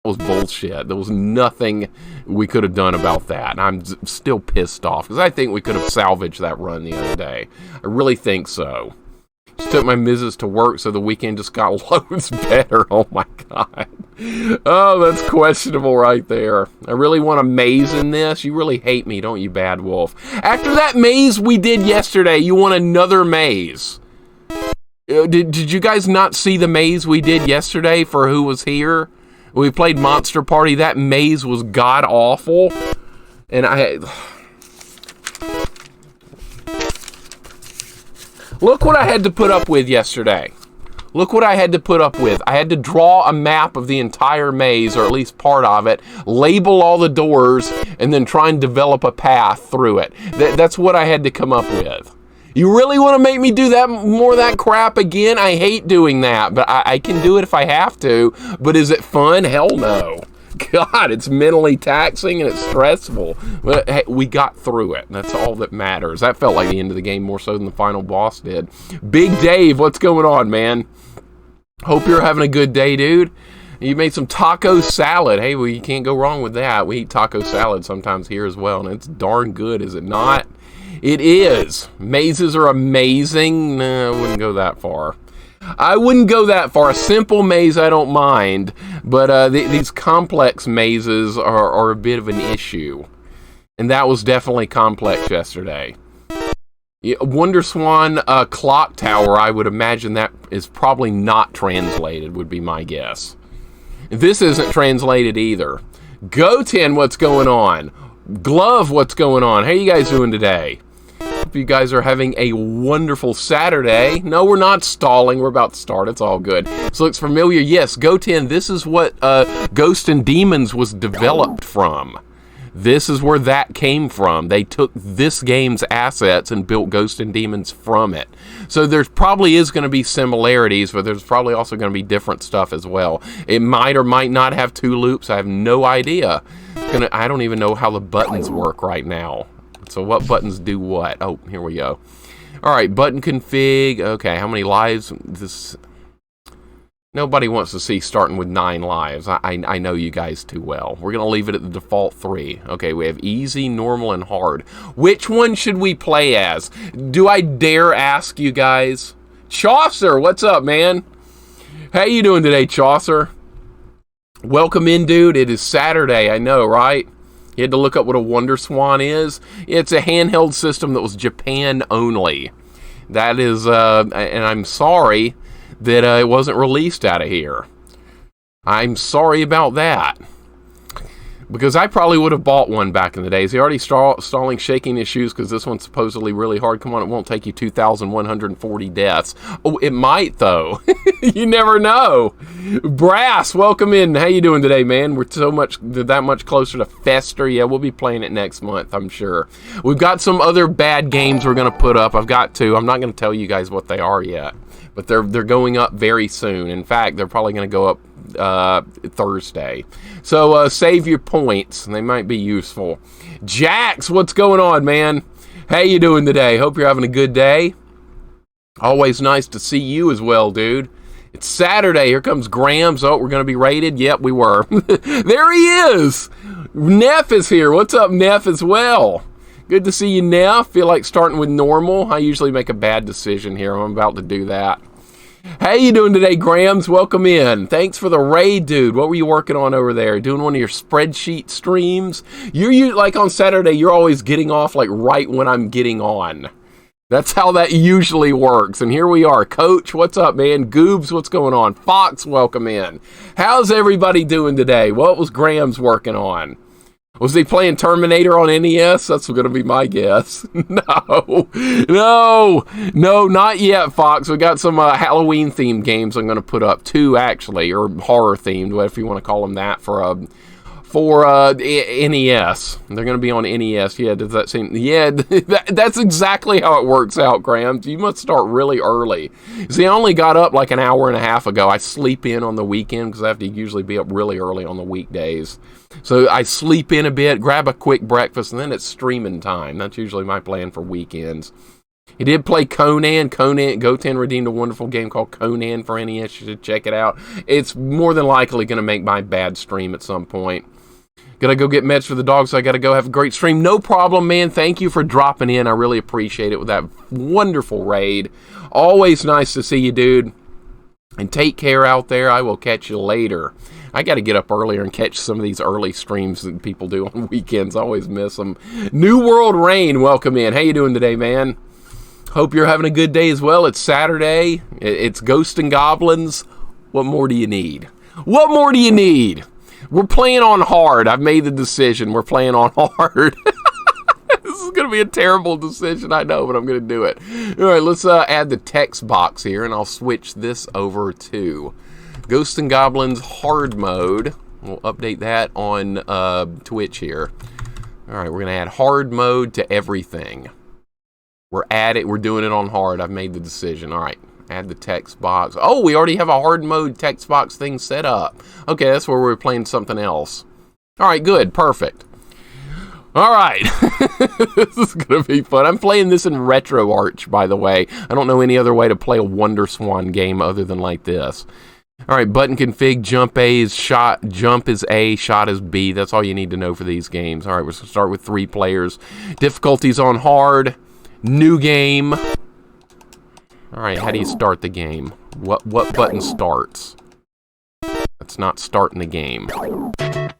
was bullshit. There was nothing we could have done about that. And I'm still pissed off because I think we could have salvaged that run the other day. I really think so. Just took my missus to work, so the weekend just got loads better. Oh my God. Oh, that's questionable right there. I really want a maze in this. You really hate me, don't you, Bad Wolf? After that maze we did yesterday, you want another maze. Did you guys not see the maze we did yesterday for who was here? We played Monster Party. That maze was god-awful. And look what I had to put up with yesterday. Look what I had to put up with. I had to draw a map of the entire maze, or at least part of it, label all the doors, and then try and develop a path through it. That's what I had to come up with. You really want to make me do that more of that crap again? I hate doing that, but I can do it if I have to. But is it fun? Hell no. God, it's mentally taxing and it's stressful. But hey, we got through it. That's all that matters. That felt like the end of the game more so than the final boss did. Big Dave, what's going on, man? Hope you're having a good day, dude. You made some taco salad. Hey, well, you can't go wrong with that. We eat taco salad sometimes here as well, and it's darn good, is it not? It is. Mazes are amazing. No, I wouldn't go that far. I wouldn't go that far. A simple maze I don't mind, but these complex mazes are a bit of an issue. And that was definitely complex yesterday. Wonderswan Clock Tower, I would imagine that is probably not translated, would be my guess. This isn't translated either. Goten, what's going on? Glove, what's going on? How you guys doing today? Hope you guys are having a wonderful Saturday. No, we're not stalling. We're about to start. It's all good. This looks familiar. Yes, Goten, this is what Ghosts and Demons was developed from. This is where that came from. They took this game's assets and built Ghosts and Demons from it. So there probably is going to be similarities, but there's probably also going to be different stuff as well. It might or might not have 2 loops. I have no idea. I don't even know how the buttons work right now. So what buttons do what? Oh, here we go. All right, button config. Okay, how many lives? Nobody wants to see starting with 9 lives. I know you guys too well. We're going to leave it at the default 3. Okay, we have easy, normal, and hard. Which one should we play as? Do I dare ask you guys? Chaucer, what's up, man? How you doing today, Chaucer? Welcome in, dude. It is Saturday, I know, right? You had to look up what a Wonderswan is. It's a handheld system that was Japan only. That is, and I'm sorry that it wasn't released out of here. I'm sorry about that. Because I probably would have bought one back in the days. He already stalling shaking his shoes because this one's supposedly really hard. Come on, it won't take you 2,140 deaths. Oh, it might, though. You never know. Brass, welcome in. How you doing today, man? We're that much closer to Fester. Yeah, we'll be playing it next month, I'm sure. We've got some other bad games we're going to put up. I've got 2. I'm not going to tell you guys what they are yet. But they're going up very soon. In fact, they're probably going to go up Thursday. So save your points. They might be useful. Jax, what's going on, man? How you doing today? Hope you're having a good day. Always nice to see you as well, dude. It's Saturday. Here comes Grams. Oh, we're going to be rated? Yep, we were. There he is. Neff is here. What's up, Neff, as well? Good to see you, Neff. Feel like starting with normal. I usually make a bad decision here. I'm about to do that. How you doing today, Grams? Welcome in. Thanks for the raid, dude. What were you working on over there? Doing one of your spreadsheet streams? You like on Saturday, you're always getting off like right when I'm getting on. That's how that usually works. And here we are. Coach, what's up, man? Goobs, what's going on? Fox, welcome in. How's everybody doing today? What was Grams working on? Was he playing Terminator on NES? That's going to be my guess. No, not yet, Fox. We got some Halloween-themed games I'm going to put up, 2 actually, or horror-themed, if you want to call them that, for NES. They're going to be on NES. Yeah, does that seem... Yeah, that's exactly how it works out, Graham. You must start really early. See, I only got up like an hour and a half ago. I sleep in on the weekend because I have to usually be up really early on the weekdays. So I sleep in a bit, grab a quick breakfast, and then it's streaming time. That's usually my plan for weekends. He did play Conan. Goten redeemed a wonderful game called Conan for NES. You should check it out. It's more than likely going to make my bad stream at some point. Gotta go get meds for the dog, so I gotta go have a great stream. No problem, man. Thank you for dropping in. I really appreciate it with that wonderful raid. Always nice to see you, dude. And take care out there. I will catch you later. I got to get up earlier and catch some of these early streams that people do on weekends. I always miss them. New World Rain, welcome in. How you doing today, man? Hope you're having a good day as well. It's Saturday. It's Ghosts and Goblins. What more do you need? What more do you need? We're playing on hard. I've made the decision. We're playing on hard. This is going to be a terrible decision, I know, but I'm going to do it. All right, let's add the text box here, and I'll switch this over to Ghosts and Goblins hard mode. We'll update that on Twitch here. All right, we're going to add hard mode to everything. We're doing it on hard. I've made the decision. All right, add the text box. Oh, we already have a hard mode text box thing set up. Okay, that's where we're playing something else. All right, good, perfect. All right, this is going to be fun. I'm playing this in RetroArch, by the way. I don't know any other way to play a Wonderswan game other than like this. All right, button config, jump A is shot, jump is A, shot is B. That's all you need to know for these games. All right, we're going to start with 3 players. Difficulties on hard, new game. All right, how do you start the game? What button starts? That's not starting the game. I'm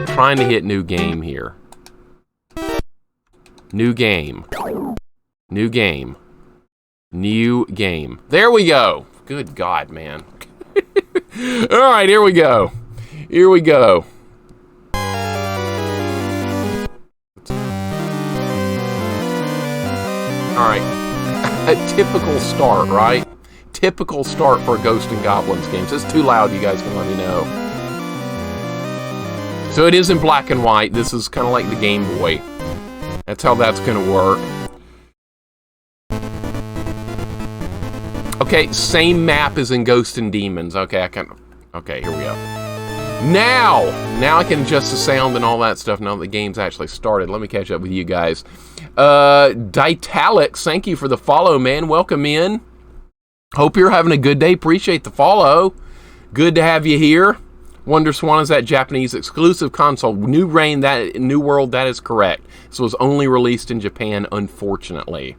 trying to hit new game here. New game. New game. New game. There we go. Good God, man. All right, here we go. Here we go. All right. A typical start, right? Typical start for a Ghosts and Goblins game. If it's too loud, you guys can let me know. So it is in black and white. This is kind of like the Game Boy. That's how that's going to work. Okay, same map as in Ghosts and Demons. Okay, okay, here we go. Now I can adjust the sound and all that stuff now that the game's actually started. Let me catch up with you guys. Ditalix, thank you for the follow, man. Welcome in. Hope you're having a good day. Appreciate the follow. Good to have you here. Wonderswan is that Japanese exclusive console. New World, that is correct. This was only released in Japan, unfortunately.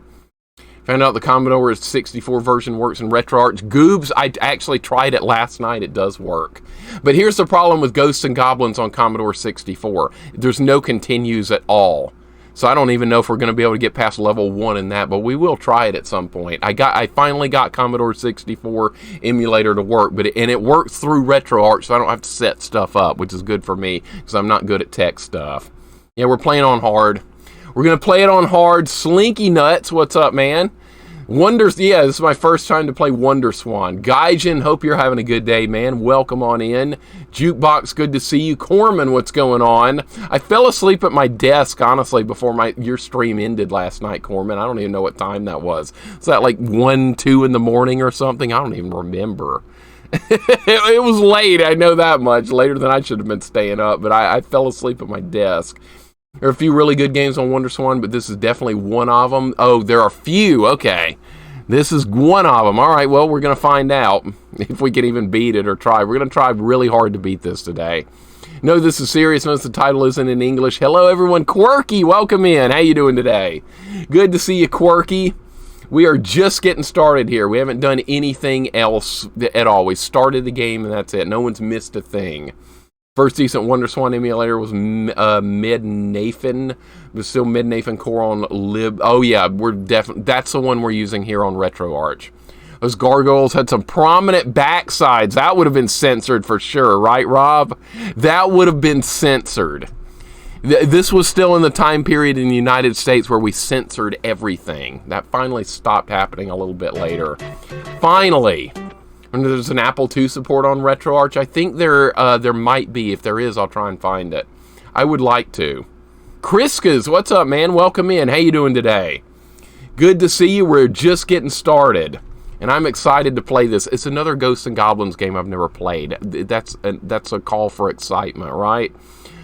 Found out the Commodore 64 version works in RetroArch. Goobs, I actually tried it last night. It does work. But here's the problem with Ghosts and Goblins on Commodore 64. There's no continues at all. So I don't even know if we're going to be able to get past level 1 in that, but we will try it at some point. I finally got Commodore 64 emulator to work, and it works through RetroArch, so I don't have to set stuff up, which is good for me, because I'm not good at tech stuff. Yeah, we're playing on hard. We're going to play it on hard. Slinky Nuts, what's up, man? Yeah, this is my first time to play Wonderswan. Gaijin, hope you're having a good day, man. Welcome on in. Jukebox, good to see you. Corman, what's going on? I fell asleep at my desk, honestly, before your stream ended last night, Corman. I don't even know what time that was. Was that like 1, 2 in the morning or something? I don't even remember. It was late, I know that much. Later than I should have been staying up, but I fell asleep at my desk. There are a few really good games on Wonderswan, but this is definitely one of them. Oh, there are a few. Okay. This is one of them. All right, well, we're going to find out if we can even beat it or try. We're going to try really hard to beat this today. No, this is serious. Notice the title isn't in English. Hello, everyone. Quirky, welcome in. How you doing today? Good to see you, Quirky. We are just getting started here. We haven't done anything else at all. We started the game, and that's it. No one's missed a thing. First decent Wonderswan emulator was Mid-Nathan. It was still Mid-Nathan Core on Lib. Oh yeah, that's the one we're using here on RetroArch. Those gargoyles had some prominent backsides. That would have been censored for sure, right, Rob? That would have been censored. This was still in the time period in the United States where we censored everything. That finally stopped happening a little bit later. Finally. And there's an Apple II support on RetroArch. I think there might be. If there is, I'll try and find it. I would like to. Kriskas, what's up, man? Welcome in. How you doing today? Good to see you. We're just getting started. And I'm excited to play this. It's another Ghosts and Goblins game I've never played. That's a call for excitement, right?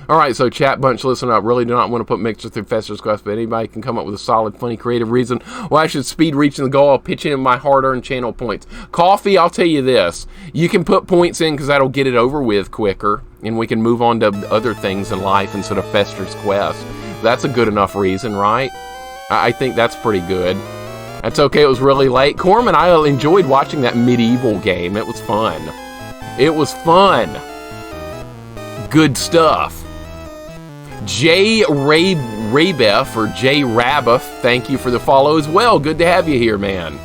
All right, so chat bunch, listen up. Really do not want to put Mixer through Fester's Quest, but anybody can come up with a solid, funny, creative reason why I should speed reaching the goal. I'll pitch in my hard-earned channel points. Coffee, I'll tell you this. You can put points in because that'll get it over with quicker, and we can move on to other things in life instead of Fester's Quest. That's a good enough reason, right? I think that's pretty good. That's okay, it was really late. Corman, I enjoyed watching that medieval game. It was fun. It was fun. Good stuff. J. Rabeff, or J. Rabeff, thank you for the follow as well. Good to have you here, man.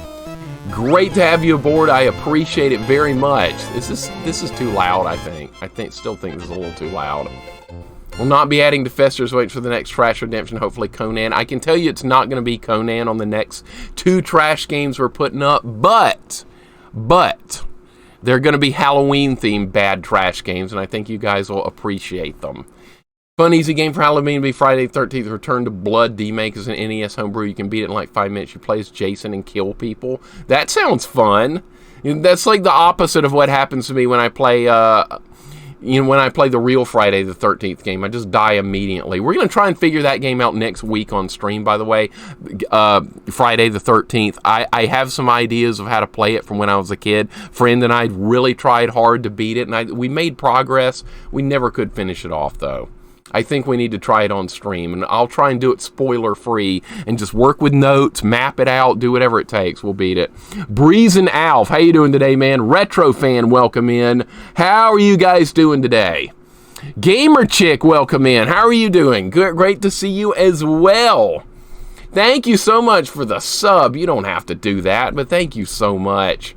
Great to have you aboard. I appreciate it very much. This is too loud, I think. Still think this is a little too loud. We'll not be adding to Fester's. Wait for the next Trash Redemption, hopefully Conan. I can tell you it's not going to be Conan on the next 2 trash games we're putting up, but they're going to be Halloween-themed bad trash games, and I think you guys will appreciate them. Fun, easy game for Halloween will be Friday the 13th. Return to Blood D-Make is an NES homebrew. You can beat it in like 5 minutes. You play as Jason and kill people. That sounds fun. That's like the opposite of what happens to me when I play, when I play the real Friday the 13th game. I just die immediately. We're going to try and figure that game out next week on stream, by the way. Friday the 13th. I have some ideas of how to play it from when I was a kid. Friend and I really tried hard to beat it, and we made progress. We never could finish it off, though. I think we need to try it on stream, and I'll try and do it spoiler-free and just work with notes, map it out, do whatever it takes. We'll beat it. Breeze and Alf, how you doing today, man? Retro Fan, welcome in. How are you guys doing today? Gamer Chick, welcome in. How are you doing? Good, great to see you as well. Thank you so much for the sub. You don't have to do that, but thank you so much.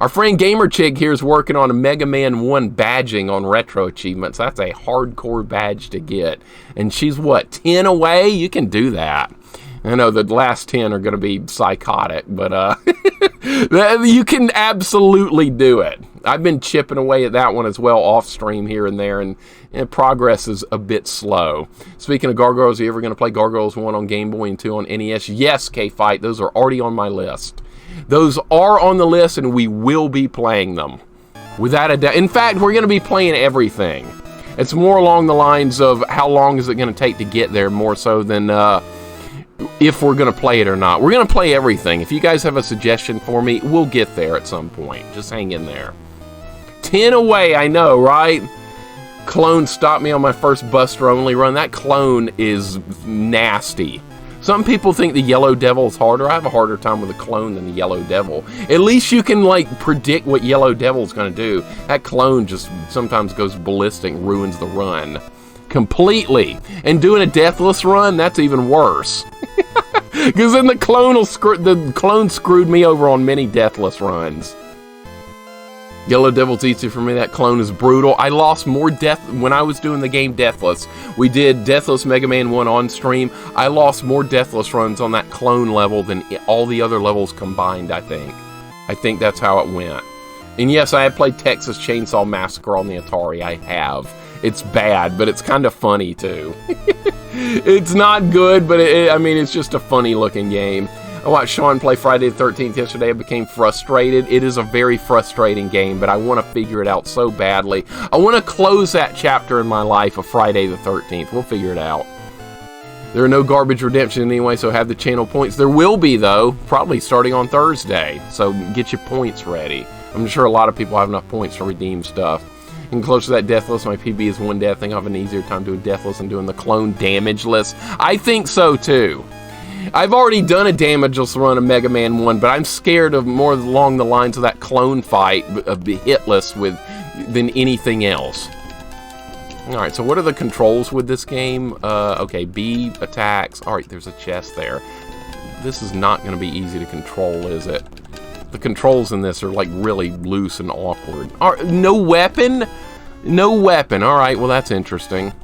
Our friend Gamer Chick here is working on a Mega Man 1 badging on Retro Achievements. That's a hardcore badge to get. And she's, what, 10 away? You can do that. I know the last 10 are going to be psychotic, but you can absolutely do it. I've been chipping away at that one as well off stream here and there, and progress is a bit slow. Speaking of Gargoyles, are you ever going to play Gargoyles 1 on Game Boy and 2 on NES? Yes, K-Fight. Those are already on my list. Those are on the list, and we will be playing them. Without a doubt. In fact, we're going to be playing everything. It's more along the lines of how long is it going to take to get there, more so than if we're going to play it or not. We're going to play everything. If you guys have a suggestion for me, we'll get there at some point. Just hang in there. 10 away, I know, right? Clone stopped me on my first Buster Only run. That clone is nasty. Some people think the Yellow Devil is harder. I have a harder time with a clone than the Yellow Devil. At least you can, like, predict what Yellow Devil's going to do. That clone just sometimes goes ballistic, ruins the run completely. And doing a deathless run, that's even worse. Because then the clone screwed me over on many deathless runs. Yellow Devil's easy for me. That clone is brutal. I lost more death when I was doing the game Deathless. We did Deathless Mega Man 1 on stream. I lost more Deathless runs on that clone level than all the other levels combined, I think. I think that's how it went. And yes, I have played Texas Chainsaw Massacre on the Atari. I have. It's bad, but it's kind of funny, too. It's not good, but I mean, it's just a funny-looking game. I watched Sean play Friday the 13th yesterday. I became frustrated. It is a very frustrating game, but I want to figure it out so badly. I want to close that chapter in my life of Friday the 13th. We'll figure it out. There are no garbage redemption anyway, so have the channel points. There will be, though, probably starting on Thursday. So get your points ready. I'm sure a lot of people have enough points to redeem stuff. And close to that Deathless, my PB is 1 death. I think I have an easier time doing Deathless and doing the clone damageless. I think so, too. I've already done a damageless run of Mega Man 1, but I'm scared of more along the lines of that clone fight, of the hitless than anything else. Alright, so what are the controls with this game? Okay, B attacks. Alright, there's a chest there. This is not going to be easy to control, is it? The controls in this are like really loose and awkward. No weapon? No weapon. Alright, well that's interesting.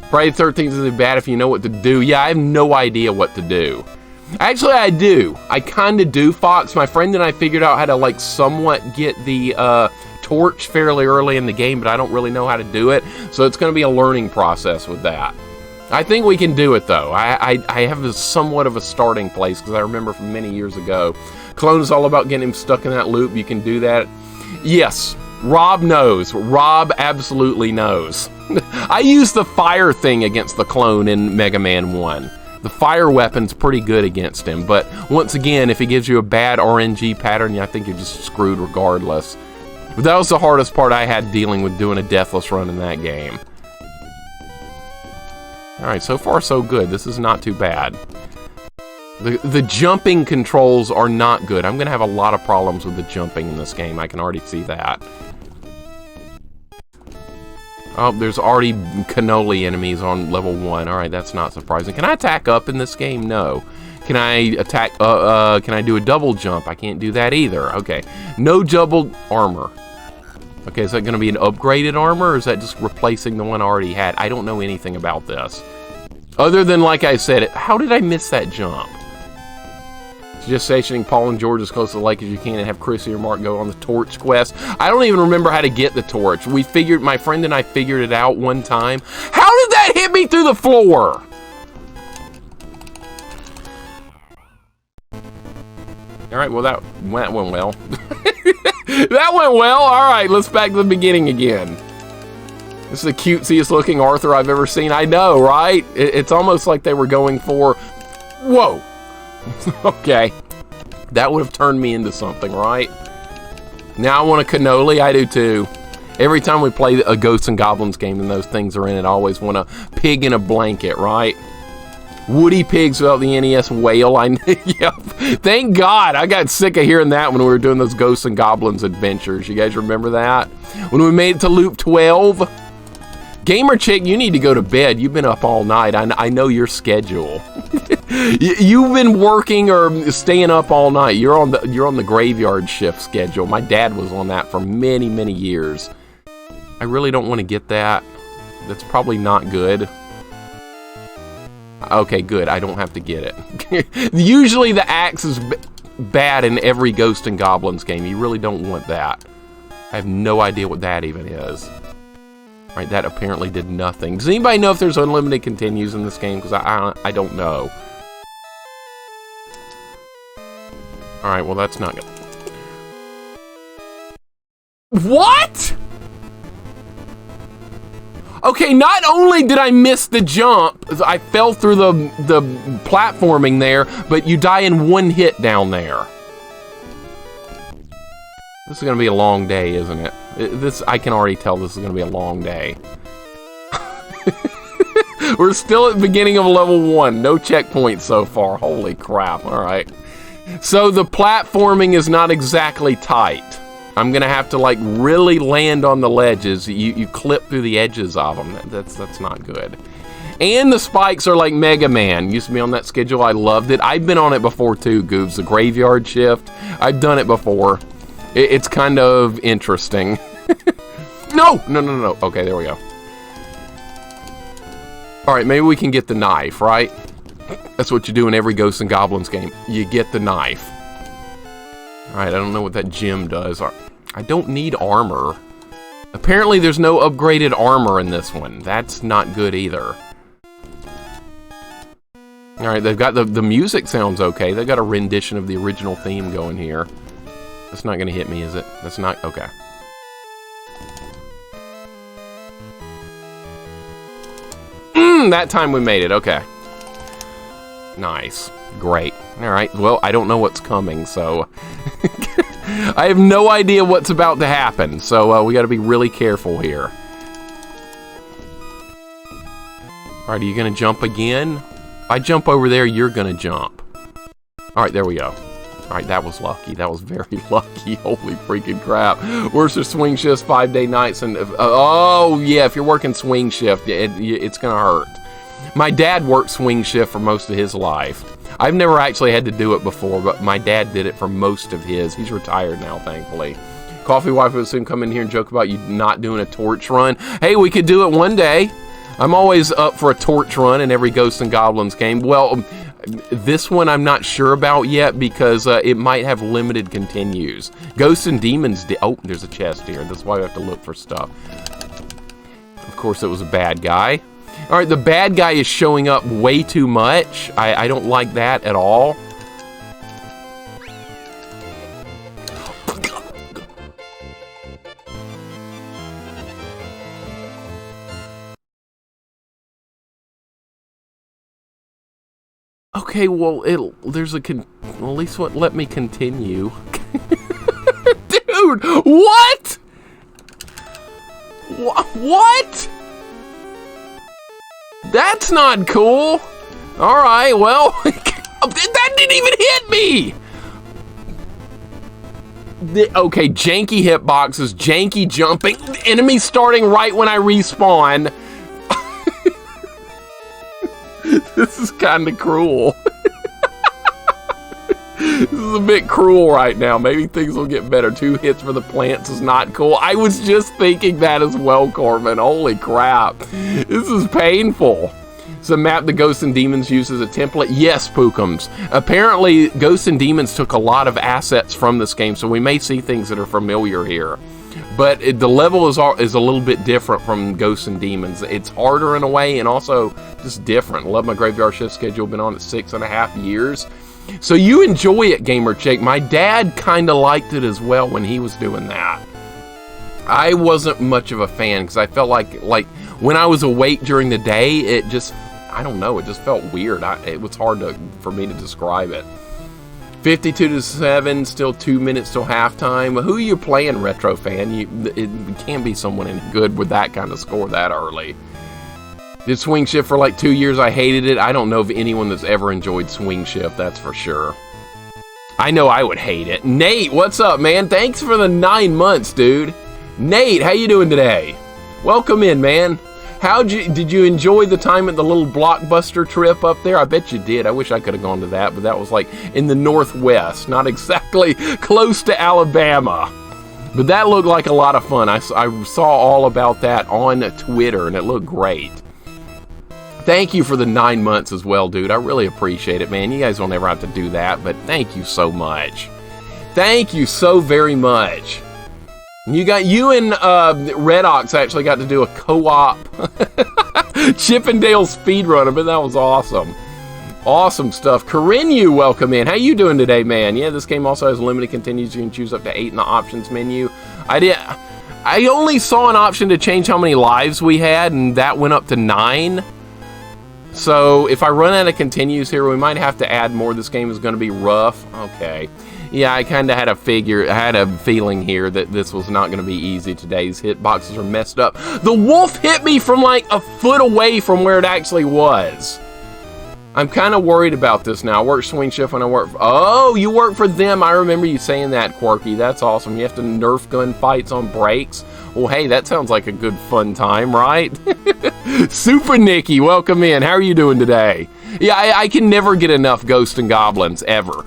Friday the 13th is bad if you know what to do. Yeah, I have no idea what to do. Actually, I do. I kind of do, Fox. My friend and I figured out how to, like, somewhat get the torch fairly early in the game, but I don't really know how to do it. So it's going to be a learning process with that. I think we can do it, though. I have somewhat of a starting place, because I remember from many years ago. Clone is all about getting him stuck in that loop. You can do that. Yes, Rob knows. Rob absolutely knows. I used the fire thing against the clone in Mega Man 1. The fire weapon's pretty good against him, but once again, if he gives you a bad RNG pattern, I think you're just screwed regardless. But that was the hardest part I had dealing with doing a deathless run in that game. Alright, so far so good. This is not too bad. The jumping controls are not good. I'm going to have a lot of problems with the jumping in this game. I can already see that. Oh, there's already cannoli enemies on level 1. Alright, that's not surprising. Can I attack up in this game? No. Can I attack, can I do a double jump? I can't do that either. Okay. No double armor. Okay, is that going to be an upgraded armor, or is that just replacing the one I already had? I don't know anything about this. Other than, like I said, how did I miss that jump? Just stationing Paul and George as close to the lake as you can and have Chrissy or Mark go on the torch quest. I don't even remember how to get the torch. My friend and I figured it out one time. How did that hit me through the floor? Alright, well that went well. That went well. Alright, let's back to the beginning again. This is the cutesiest looking Arthur I've ever seen. I know, right? It's almost like they were going for... Whoa! Okay. That would have turned me into something, right? Now I want a cannoli. I do too. Every time we play a Ghosts and Goblins game and those things are in it, I always want a pig in a blanket, right? Woody pigs without the NES whale. Yep. Thank God. I got sick of hearing that when we were doing those Ghosts and Goblins adventures. You guys remember that? When we made it to loop 12? Gamer Chick, you need to go to bed. You've been up all night. I know your schedule. You've been working or staying up all night. You're on the graveyard shift schedule. My dad was on that for many, many years. I really don't want to get that. That's probably not good. Okay, good. I don't have to get it. Usually the axe is bad in every Ghost and Goblins game. You really don't want that. I have no idea what that even is. Right, that apparently did nothing. Does anybody know if there's unlimited continues in this game? Because I don't know. Alright, well that's not good. What?! Okay, not only did I miss the jump, I fell through the platforming there, but you die in one hit down there. This is going to be a long day, isn't it? I can already tell this is going to be a long day. We're still at the beginning of level 1. No checkpoints so far. Holy crap. Alright. So the platforming is not exactly tight. I'm going to have to, like, really land on the ledges. You clip through the edges of them. That's not good. And the spikes are like Mega Man. Used to be on that schedule. I loved it. I've been on it before, too, Goobs. The graveyard shift. I've done it before. It's kind of interesting. No! No. Okay, there we go. Alright, maybe we can get the knife, right? That's what you do in every Ghosts and Goblins game. You get the knife. Alright, I don't know what that gem does. I don't need armor. Apparently there's no upgraded armor in this one. That's not good either. Alright, they've got the music sounds okay. They've got a rendition of the original theme going here. That's not gonna hit me, is it? That's not... Okay. That time we made it. Okay. Nice. Great. Alright, well, I don't know what's coming, so... I have no idea what's about to happen, so we gotta be really careful here. Alright, are you gonna jump again? If I jump over there, you're gonna jump. Alright, there we go. Alright, that was lucky. That was very lucky. Holy freaking crap. Where's the swing shifts, 5-day nights, and... oh, yeah, if you're working swing shift, it's gonna hurt. My dad worked swing shift for most of his life. I've never actually had to do it before, but my dad did it for most of his. He's retired now, thankfully. Coffee Wife will soon come in here and joke about you not doing a torch run. Hey, we could do it one day. I'm always up for a torch run in every Ghosts and Goblins game. Well, this one I'm not sure about yet because it might have limited continues. Ghosts and Demons... oh, there's a chest here. That's why we have to look for stuff. Of course, it was a bad guy. Alright, the bad guy is showing up way too much. I don't like that at all. Okay, well, there's a at least let me continue. Dude, what? What? That's not cool. All right, well, that didn't even hit me. Okay, janky hitboxes, janky jumping, enemies starting right when I respawn. This is kind of cruel. This is a bit cruel right now. Maybe things will get better. 2 hits for the plants is not cool. I was just thinking that as well, Corbin. Holy crap. This is painful. It's a map the Ghosts and Demons use as a template. Yes, Pookums. Apparently, Ghosts and Demons took a lot of assets from this game, so we may see things that are familiar here. But the level is a little bit different from Ghosts and Demons. It's harder in a way, and also just different. Love my Graveyard Shift schedule. Been on it 6.5 years. So you enjoy it, Gamer Chick. My dad kind of liked it as well when he was doing that. I wasn't much of a fan because I felt like when I was awake during the day, it just, I don't know, it just felt weird. It was hard for me to describe it. 52-7, still 2 minutes till halftime. Who are you playing, Retro Fan? It can't be someone any good with that kind of score that early. Did Swing Shift for like 2 years. I hated it. I don't know of anyone that's ever enjoyed Swing Shift, that's for sure. I know I would hate it. Nate, what's up, man? Thanks for the 9 months, dude. Nate, how you doing today? Welcome in, man. Did you enjoy the time at the little Blockbuster trip up there? I bet you did. I wish I could have gone to that, but that was like in the Northwest, not exactly close to Alabama. But that looked like a lot of fun. I saw all about that on Twitter, and it looked great. Thank you for the 9 months as well, dude. I really appreciate it, man. You guys will never have to do that, but thank you so much. Thank you so very much. You and Red Ox actually got to do a co-op Chippendale speedrun, but that was awesome. Awesome stuff. Corinu, welcome in. How you doing today, man? Yeah, this game also has limited continues. You can choose up to 8 in the options menu. I only saw an option to change how many lives we had, and that went up to 9. So if I run out of continues here, we might have to add more. This game is going to be rough. Okay. Yeah, I kind of had a feeling here that this was not going to be easy. Today's hitboxes are messed up. The wolf hit me from like a foot away from where it actually was. I'm kind of worried about this now. I work Swing Shift when I work. Oh, you work for them. I remember you saying that, Quirky. That's awesome. You have to Nerf gun fights on breaks. Well, hey, that sounds like a good fun time, right? Super Nikki, welcome in. How are you doing today? Yeah, I can never get enough Ghosts and Goblins, ever.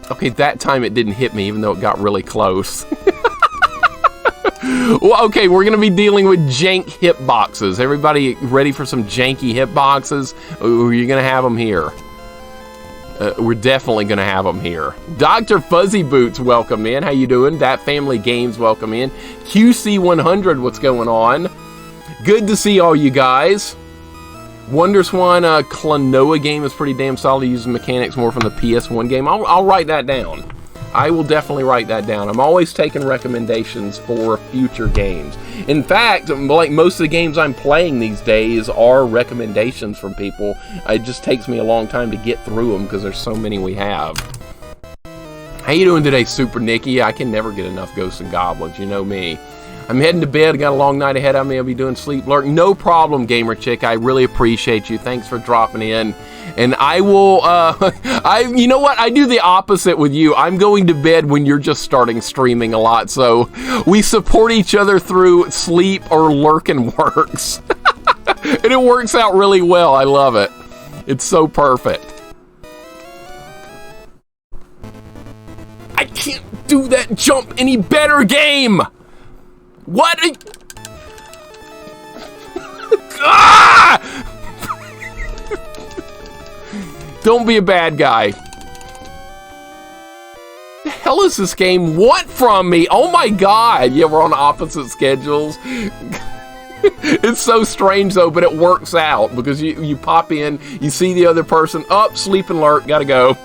Okay, that time it didn't hit me, even though it got really close. Well, okay, we're going to be dealing with jank hitboxes. Everybody ready for some janky hitboxes? Or are you going to have them here? We're definitely going to have them here. Dr. Fuzzy Boots, welcome in. How you doing? That Family Games, welcome in. QC100, what's going on? Good to see all you guys. Wonderswan Klonoa game is pretty damn solid. Using mechanics more from the PS1 game. I'll write that down. I will definitely write that down. I'm always taking recommendations for future games. In fact, like most of the games I'm playing these days are recommendations from people. It just takes me a long time to get through them because there's so many we have. How you doing today, Super Nikki? I can never get enough Ghosts and Goblins. You know me. I'm heading to bed. I got a long night ahead of me. I'll be doing Sleep Lurk. No problem, Gamer Chick. I really appreciate you. Thanks for dropping in. And I will, you know what? I do the opposite with you. I'm going to bed when you're just starting streaming a lot. So we support each other through sleep or lurking works. And it works out really well. I love it. It's so perfect. I can't do that jump any better, game. What? Ah! Don't be a bad guy. The hell is this game want from me? Oh my god. Yeah, we're on opposite schedules. It's so strange though, but it works out because you pop in, you see the other person, up, sleep and lurk, gotta go.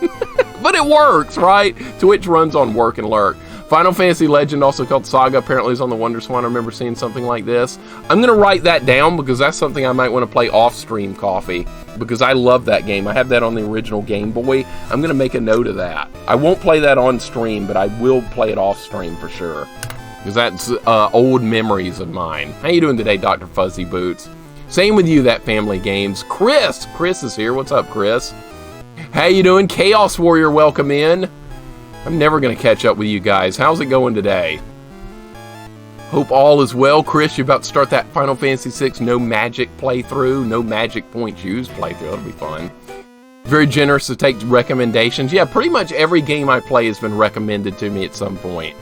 But it works, right? Twitch runs on work and lurk. Final Fantasy Legend, also called Saga, apparently is on the Wonderswan. I remember seeing something like this. I'm going to write that down because that's something I might want to play off-stream, Coffee, because I love that game. I have that on the original Game Boy. I'm going to make a note of that. I won't play that on stream, but I will play it off-stream for sure, because that's old memories of mine. How you doing today, Dr. Fuzzy Boots? Same with you, That Family Games. Chris is here. What's up, Chris? How you doing? Chaos Warrior, welcome in. I'm never going to catch up with you guys. How's it going today? Hope all is well. Chris, you're about to start that Final Fantasy VI no magic playthrough, no magic points used playthrough. That'll be fun. Very generous to take recommendations. Yeah, pretty much every game I play has been recommended to me at some point.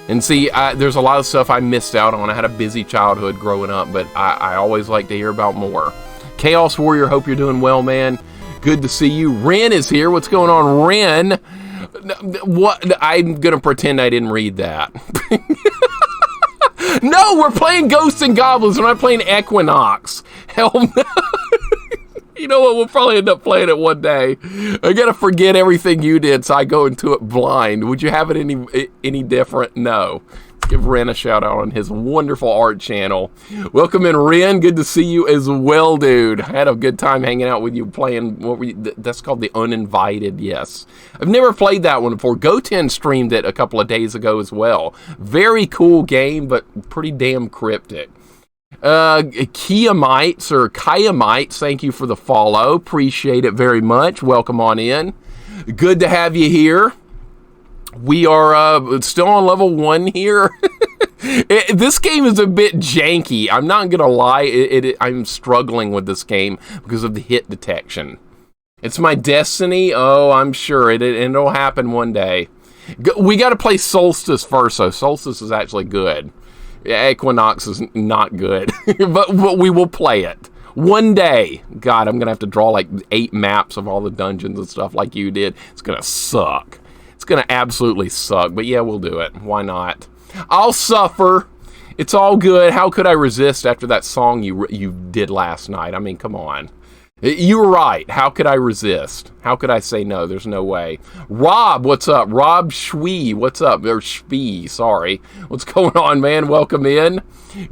And see, there's a lot of stuff I missed out on. I had a busy childhood growing up, but I always like to hear about more. Chaos Warrior, hope you're doing well, man. Good to see you. Ren is here. What's going on, Ren? What? I'm gonna pretend I didn't read that. No, we're playing Ghosts and Goblins. We're not playing Equinox. Hell no. You know what? We'll probably end up playing it one day. I gotta forget everything you did, so I go into it blind. Would you have it any different? No. Give Ren a shout out on his wonderful art channel. Welcome in, Ren. Good to see you as well, dude. I had a good time hanging out with you playing that's called the Uninvited, yes. I've never played that one before. Goten streamed it a couple of days ago as well. Very cool game, but pretty damn cryptic. Kiamites or Kiamites, thank you for the follow. Appreciate it very much. Welcome on in. Good to have you here. We are still on level 1 here. This game is a bit janky. I'm not going to lie. I'm struggling with this game because of the hit detection. It's my destiny. Oh, I'm sure. It'll happen one day. We got to play Solstice first, though. Solstice is actually good. Equinox is not good. but we will play it. One day. God, I'm going to have to draw like 8 maps of all the dungeons and stuff like you did. It's going to suck. It's going to absolutely suck, but yeah, we'll do it. Why not? I'll suffer. It's all good. How could I resist after that song you did last night? I mean, come on. You were right. How could I resist? How could I say no? There's no way. Rob, what's up? Rob Schwee, what's up? Or Spee, sorry. What's going on, man? Welcome in.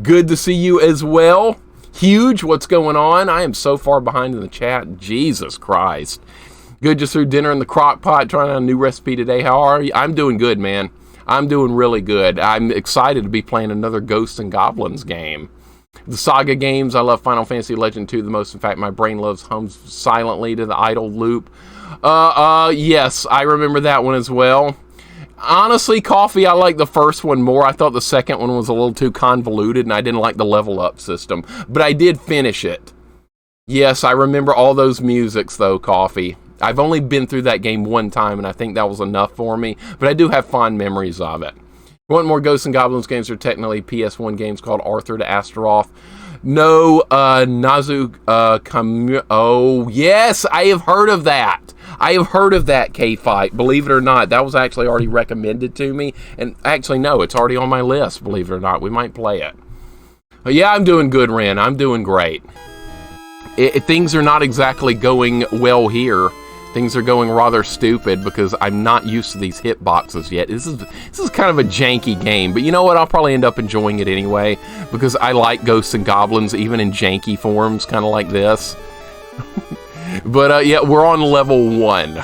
Good to see you as well. Huge, what's going on? I am so far behind in the chat. Jesus Christ. Good, just threw dinner in the crock pot, trying out a new recipe today. How are you? I'm doing good, man. I'm doing really good. I'm excited to be playing another Ghosts and Goblins game. The Saga games, I love Final Fantasy Legend 2 the most. In fact, my brain hums silently to the idle loop. Yes, I remember that one as well. Honestly, Coffee, I like the first one more. I thought the second one was a little too convoluted, and I didn't like the level up system. But I did finish it. Yes, I remember all those musics, though, Coffee. I've only been through that game one time, and I think that was enough for me. But I do have fond memories of it. You want more Ghosts and Goblins games? Are technically PS1 games called Arthur to Astaroth. No, Nazu, oh, yes, I have heard of that. I have heard of that K-Fight, believe it or not. That was actually already recommended to me. And actually, no, it's already on my list, believe it or not. We might play it. But yeah, I'm doing good, Ren. I'm doing great. Things are not exactly going well here. Things are going rather stupid because I'm not used to these hitboxes yet. This is kind of a janky game, but you know what? I'll probably end up enjoying it anyway because I like Ghosts and Goblins even in janky forms, kind of like this. But yeah, we're on level 1.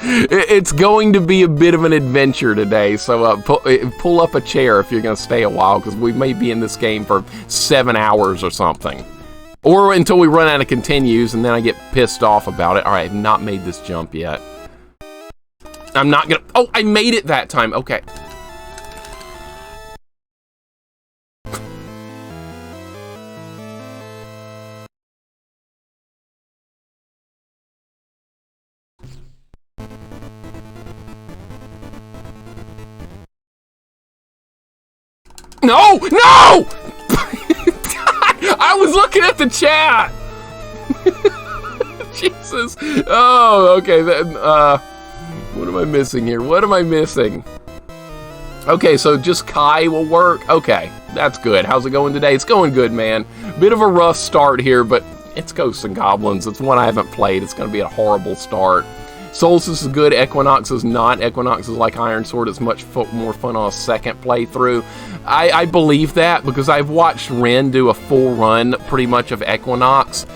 It's going to be a bit of an adventure today, so pull up a chair if you're going to stay a while because we may be in this game for 7 hours or something. Or until we run out of continues, and then I get pissed off about it. All right, I've not made this jump yet. I'm not gonna... Oh, I made it that time. Okay. No! No! I was looking at the chat! Jesus. Oh, okay. Then, what am I missing here? What am I missing? Okay, so just Kai will work. Okay, that's good. How's it going today? It's going good, man. Bit of a rough start here, but it's Ghosts and Goblins. It's one I haven't played. It's going to be a horrible start. Solstice is good, Equinox is not. Equinox is like Iron Sword, it's much more fun on a second playthrough. I believe that because I've watched Ren do a full run pretty much of Equinox.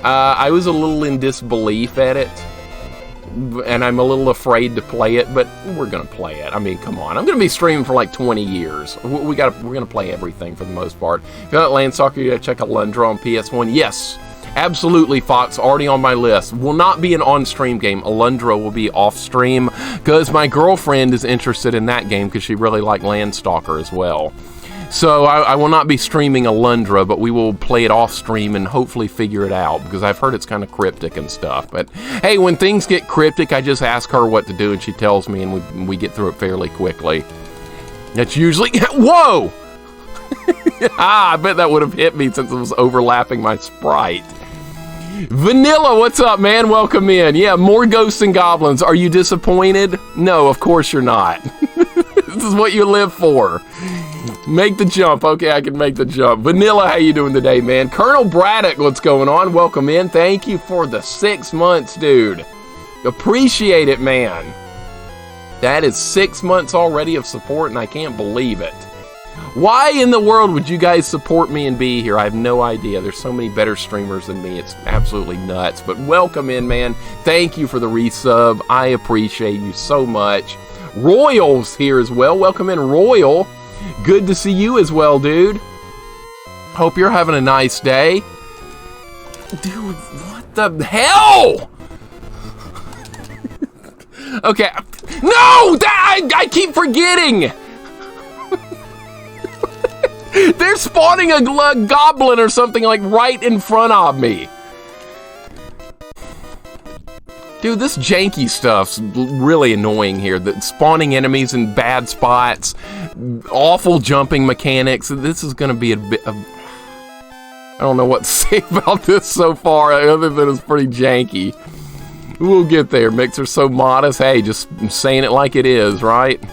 I was a little in disbelief at it, and I'm a little afraid to play it, but we're gonna play it. I mean, come on, I'm gonna be streaming for like 20 years. We're gonna play everything for the most part. If you got Landstalker, you gotta check out Alundra on PS1. Yes, absolutely, Fox, already on my list. Will not be an on-stream game. Alundra will be off-stream because my girlfriend is interested in that game because she really liked Landstalker as well. So I will not be streaming Alundra, but we will play it off-stream and hopefully figure it out because I've heard it's kind of cryptic and stuff. But hey, when things get cryptic, I just ask her what to do and she tells me and we get through it fairly quickly. That's usually... Whoa! I bet that would have hit me since it was overlapping my sprite. Vanilla, what's up, man? Welcome in. Yeah, more Ghosts and Goblins. Are you disappointed? No, of course you're not. This is what you live for. Make the jump. Okay, I can make the jump. Vanilla, how you doing today, man? Colonel Braddock, what's going on? Welcome in. Thank you for the 6 months, dude. Appreciate it, man. That is 6 months already of support, and I can't believe it. Why in the world would you guys support me and be here? I have no idea. There's so many better streamers than me. It's absolutely nuts. But welcome in, man. Thank you for the resub. I appreciate you so much. Royal's here as well. Welcome in, Royal. Good to see you as well, dude. Hope you're having a nice day. Dude, what the hell? Okay. No! I keep forgetting! They're spawning a goblin or something like right in front of me. Dude, this janky stuff's really annoying here. The spawning enemies in bad spots, awful jumping mechanics. This is going to be a bit of... I don't know what to say about this so far, other than it's pretty janky. We'll get there. Mixer's so modest. Hey, just saying it like it is, right?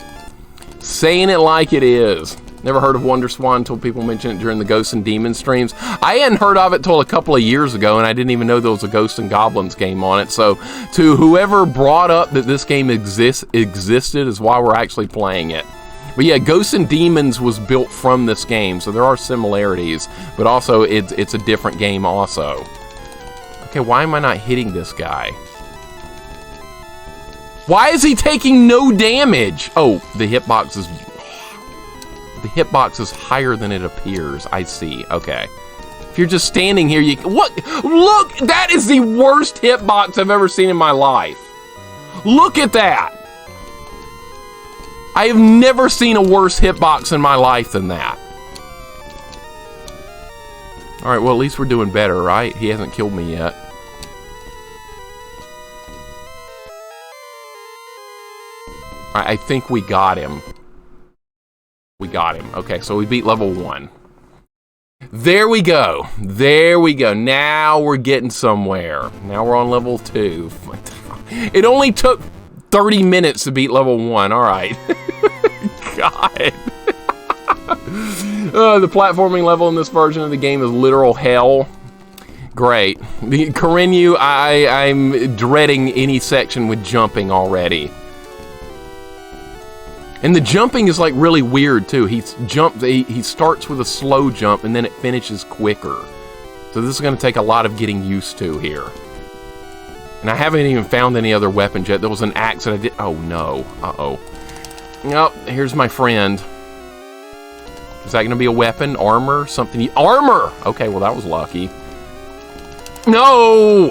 Saying it like it is. Never heard of Wonderswan until people mentioned it during the Ghosts and Demons streams. I hadn't heard of it till a couple of years ago, and I didn't even know there was a Ghosts and Goblins game on it. So, to whoever brought up that this game existed is why we're actually playing it. But yeah, Ghosts and Demons was built from this game, so there are similarities, but also it's a different game also. Okay, why am I not hitting this guy? Why is he taking no damage? Oh, the hitbox is... The hitbox is higher than it appears. I see. Okay. If you're just standing here, you... What? Look! That is the worst hitbox I've ever seen in my life. Look at that! I have never seen a worse hitbox in my life than that. Alright, well, at least we're doing better, right? He hasn't killed me yet. Alright, I think we got him. We got him. Okay, so we beat level 1. There we go. There we go. Now we're getting somewhere. Now we're on level 2. It only took 30 minutes to beat level 1. All right. God. The platforming level in this version of the game is literal hell. Great. Korinyu, I'm dreading any section with jumping already. And the jumping is like really weird too. He starts with a slow jump and then it finishes quicker. So this is going to take a lot of getting used to here. And I haven't even found any other weapons yet. There was an axe that I did. Oh no. Uh-oh. Nope. Here's my friend. Is that going to be a weapon? Armor? Something? Armor! Okay, well that was lucky. No!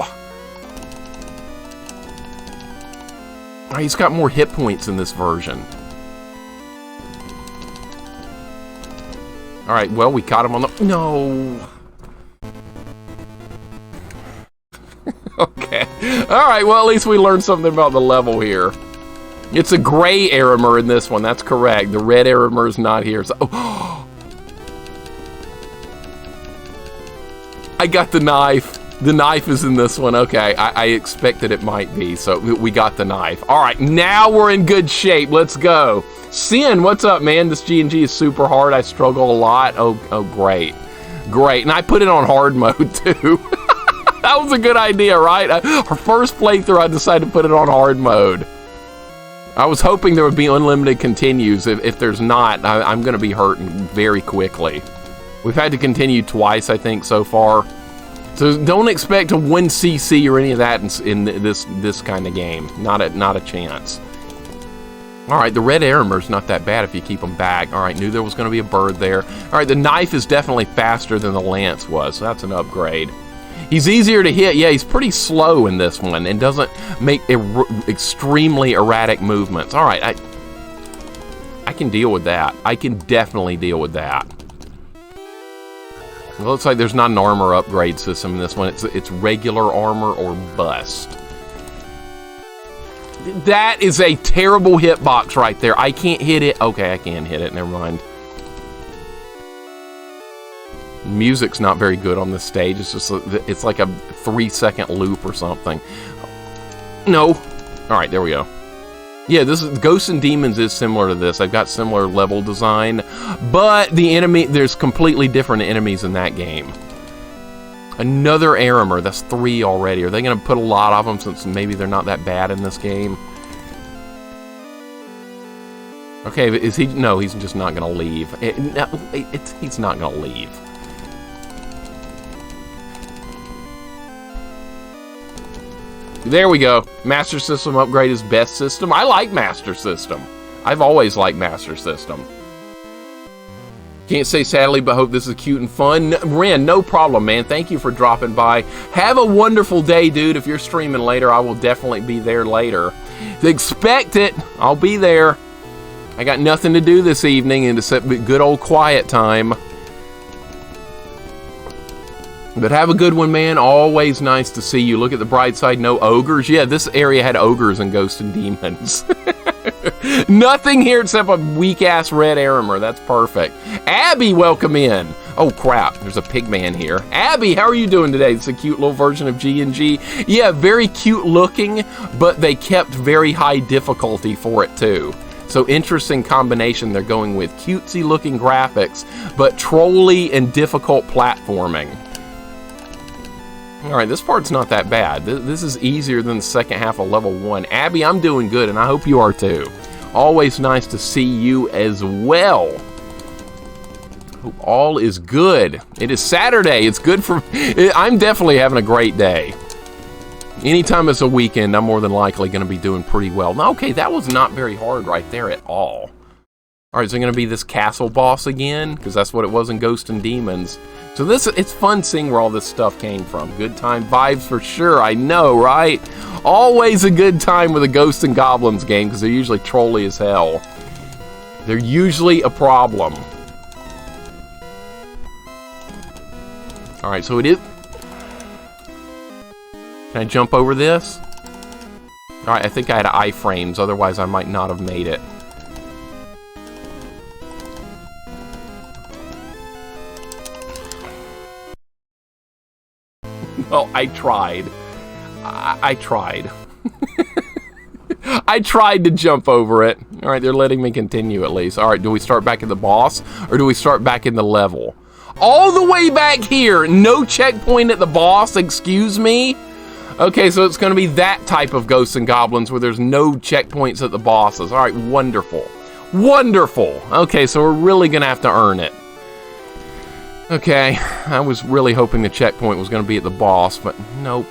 Oh, he's got more hit points in this version. Alright, well, we caught him on the... No! Okay. Alright, well, at least we learned something about the level here. It's a gray Aramer in this one, that's correct. The red Aramer is not here. So... Oh. I got the knife. The knife is in this one. Okay, I expected it might be, so we got the knife. Alright, now we're in good shape. Let's go. Sin, what's up, man? This G&G is super hard. I struggle a lot. Oh, great. Great. And I put it on hard mode, too. That was a good idea, right? Our first playthrough, I decided to put it on hard mode. I was hoping there would be unlimited continues. If there's not, I'm going to be hurting very quickly. We've had to continue twice, I think, so far. So don't expect a 1 CC or any of that in this kind of game. Not a chance. All right, the red Aramer's not that bad if you keep them back. All right, knew there was going to be a bird there. All right, the knife is definitely faster than the lance was, so that's an upgrade. He's easier to hit. Yeah, he's pretty slow in this one and doesn't make extremely erratic movements. All right, I can deal with that. I can definitely deal with that. It looks like there's not an armor upgrade system in this one. It's regular armor or bust. That is a terrible hitbox right there. I can't hit it. Okay, I can hit it. Never mind. Music's not very good on this stage. It's like a 3-second loop or something. No. All right, there we go. Yeah, this is Ghosts and Demons is similar to this. I've got similar level design, but there's completely different enemies in that game. Another Aramer. That's 3 already. Are they going to put a lot of them since maybe they're not that bad in this game? Okay, is he? No, he's just not going to leave. He's not going to leave. There we go. Master System upgrade is best system. I like Master System. I've always liked Master System. Can't say sadly, but hope this is cute and fun. Ren, no problem, man. Thank you for dropping by. Have a wonderful day, dude. If you're streaming later, I will definitely be there later. Expect it. I'll be there. I got nothing to do this evening and it's a good old quiet time. But have a good one, man. Always nice to see you. Look at the bright side. No ogres. Yeah, this area had ogres and ghosts and demons. Nothing here except a weak-ass red Aramer. That's perfect. Abby, welcome in. Oh, crap. There's a pig man here. Abby, how are you doing today? It's a cute little version of G&G. Yeah, very cute looking, but they kept very high difficulty for it, too. So interesting combination they're going with. Cutesy looking graphics, but trolly and difficult platforming. Alright, this part's not that bad. This is easier than the second half of level 1. Abby, I'm doing good, and I hope you are too. Always nice to see you as well. Hope all is good. It is Saturday. It's good for... I'm definitely having a great day. Anytime it's a weekend, I'm more than likely going to be doing pretty well. Now, okay, that was not very hard right there at all. Alright, is it going to be this castle boss again? Because that's what it was in Ghosts and Demons. So it's fun seeing where all this stuff came from. Good time vibes for sure, I know, right? Always a good time with a Ghosts and Goblins game, because they're usually trolly as hell. They're usually a problem. Alright, so it is... Can I jump over this? Alright, I think I had iframes, otherwise I might not have made it. Well, I tried. I tried. I tried to jump over it. Alright, they're letting me continue at least. Alright, do we start back at the boss? Or do we start back in the level? All the way back here! No checkpoint at the boss, excuse me? Okay, so it's going to be that type of Ghosts and Goblins where there's no checkpoints at the bosses. Alright, wonderful. Wonderful! Okay, so we're really going to have to earn it. Okay, I was really hoping the checkpoint was going to be at the boss, but nope.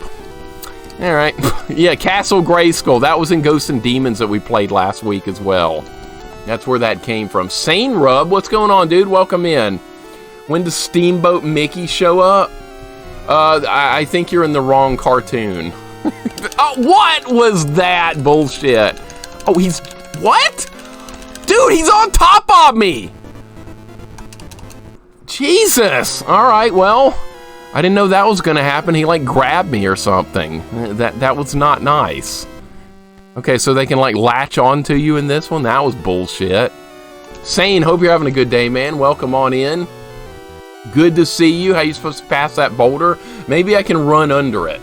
Alright, yeah, Castle Grayskull. That was in Ghosts and Demons that we played last week as well. That's where that came from. Sane Rub, what's going on, dude? Welcome in. When does Steamboat Mickey show up? I think you're in the wrong cartoon. Oh, what was that bullshit? Oh, he's... What? Dude, he's on top of me! Jesus! Alright, well, I didn't know that was gonna happen. He, like, grabbed me or something. That was not nice. Okay, so they can, like, latch onto you in this one? That was bullshit. Sane, hope you're having a good day, man. Welcome on in. Good to see you. How are you supposed to pass that boulder? Maybe I can run under it.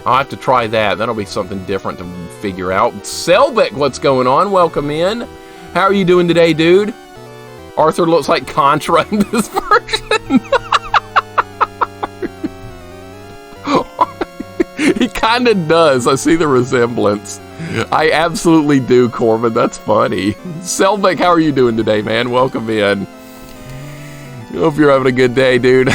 I'll have to try that. That'll be something different to figure out. Selbek, what's going on? Welcome in. How are you doing today, dude? Arthur looks like Contra in this version. kind of does. I see the resemblance. I absolutely do, Corbin. That's funny. Selvik, how are you doing today, man? Welcome in. Hope you're having a good day, dude.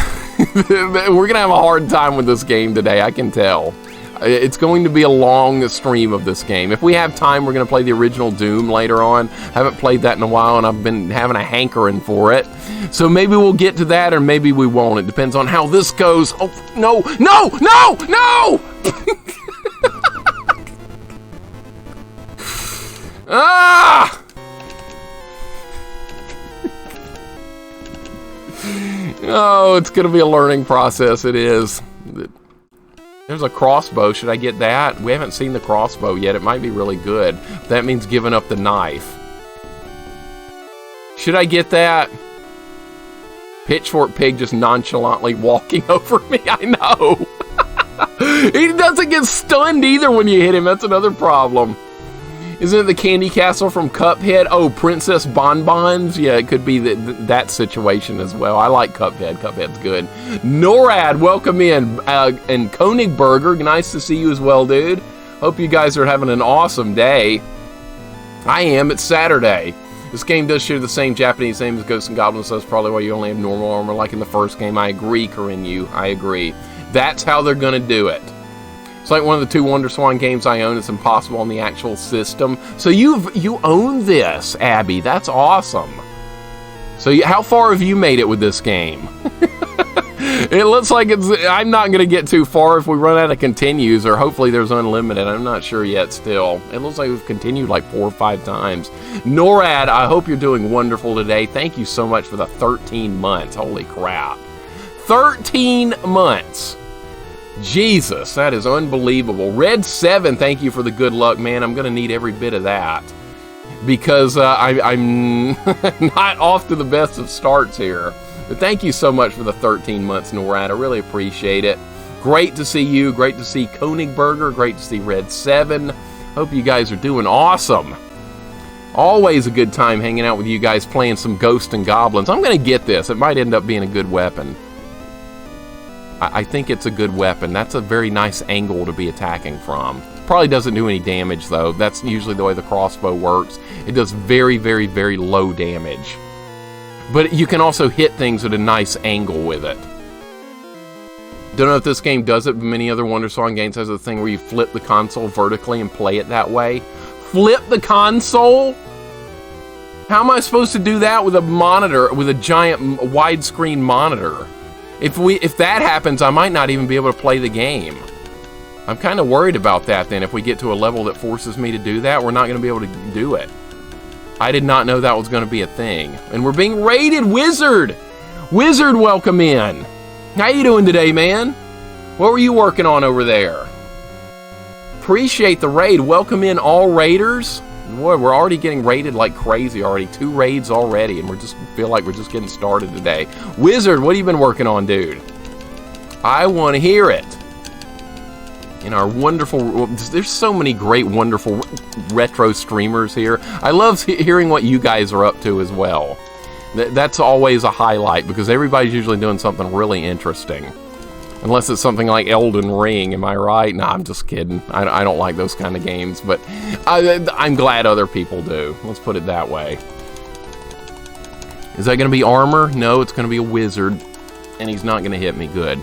We're going to have a hard time with this game today, I can tell. It's going to be a long stream of this game. If we have time, we're going to play the original Doom later on. I haven't played that in a while, and I've been having a hankering for it. So maybe we'll get to that, or maybe we won't. It depends on how this goes. Oh, no, no, no, no! Ah! Oh, it's going to be a learning process. It is. There's a crossbow. Should I get that? We haven't seen the crossbow yet. It might be really good. That means giving up the knife. Should I get that? Pitchfork Pig just nonchalantly walking over me. I know. He doesn't get stunned either when you hit him. That's another problem. Isn't it the Candy Castle from Cuphead? Oh, Princess Bonbons? Yeah, it could be that situation as well. I like Cuphead. Cuphead's good. NORAD, welcome in. And Konigburger, nice to see you as well, dude. Hope you guys are having an awesome day. I am. It's Saturday. This game does share the same Japanese name as Ghosts and Goblins, so that's probably why you only have normal armor like in the first game. I agree, Corinne. I agree. That's how they're going to do it. It's like one of the 2 Wonderswan games I own. It's impossible on the actual system. So you own this, Abby. That's awesome. So how far have you made it with this game? It looks like I'm not going to get too far if we run out of continues, or hopefully there's unlimited. I'm not sure yet still. It looks like we've continued like 4 or 5 times. NORAD, I hope you're doing wonderful today. Thank you so much for the 13 months. Holy crap. 13 months. Jesus, that is unbelievable. Red 7, thank you for the good luck, man. I'm going to need every bit of that. Because I'm not off to the best of starts here. But thank you so much for the 13 months, NORAD. I really appreciate it. Great to see you. Great to see Konigburger. Great to see Red 7. Hope you guys are doing awesome. Always a good time hanging out with you guys playing some Ghosts and Goblins. I'm going to get this. It might end up being a good weapon. I think it's a good weapon. That's a very nice angle to be attacking from. Probably doesn't do any damage, though. That's usually the way the crossbow works. It does very, very, very low damage. But you can also hit things at a nice angle with it. Don't know if this game does it, but many other Wonderswan games has a thing where you flip the console vertically and play it that way. Flip the console? How am I supposed to do that with a monitor, with a giant widescreen monitor? If that happens, I might not even be able to play the game. I'm kind of worried about that then. If we get to a level that forces me to do that, we're not going to be able to do it. I did not know that was going to be a thing. And we're being raided, Wizard! Wizard, welcome in. How you doing today, man? What were you working on over there? Appreciate the raid. Welcome in all raiders. Boy, we're already getting raided like crazy already. 2 raids already, and feel like we're just getting started today. Wizard, what have you been working on, dude? I want to hear it. In our wonderful, there's so many great, wonderful retro streamers here. I love hearing what you guys are up to as well. That's always a highlight, because everybody's usually doing something really interesting. Unless it's something like Elden Ring, am I right? Nah, I'm just kidding. I don't like those kind of games, but I'm glad other people do. Let's put it that way. Is that going to be armor? No, it's going to be a wizard, and he's not going to hit me good.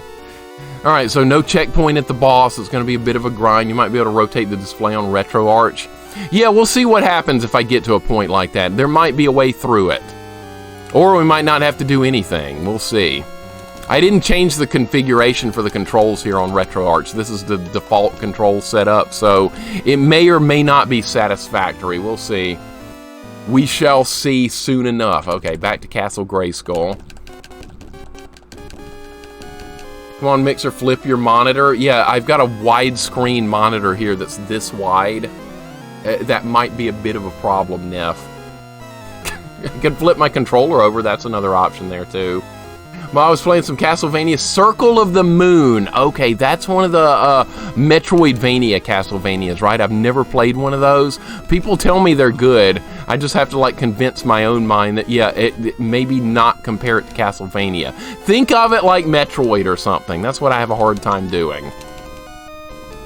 Alright, so no checkpoint at the boss. It's going to be a bit of a grind. You might be able to rotate the display on RetroArch. Yeah, we'll see what happens if I get to a point like that. There might be a way through it. Or we might not have to do anything. We'll see. I didn't change the configuration for the controls here on RetroArch. This is the default control setup, so it may or may not be satisfactory. We'll see. We shall see soon enough. Okay, back to Castle Grayskull. Come on, Mixer, flip your monitor. Yeah, I've got a widescreen monitor here that's this wide. That might be a bit of a problem, Neff. I could flip my controller over. That's another option there, too. Well, I was playing some Castlevania Circle of the Moon. Okay, that's one of the Metroidvania Castlevanias, right? I've never played one of those. People tell me they're good. I just have to, like, convince my own mind that, yeah, it maybe not compare it to Castlevania. Think of it like Metroid or something. That's what I have a hard time doing.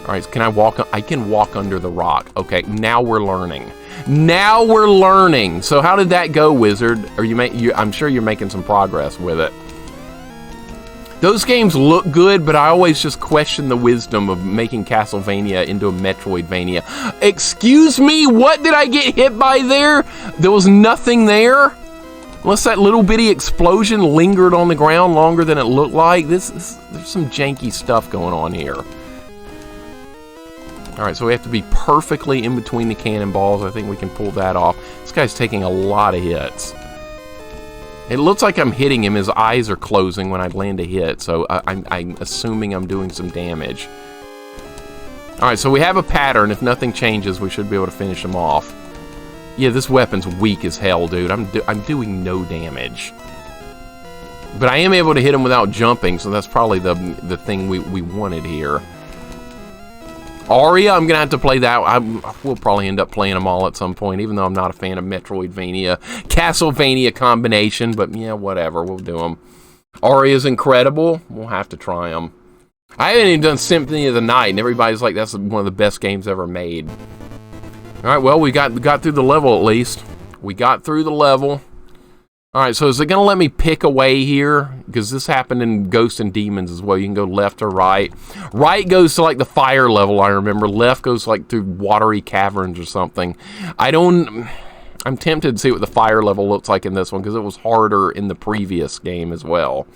All right, can I walk? I can walk under the rock. Okay, now we're learning. Now we're learning. So how did that go, Wizard? Or I'm sure you're making some progress with it. Those games look good, but I always just question the wisdom of making Castlevania into a Metroidvania. Excuse me, what did I get hit by there? There was nothing there? Unless that little bitty explosion lingered on the ground longer than it looked like. There's some janky stuff going on here. Alright, so we have to be perfectly in between the cannonballs. I think we can pull that off. This guy's taking a lot of hits. It looks like I'm hitting him. His eyes are closing when I land a hit, so I'm assuming I'm doing some damage. Alright, so we have a pattern. If nothing changes, we should be able to finish him off. Yeah, this weapon's weak as hell, dude. I'm doing no damage. But I am able to hit him without jumping, so that's probably the thing we wanted here. Aria, I'm going to have to play that. We'll probably end up playing them all at some point, even though I'm not a fan of Metroidvania, Castlevania combination, but yeah, whatever, we'll do them. Aria's incredible. We'll have to try them. I haven't even done Symphony of the Night, and everybody's like, that's one of the best games ever made. Alright, well, we got through the level at least. We got through the level. Alright, so is it going to let me pick away here? Because this happened in Ghosts and Demons as well. You can go left or right. Right goes to like the fire level, I remember. Left goes like through watery caverns or something. I'm tempted to see what the fire level looks like in this one because it was harder in the previous game as well.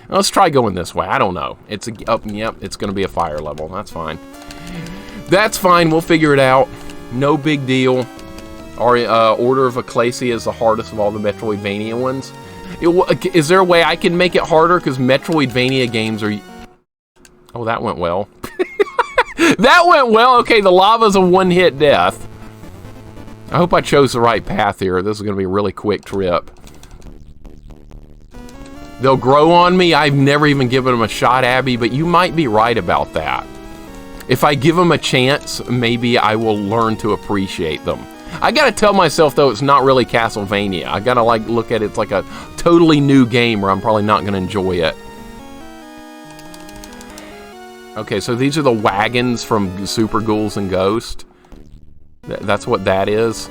Let's try going this way. I don't know. Yep, it's going to be a fire level. That's fine. That's fine. We'll figure it out. No big deal. Order of Ecclesia is the hardest of all the Metroidvania ones. Is there a way I can make it harder? Because Metroidvania games are... Oh, that went well. That went well. Okay, the lava's a one-hit death. I hope I chose the right path here. This is going to be a really quick trip. They'll grow on me. I've never even given them a shot, Abby, but you might be right about that. If I give them a chance, maybe I will learn to appreciate them. I gotta tell myself, though, it's not really Castlevania. I gotta, like, look at it, it's like a totally new game where I'm probably not gonna enjoy it. Okay, so these are the wagons from Super Ghouls and Ghost. That's what that is.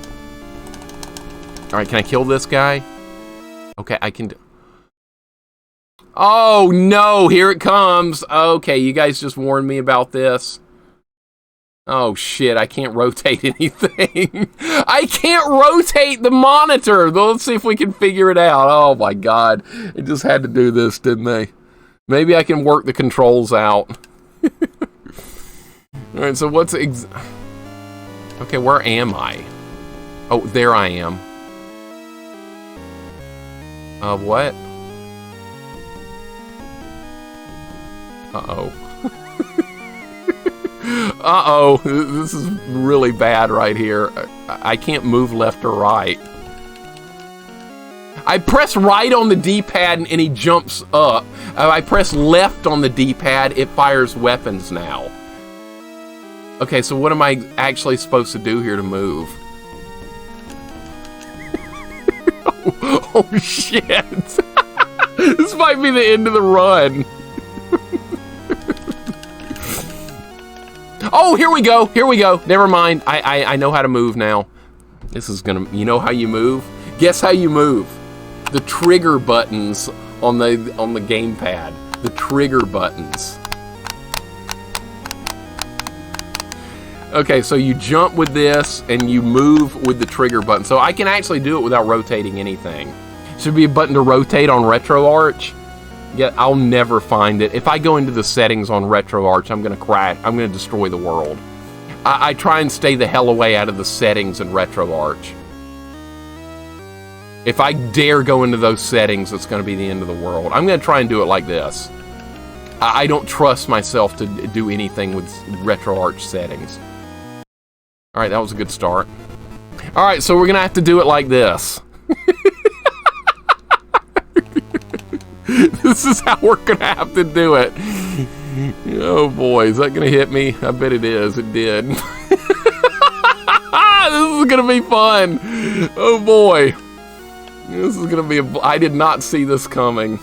Alright, can I kill this guy? Okay, I can... Oh, no! Here it comes! Okay, you guys just warned me about this. Oh, shit, I can't rotate anything. I can't rotate the monitor! Let's see if we can figure it out. Oh, my God. It just had to do this, didn't they? Maybe I can work the controls out. Alright, so what's... Okay, where am I? Oh, there I am. What? Uh-oh. Uh-oh. This is really bad right here. I can't move left or right. I press right on the D-pad and he jumps up. I press left on the D-pad, it fires weapons now. Okay, so what am I actually supposed to do here to move? Oh, shit. This might be the end of the run. Oh, here we go. Here we go. Never mind. I know how to move now. This is gonna... You know how you move? Guess how you move. The trigger buttons on the gamepad. The trigger buttons. Okay, so you jump with this and you move with the trigger button. So I can actually do it without rotating anything. Should be a button to rotate on RetroArch. Yeah, I'll never find it. If I go into the settings on RetroArch, I'm gonna crash. I'm gonna destroy the world. I try and stay the hell away out of the settings in RetroArch. If I dare go into those settings, it's gonna be the end of the world. I'm gonna try and do it like this. I don't trust myself to do anything with RetroArch settings. Alright, that was a good start. Alright, so we're gonna have to do it like this. This is how we're gonna have to do it. Oh boy, is that gonna hit me? I bet it is. It did. This is gonna be fun. Oh boy. This is gonna be I did not see this coming.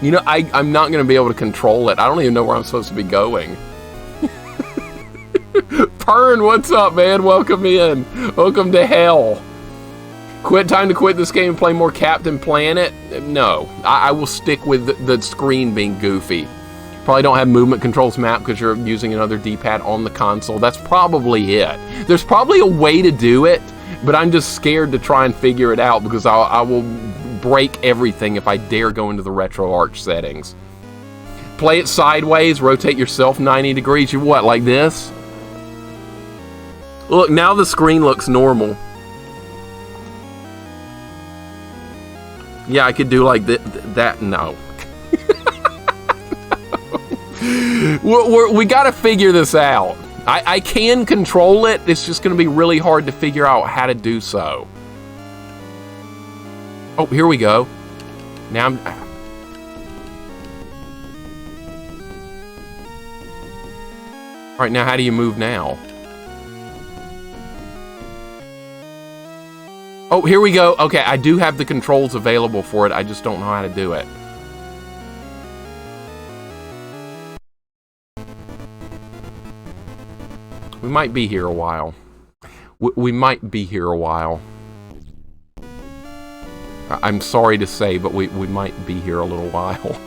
You know, I'm not going to be able to control it. I don't even know where I'm supposed to be going. Pern, what's up, man? Welcome in. Welcome to hell. Time to quit this game and play more Captain Planet? No. I will stick with the screen being goofy. Probably don't have movement controls mapped because you're using another D-pad on the console. That's probably it. There's probably a way to do it, but I'm just scared to try and figure it out because I will break everything if I dare go into the RetroArch settings. Play it sideways, rotate yourself 90 degrees. You what, like this? Look, now the screen looks normal. Yeah, I could do like that. No. We got to figure this out. I can control it. It's just going to be really hard to figure out how to do so. Oh, here we go. Now I'm... All right, now how do you move now? Oh, here we go. Okay, I do have the controls available for it. I just don't know how to do it. We might be here a while. We might be here a while. I'm sorry to say, but we might be here a little while.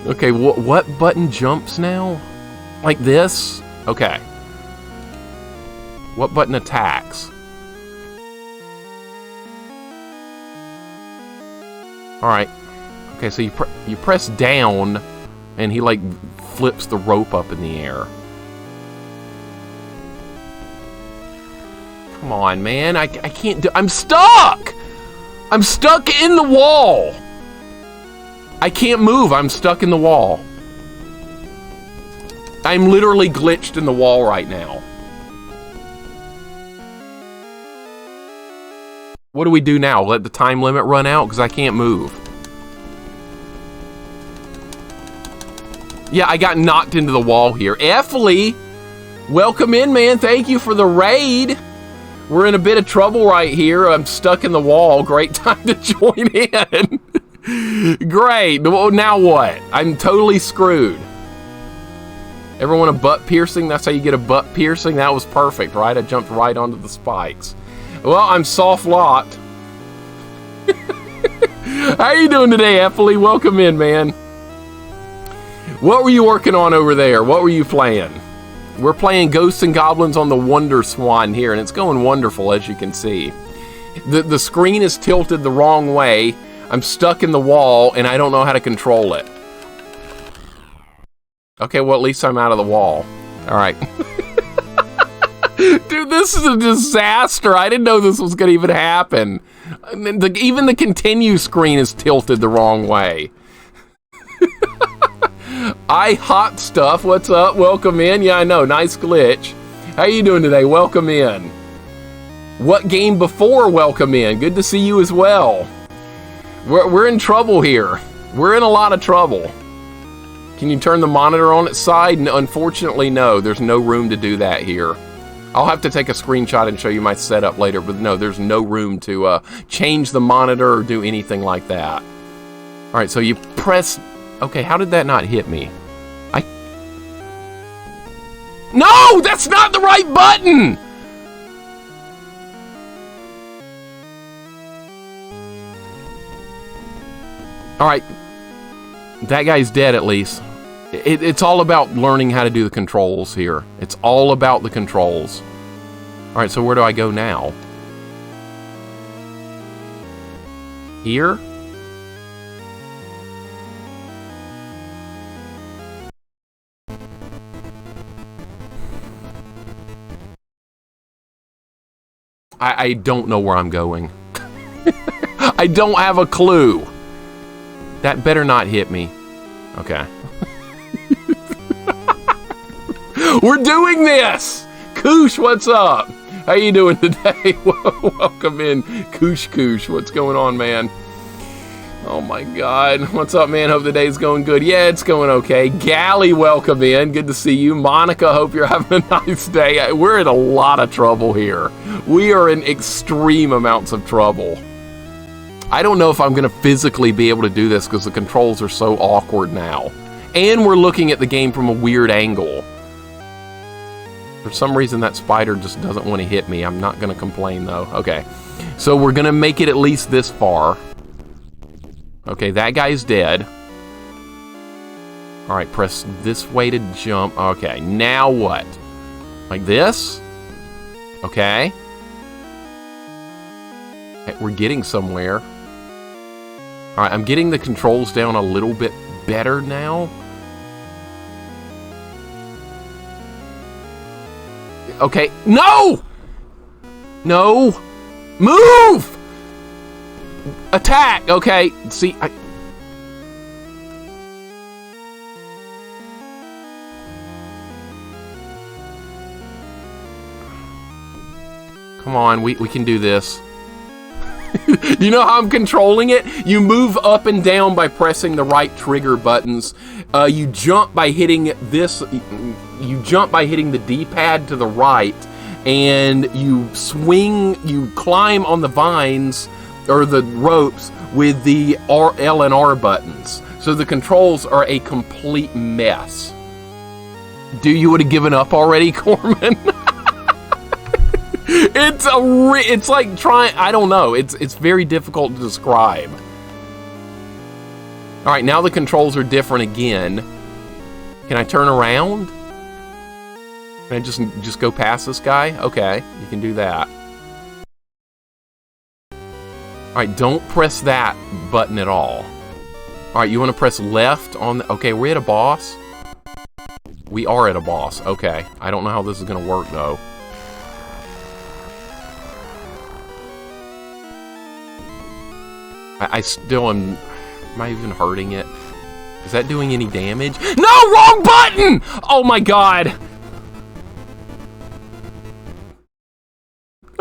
Okay, what button jumps now? Like this? Okay. What button attacks? Alright. Okay, so you press down, and he, like, flips the rope up in the air. Come on, man. I can't do... I'm stuck! I'm stuck in the wall! I can't move. I'm stuck in the wall. I'm literally glitched in the wall right now. What do we do now? Let the time limit run out? Because I can't move. Yeah, I got knocked into the wall here. Effley! Welcome in, man. Thank you for the raid. We're in a bit of trouble right here. I'm stuck in the wall. Great time to join in. Great. Well, now what? I'm totally screwed. Everyone a butt piercing? That's how you get a butt piercing? That was perfect, right? I jumped right onto the spikes. Well, I'm soft locked. How you doing today, Effley? Welcome in, man. What were you working on over there? What were you playing? We're playing Ghosts and Goblins on the Wonderswan here, and it's going wonderful, as you can see. The screen is tilted the wrong way. I'm stuck in the wall, and I don't know how to control it. Okay, well, at least I'm out of the wall. All right. Dude, this is a disaster. I didn't know this was going to even happen. Even the continue screen is tilted the wrong way. Hot stuff. What's up? Welcome in. Yeah, I know. Nice glitch. How you doing today? Welcome in. What game before? Welcome in. Good to see you as well. We're in trouble here. We're in a lot of trouble. Can you turn the monitor on its side? No, unfortunately, no. There's no room to do that here. I'll have to take a screenshot and show you my setup later, but no, there's no room to change the monitor or do anything like that. All right, so you press... Okay, how did that not hit me? No! That's not the right button! Alright. That guy's dead, at least. It's all about learning how to do the controls here. It's all about the controls. Alright, so where do I go now? Here? I don't know where I'm going. I don't have a clue. That better not hit me. Okay. We're doing this! Koosh, what's up? How you doing today? Welcome in. Koosh. What's going on, man? Oh my god. What's up, man? Hope the day's going good. Yeah, it's going okay. Gally, welcome in. Good to see you. Monica, hope you're having a nice day. We're in a lot of trouble here. We are in extreme amounts of trouble. I don't know if I'm going to physically be able to do this because the controls are so awkward now. And we're looking at the game from a weird angle. For some reason, that spider just doesn't want to hit me. I'm not going to complain, though. Okay. So we're going to make it at least this far. Okay, that guy's dead. All right, press this way to jump. Okay, now what? Like this? Okay. We're getting somewhere. All right, I'm getting the controls down a little bit better now. Okay, no! No! Move! Attack! Okay, see, Come on, we can do this. Do you know how I'm controlling it? You move up and down by pressing the right trigger buttons. You jump by hitting this. You jump by hitting the D-pad to the right, and you swing. You climb on the vines or the ropes with the L and R buttons. So the controls are a complete mess. You would have given up already, Corman? It's like trying, I don't know, it's very difficult to describe. All right, now the controls are different again. Can I turn around? Can I just go past this guy? Okay, you can do that. All right, don't press that button at all. All right, you want to press left on the, okay, we're at a boss. We are at a boss, okay. I don't know how this is gonna work though. I still am I even hurting it? Is that doing any damage? No, wrong button! Oh my god!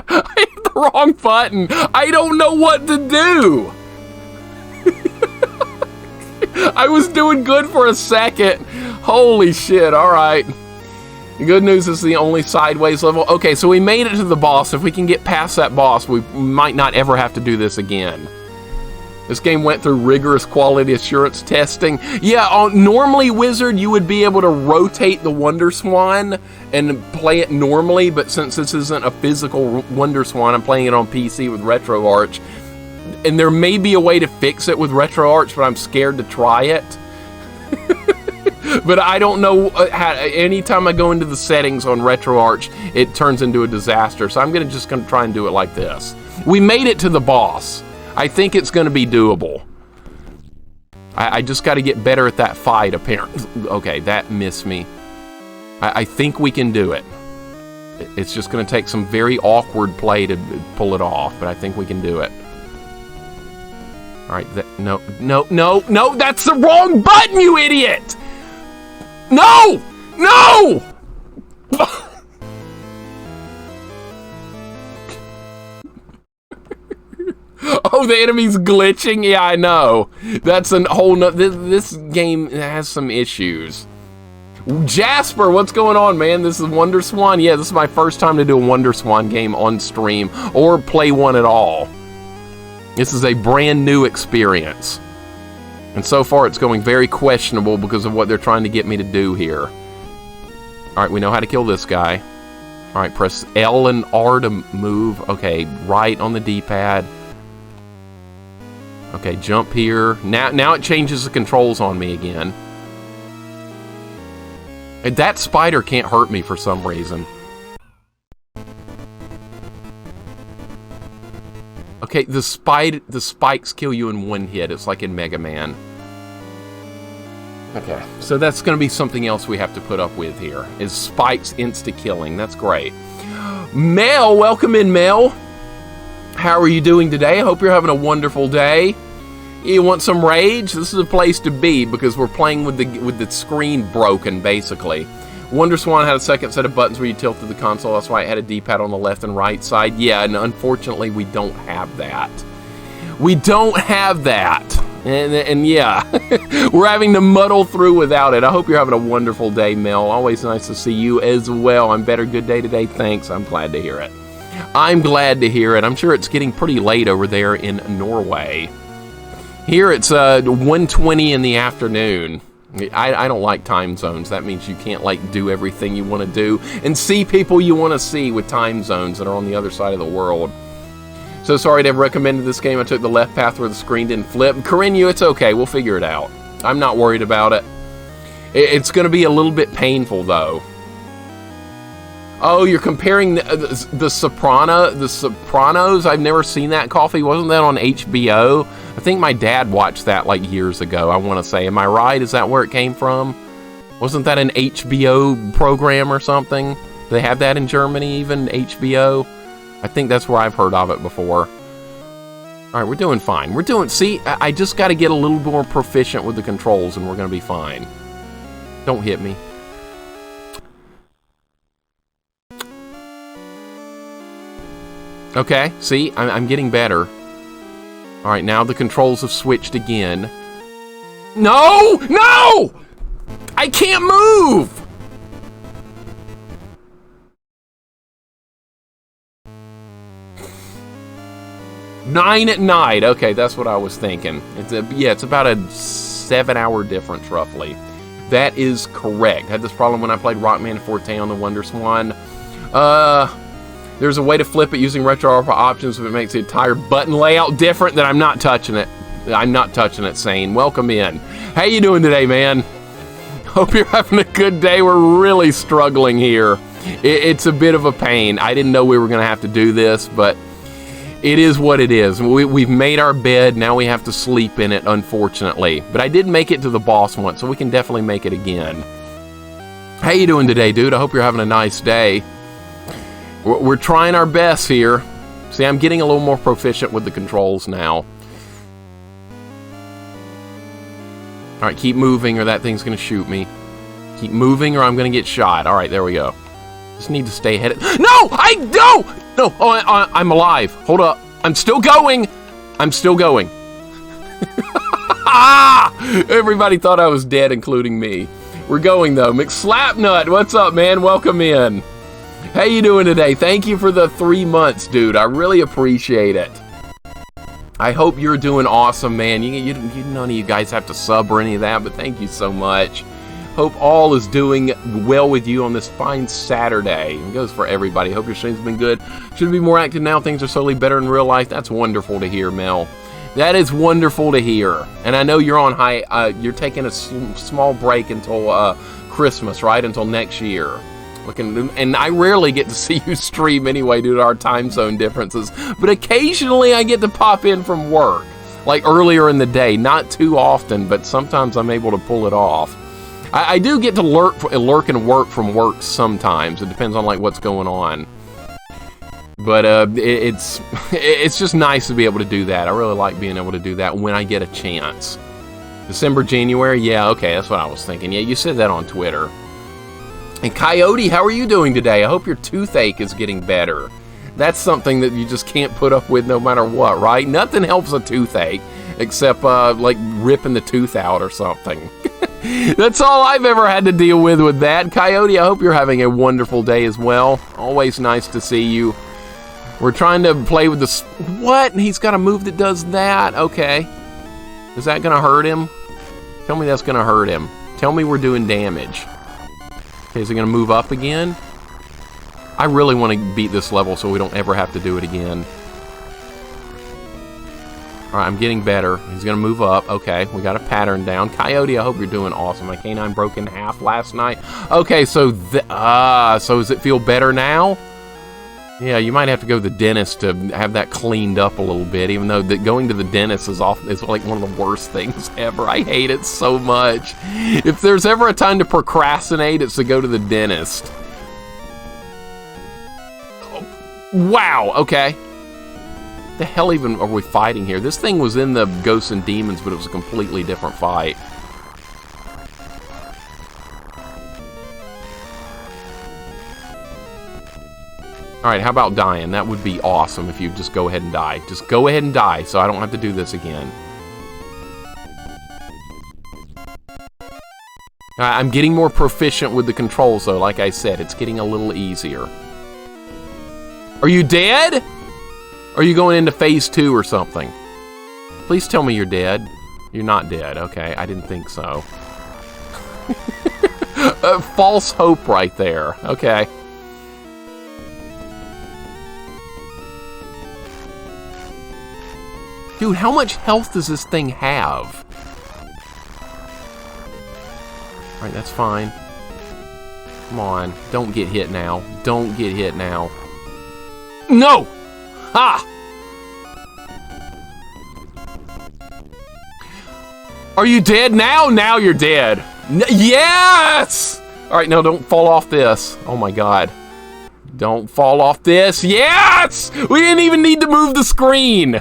I hit the wrong button. I don't know what to do. I was doing good for a second. Holy shit, alright. The good news is the only sideways level. Okay, so we made it to the boss. If we can get past that boss, we might not ever have to do this again. This game went through rigorous quality assurance testing. Yeah, normally, Wizard, you would be able to rotate the Wonderswan and play it normally, but since this isn't a physical Wonderswan, I'm playing it on PC with RetroArch. And there may be a way to fix it with RetroArch, but I'm scared to try it. But I don't know how, anytime I go into the settings on RetroArch, it turns into a disaster. So I'm just gonna try and do it like this. We made it to the boss. I think it's going to be doable. I just got to get better at that fight, apparently. Okay, that missed me. I think we can do it. It's just going to take some very awkward play to pull it off, but I think we can do it. All right, no, that's the wrong button, you idiot! No! No! Oh, the enemy's glitching? Yeah, I know. That's a whole this game has some issues. Jasper, what's going on, man? This is Wonderswan. Yeah, this is my first time to do a Wonderswan game on stream or play one at all. This is a brand new experience. And so far, it's going very questionable because of what they're trying to get me to do here. All right, we know how to kill this guy. All right, press L and R to move. Okay, right on the D-pad. Okay, jump here. Now it changes the controls on me again. And that spider can't hurt me for some reason. Okay, the spikes kill you in one hit. It's like in Mega Man. Okay, so that's going to be something else we have to put up with here, is spikes insta-killing. That's great. Mel, welcome in, Mel. How are you doing today? I hope you're having a wonderful day. You want some rage? This is a place to be because we're playing with the screen broken, basically. Wonderswan had a second set of buttons where you tilted the console. That's why it had a D-pad on the left and right side. Yeah, and unfortunately, we don't have that. We don't have that. And yeah, we're having to muddle through without it. I hope you're having a wonderful day, Mel. Always nice to see you as well. I'm better. Good day today. Thanks. I'm glad to hear it. I'm glad to hear it. I'm sure it's getting pretty late over there in Norway. Here it's 1:20 in the afternoon. I don't like time zones. That means you can't like do everything you want to do and see people you want to see with time zones that are on the other side of the world. So sorry to have recommended this game. I took the left path where the screen didn't flip. Corinne, it's okay. We'll figure it out. I'm not worried about it. It's going to be a little bit painful, though. Oh, you're comparing the Sopranos? I've never seen that, Coffee. Wasn't that on HBO? I think my dad watched that like years ago, I want to say. Am I right? Is that where it came from? Wasn't that an HBO program or something? Do they have that in Germany, even HBO? I think that's where I've heard of it before. All right, we're doing fine. See, I just got to get a little more proficient with the controls and we're going to be fine. Don't hit me. Okay, see, I'm getting better. All right, now the controls have switched again. No! No! I can't move! Nine at night. Okay, that's what I was thinking. It's about a 7-hour difference, roughly. That is correct. I had this problem when I played Rockman Forte on the Wonderswan. There's a way to flip it using retro options if it makes the entire button layout different, then I'm not touching it. I'm not touching it, Sane. Welcome in. How you doing today, man? Hope you're having a good day. We're really struggling here. It's a bit of a pain. I didn't know we were going to have to do this, but it is what it is. We've made our bed. Now we have to sleep in it, unfortunately. But I did make it to the boss once, so we can definitely make it again. How you doing today, dude? I hope you're having a nice day. We're trying our best here. See, I'm getting a little more proficient with the controls now. All right, keep moving or that thing's going to shoot me. Keep moving or I'm going to get shot. All right, there we go. Just need to stay ahead. No! I don't! No! Oh, I'm alive. Hold up. I'm still going. I'm still going. Ah! Everybody thought I was dead, including me. We're going, though. McSlapnut, what's up, man? Welcome in. How you doing today? Thank you for the 3 months, dude. I really appreciate it. I hope you're doing awesome, man. None of you guys have to sub or any of that, but thank you so much. Hope all is doing well with you on this fine Saturday. It goes for everybody. Hope your stream's been good. Should be more active now. Things are slowly better in real life. That's wonderful to hear, Mel. That is wonderful to hear. And I know you're on high. You're taking a small break until Christmas, right? Until next year. And I rarely get to see you stream anyway due to our time zone differences. But occasionally I get to pop in from work. Like earlier in the day. Not too often, but sometimes I'm able to pull it off. I do get to lurk and work from work sometimes. It depends on like what's going on. But it's just nice to be able to do that. I really like being able to do that when I get a chance. December, January? Yeah, okay, that's what I was thinking. Yeah, you said that on Twitter. And Coyote, how are you doing today? I hope your toothache is getting better. That's something that you just can't put up with no matter what, right? Nothing helps a toothache except like ripping the tooth out or something. That's all I've ever had to deal with that. Coyote, I hope you're having a wonderful day as well. Always nice to see you. We're trying to play with this. What? He's got a move that does that? Okay. Is that going to hurt him? Tell me that's going to hurt him. Tell me we're doing damage. Okay, is he going to move up again? I really want to beat this level so we don't ever have to do it again. Alright, I'm getting better. He's going to move up. Okay, we got a pattern down. Coyote, I hope you're doing awesome. My canine broke in half last night. Okay, so does it feel better now? Yeah, you might have to go to the dentist to have that cleaned up a little bit, even though going to the dentist is like one of the worst things ever. I hate it so much. If there's ever a time to procrastinate, it's to go to the dentist. Oh, wow, okay. What the hell even are we fighting here? This thing was in the Ghosts and Demons, but it was a completely different fight. Alright, how about dying? That would be awesome if you just go ahead and die. Just go ahead and die so I don't have to do this again. I'm getting more proficient with the controls though, like I said. It's getting a little easier. Are you dead? Are you going into phase 2 or something? Please tell me you're dead. You're not dead. Okay, I didn't think so. False hope right there. Okay. Dude, how much health does this thing have? Alright, that's fine. Come on. Don't get hit now. Don't get hit now. No! Ha! Are you dead now? Now you're dead. Yes! Alright, no, don't fall off this. Oh my god. Don't fall off this. Yes! We didn't even need to move the screen.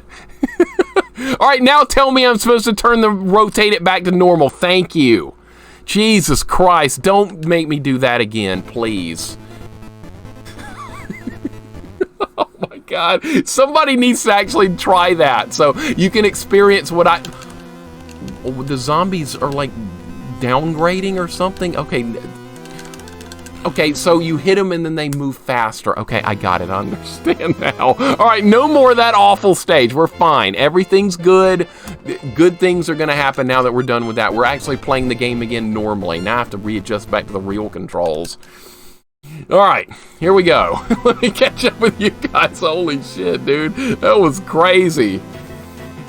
Alright, now tell me I'm supposed to rotate it back to normal. Thank you. Jesus Christ, don't make me do that again, please. Oh my god. Somebody needs to actually try that so you can experience what I... Oh, the zombies are like downgrading or something? Okay. Okay, so you hit them and then they move faster. Okay, I got it. I understand now. All right, no more of that awful stage. We're fine. Everything's good. Good things are going to happen now that we're done with that. We're actually playing the game again normally. Now I have to readjust back to the real controls. All right, here we go. Let me catch up with you guys. Holy shit, dude. That was crazy.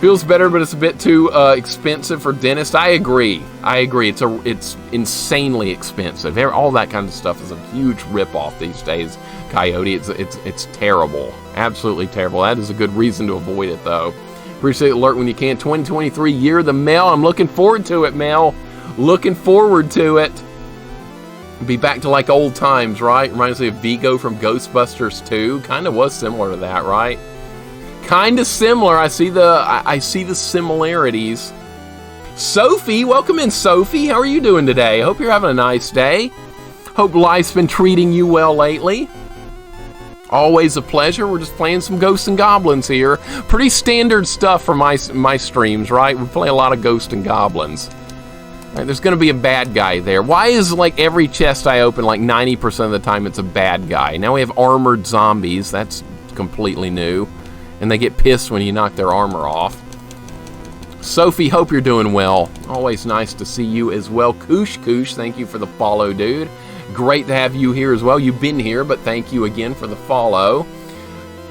Feels better, but it's a bit too expensive for dentists. I agree. I agree. It's insanely expensive. All that kind of stuff is a huge ripoff these days, Coyote. It's terrible. Absolutely terrible. That is a good reason to avoid it, though. Appreciate the alert when you can. 2023 year of the Mel. I'm looking forward to it, Mel. Looking forward to it. Be back to like old times, right? Reminds me of Vigo from Ghostbusters 2. Kind of was similar to that, right? Kind of similar. I see the similarities. Sophie, welcome in, Sophie. How are you doing today? Hope you're having a nice day. Hope life's been treating you well lately. Always a pleasure. We're just playing some Ghosts and Goblins here. Pretty standard stuff for my streams, right? We play a lot of Ghosts and Goblins. Right, there's going to be a bad guy there. Why is like every chest I open, like 90% of the time, it's a bad guy? Now we have armored zombies. That's completely new. And they get pissed when you knock their armor off. Sophie, hope you're doing well. Always nice to see you as well. Koosh, thank you for the follow, dude. Great to have you here as well. You've been here, but thank you again for the follow.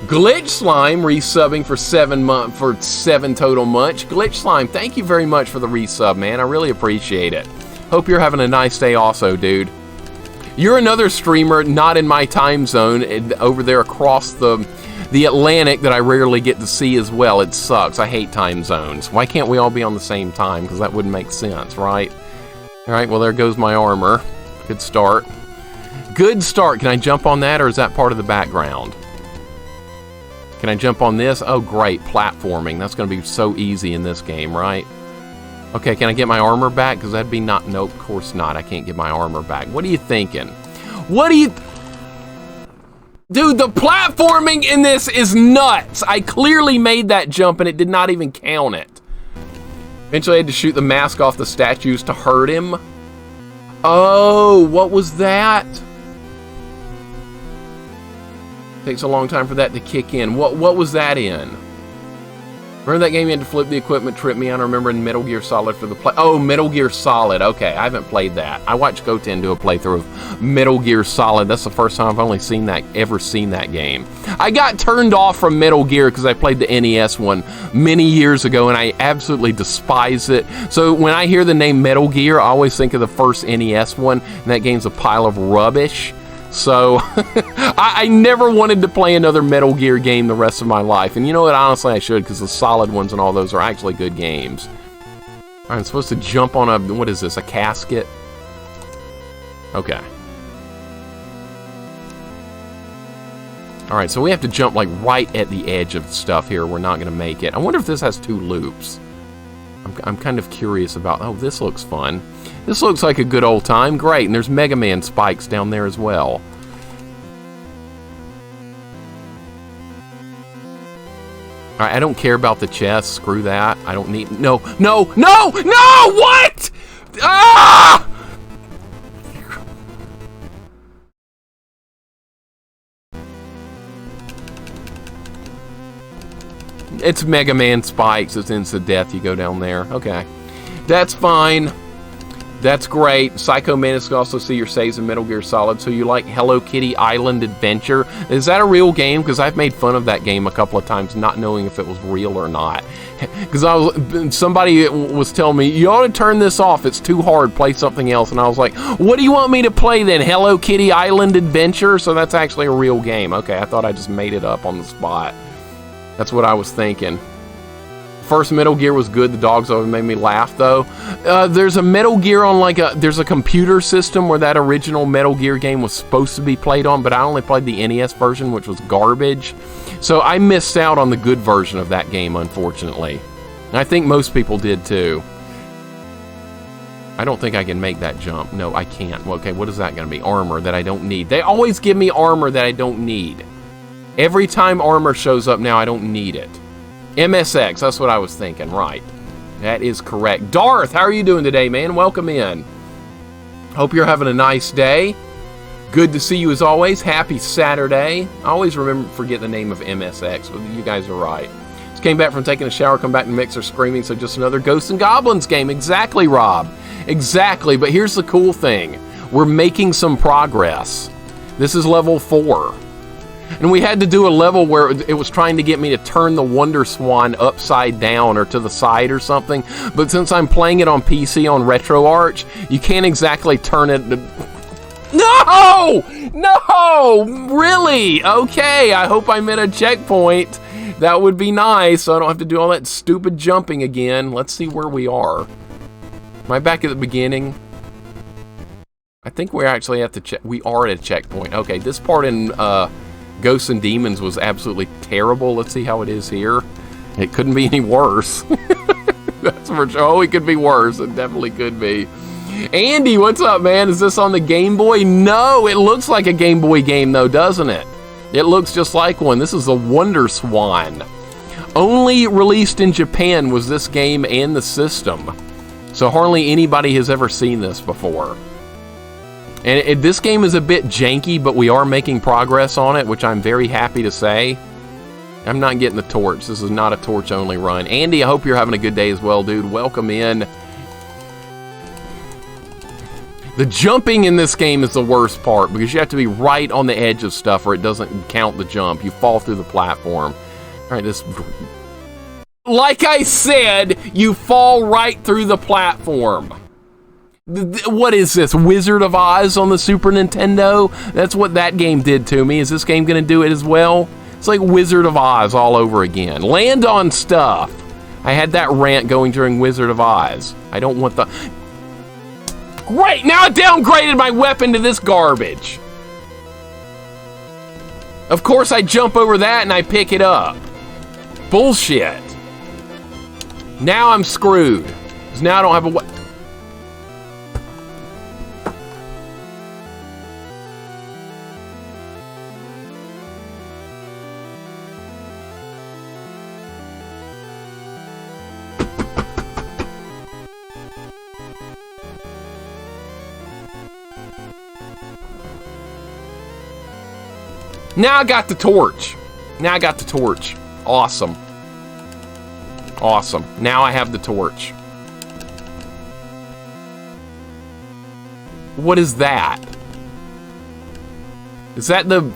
Glitch Slime resubbing for 7 total months. Glitch Slime, thank you very much for the resub, man. I really appreciate it. Hope you're having a nice day also, dude. You're another streamer not in my time zone over there across the Atlantic that I rarely get to see as well. It sucks. I hate time zones. Why can't we all be on the same time? Because that wouldn't make sense, right? All right, well, there goes my armor. Good start. Good start. Can I jump on that, or is that part of the background? Can I jump on this? Oh, great. Platforming. That's going to be so easy in this game, right? Okay, can I get my armor back? Because that'd be not... Nope, of course not. I can't get my armor back. What are you thinking? What are you... Dude, the platforming in this is nuts. I clearly made that jump and it did not even count it. Eventually I had to shoot the mask off the statues to hurt him. Oh, what was that? Takes a long time for that to kick in. What was that in? Remember that game you had to flip the equipment, trip me on? I remember in Metal Gear Solid for the play. Oh, Metal Gear Solid. Okay, I haven't played that. I watched Goten do a playthrough of Metal Gear Solid. That's the first time I've ever seen that game. I got turned off from Metal Gear because I played the NES one many years ago and I absolutely despise it. So when I hear the name Metal Gear, I always think of the first NES one, and that game's a pile of rubbish. So, I never wanted to play another Metal Gear game the rest of my life. And you know what? Honestly, I should, because the Solid ones and all those are actually good games. All right, I'm supposed to jump on a... What is this? A casket? Okay. All right, so we have to jump, like, right at the edge of stuff here. We're not going to make it. I wonder if this has 2 loops. I'm kind of curious about... Oh, this looks fun. This looks like a good old time. Great, and there's Mega Man spikes down there as well. Alright, I don't care about the chest. Screw that. I don't need... No! What?! Ah! It's Mega Man spikes. It's instant death. You go down there. Okay. That's fine. That's great. Psycho Mantis can also see your saves in Metal Gear Solid. So you like Hello Kitty Island Adventure? Is that a real game? Because I've made fun of that game a couple of times, not knowing if it was real or not. Because somebody was telling me, you ought to turn this off. It's too hard. Play something else. And I was like, what do you want me to play then? Hello Kitty Island Adventure? So that's actually a real game. Okay, I thought I just made it up on the spot. That's what I was thinking. First Metal Gear was good. The dogs always made me laugh, though. There's a Metal Gear on there's a computer system where that original Metal Gear game was supposed to be played on, but I only played the NES version, which was garbage. So I missed out on the good version of that game, unfortunately. And I think most people did, too. I don't think I can make that jump. No, I can't. Okay, what is that going to be? Armor that I don't need. They always give me armor that I don't need. Every time armor shows up now, I don't need it. MSX, that's what I was thinking, right. That is correct. Darth, how are you doing today, man? Welcome in. Hope you're having a nice day. Good to see you as always. Happy Saturday. I always forget the name of MSX, but you guys are right. Just came back from taking a shower, come back to Mixer screaming, so just another Ghosts and Goblins game. Exactly, Rob. Exactly, but here's the cool thing. We're making some progress. This is level 4. And we had to do a level where it was trying to get me to turn the Wonderswan upside down or to the side or something. But since I'm playing it on PC on RetroArch, you can't exactly turn it... No! No! Really? Okay, I hope I'm at a checkpoint. That would be nice, so I don't have to do all that stupid jumping again. Let's see where we are. Am I back at the beginning? I think we're actually at the we are at a checkpoint. Okay, this part in... Ghosts and Demons was absolutely terrible. Let's see how it is here. It couldn't be any worse. That's for sure. Oh, it could be worse. It definitely could be. Andy, what's up, man? Is this on the Game Boy? No, it looks like a Game Boy game, though, doesn't it? It looks just like one. This is the Wonderswan. Only released in Japan was this game and the system. So hardly anybody has ever seen this before. And this game is a bit janky, but we are making progress on it, which I'm very happy to say. I'm not getting the torch. This is not a torch-only run. Andy, I hope you're having a good day as well, dude. Welcome in. The jumping in this game is the worst part, because you have to be right on the edge of stuff or it doesn't count the jump. You fall through the platform. All right, this... Like I said, you fall right through the platform. What is this, Wizard of Oz on the Super Nintendo? That's what that game did to me. Is this game going to do it as well? It's like Wizard of Oz all over again. Land on stuff. I had that rant going during Wizard of Oz. I don't want the... Great! Now I downgraded my weapon to this garbage. Of course I jump over that and I pick it up. Bullshit. Now I'm screwed. Because now I don't have a weapon. Now I got the torch. Now I got the torch. Awesome. Awesome. Now I have the torch. What is that? Is that the...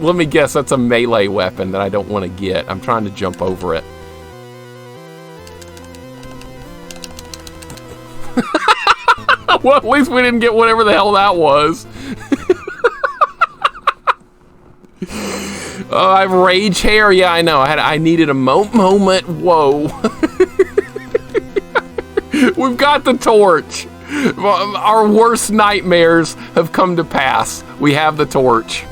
Let me guess, that's a melee weapon that I don't want to get. I'm trying to jump over it. Well, at least we didn't get whatever the hell that was. Oh, I have rage hair. Yeah, I know. I needed a moment. Whoa. We've got the torch. Our worst nightmares have come to pass. We have the torch.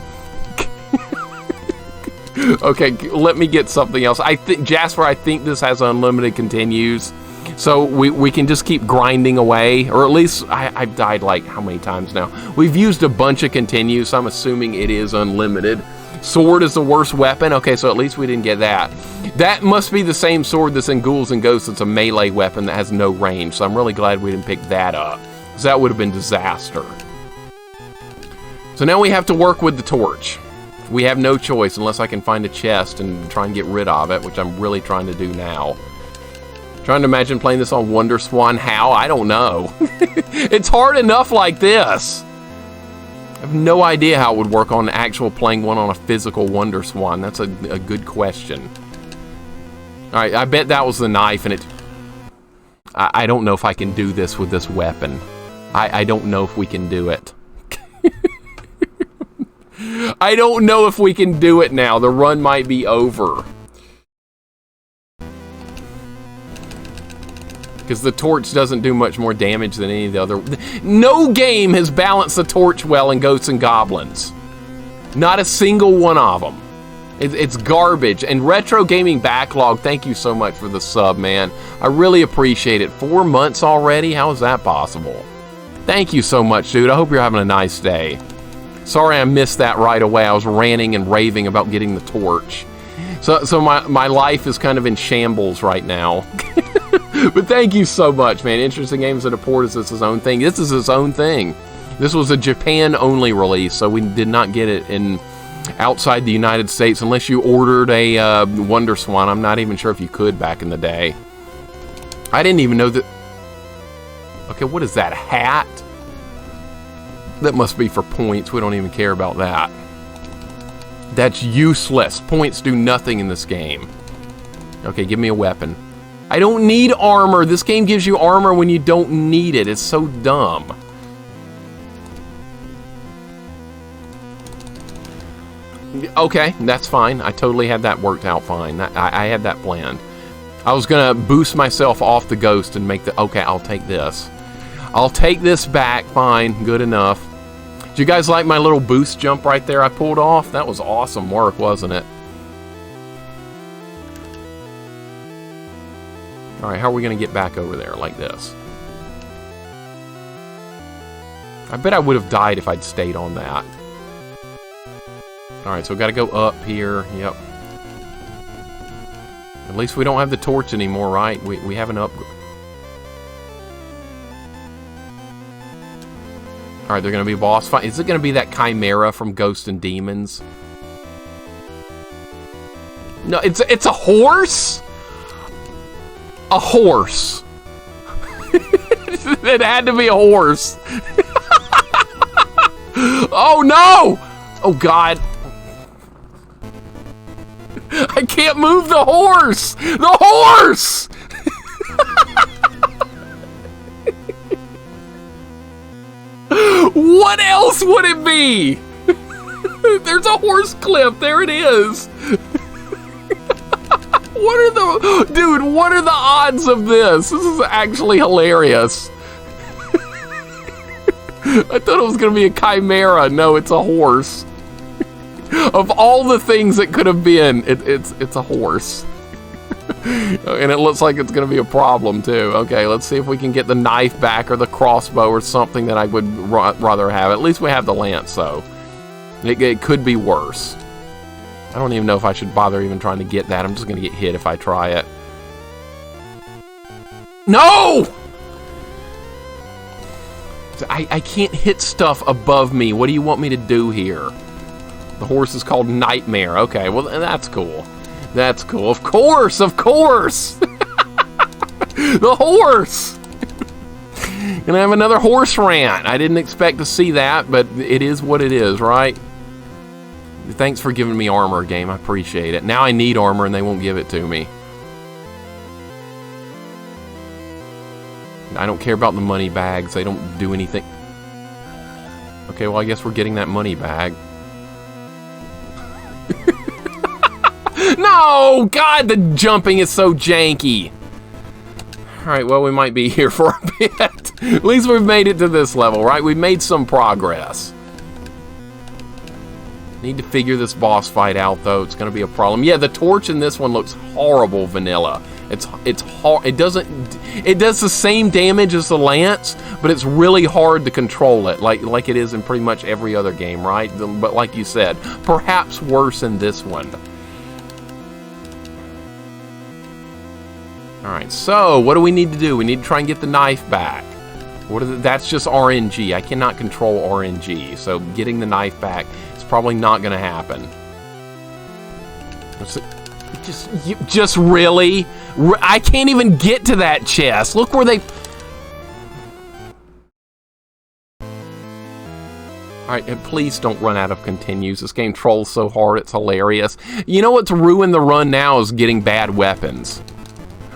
Okay, let me get something else. Jasper, I think this has unlimited continues. So we can just keep grinding away, or at least I've died like how many times now? We've used a bunch of continues, so I'm assuming it is unlimited. Sword is the worst weapon. Okay, so at least we didn't get that. That must be the same sword that's in Ghouls and Ghosts. It's a melee weapon that has no range, so I'm really glad we didn't pick that up, because that would have been disaster. So now we have to work with the torch. We have no choice unless I can find a chest and try and get rid of it, which I'm really trying to do now. Trying to imagine playing this on Wonderswan. How? I don't know. It's hard enough like this. I have no idea how it would work on actual playing one on a physical Wonderswan. That's a good question. Alright, I bet that was the knife, and it... I don't know if I can do this with this weapon. I don't know if we can do it. I don't know if we can do it now. The run might be over. Because the torch doesn't do much more damage than any of the other... No game has balanced the torch well in Ghosts and Goblins. Not a single one of them. It's garbage. And Retro Gaming Backlog, thank you so much for the sub, man. I really appreciate it. 4 months already? How is that possible? Thank you so much, dude. I hope you're having a nice day. Sorry I missed that right away. I was ranting and raving about getting the torch. So my life is kind of in shambles right now. But thank you so much, man. Interesting Games that Port is its own thing. This is its own thing. This was a Japan-only release, so we did not get it in outside the United States unless you ordered a Wonderswan. I'm not even sure if you could back in the day. I didn't even know that... Okay, what is that, a hat? That must be for points. We don't even care about that. That's useless. Points do nothing in this game. Okay, give me a weapon. I don't need armor. This game gives you armor when you don't need it. It's so dumb. Okay, that's fine. I totally had that worked out fine. I had that planned. I was gonna boost myself off the ghost and make the... Okay, I'll take this. I'll take this back. Fine, good enough. Did you guys like my little boost jump right there I pulled off? That was awesome work, wasn't it? Alright, how are we gonna get back over there like this? I bet I would have died if I'd stayed on that. Alright, so we gotta go up here. Yep. At least we don't have the torch anymore, right? We have an upgrade. Alright, they're gonna be a boss fight. Is it gonna be that Chimera from Ghosts and Demons? No, it's a horse? A horse. It had to be a horse. Oh no! Oh god. I can't move the horse! The horse! What else would it be? There's a horse clip. There it is. What are the... Dude, what are the odds of this? This is actually hilarious. I thought it was going to be a chimera. No, it's a horse. Of all the things it could have been, it's a horse. And it looks like it's going to be a problem, too. Okay, let's see if we can get the knife back or the crossbow or something that I would rather have. At least we have the lance, though. It could be worse. I don't even know if I should bother even trying to get that. I'm just going to get hit if I try it. No! I can't hit stuff above me. What do you want me to do here? The horse is called Nightmare. Okay, well, that's cool. That's cool. Of course, of course! The horse! Gonna have another horse rant. I didn't expect to see that, but it is what it is, right? Thanks for giving me armor, game. I appreciate it. Now I need armor and they won't give it to me. I don't care about the money bags. They don't do anything. Okay, well, I guess we're getting that money bag. No! God, the jumping is so janky. Alright, well, we might be here for a bit. At least we've made it to this level, right? We've made some progress. Need to figure this boss fight out, though. It's going to be a problem. Yeah, the torch in this one looks horrible vanilla. It does the same damage as the lance, but it's really hard to control it, like it is in pretty much every other game, right? But like you said, perhaps worse in this one. Alright, so what do we need to do? We need to try and get the knife back. That's just RNG. I cannot control RNG, so getting the knife back is probably not going to happen. Just really? I can't even get to that chest. Look where they... Alright, please don't run out of continues. This game trolls so hard, it's hilarious. You know what's ruined the run now is getting bad weapons.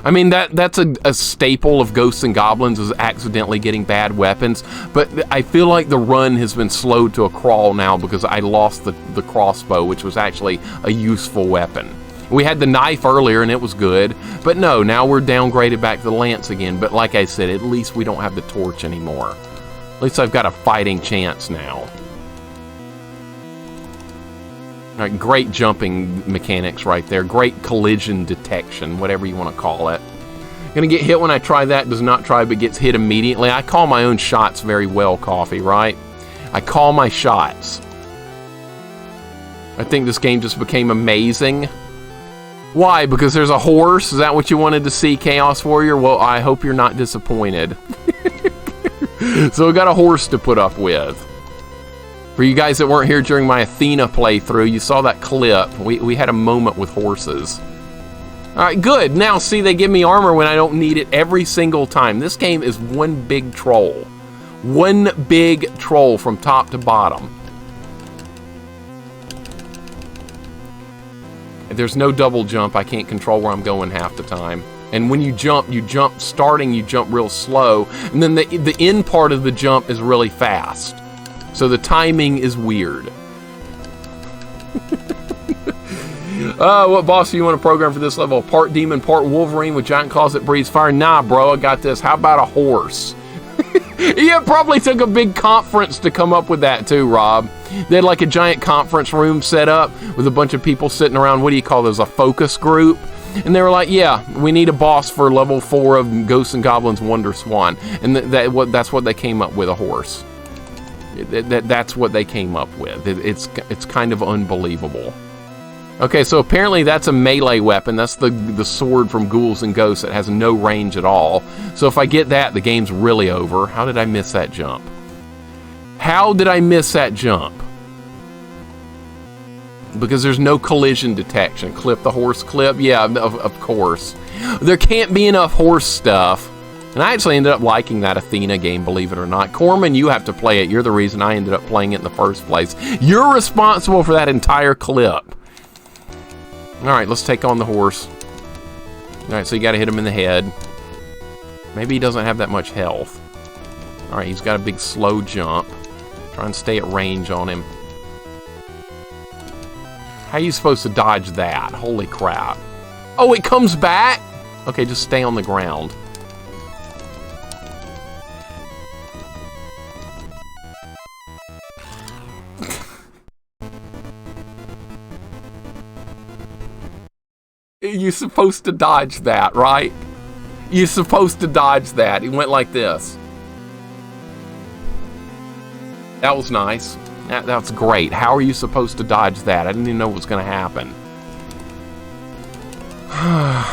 I mean, that's a staple of Ghosts and Goblins, is accidentally getting bad weapons. But I feel like the run has been slowed to a crawl now because I lost the crossbow, which was actually a useful weapon. We had the knife earlier and it was good. But no, now we're downgraded back to the lance again. But like I said, at least we don't have the torch anymore. At least I've got a fighting chance now. Alright, great jumping mechanics right there. Great collision detection, whatever you want to call it. Gonna get hit when I try that, does not try but gets hit immediately. I call my own shots very well, Coffee, right? I call my shots. I think this game just became amazing. Why? Because there's a horse? Is that what you wanted to see, Chaos Warrior? Well, I hope you're not disappointed. So we got a horse to put up with. For you guys that weren't here during my Athena playthrough, you saw that clip. We had a moment with horses. Alright, good. Now, see, they give me armor when I don't need it every single time. This game is one big troll. One big troll from top to bottom. If there's no double jump, I can't control where I'm going half the time. And when you jump starting, you jump real slow. And then the end part of the jump is really fast. So the timing is weird. What boss do you want to program for this level? Part demon, part Wolverine with giant claws that breathes fire? Nah, bro, I got this. How about a horse? Yeah, it probably took a big conference to come up with that too, Rob. They had like a giant conference room set up with a bunch of people sitting around, what do you call those, a focus group? And they were like, yeah, we need a boss for level 4 of Ghosts and Goblins Wonderswan. And that's what they came up with, a horse. That's what they came up with. It's kind of unbelievable. Okay, so apparently that's a melee weapon. That's the sword from Ghouls and Ghosts that has no range at all. So if I get that, the game's really over. How did I miss that jump? How did I miss that jump? Because there's no collision detection. Clip the horse clip? Yeah, of course. There can't be enough horse stuff. And I actually ended up liking that Athena game, believe it or not. Corman, you have to play it. You're the reason I ended up playing it in the first place. You're responsible for that entire clip. Alright, let's take on the horse. Alright, so you gotta hit him in the head. Maybe he doesn't have that much health. Alright, he's got a big slow jump. Try and stay at range on him. How are you supposed to dodge that? Holy crap. Oh, it comes back? Okay, just stay on the ground. You're supposed to dodge that, right? You're supposed to dodge that. He went like this. That was nice. That's great. How are you supposed to dodge that? I didn't even know what was going to happen. I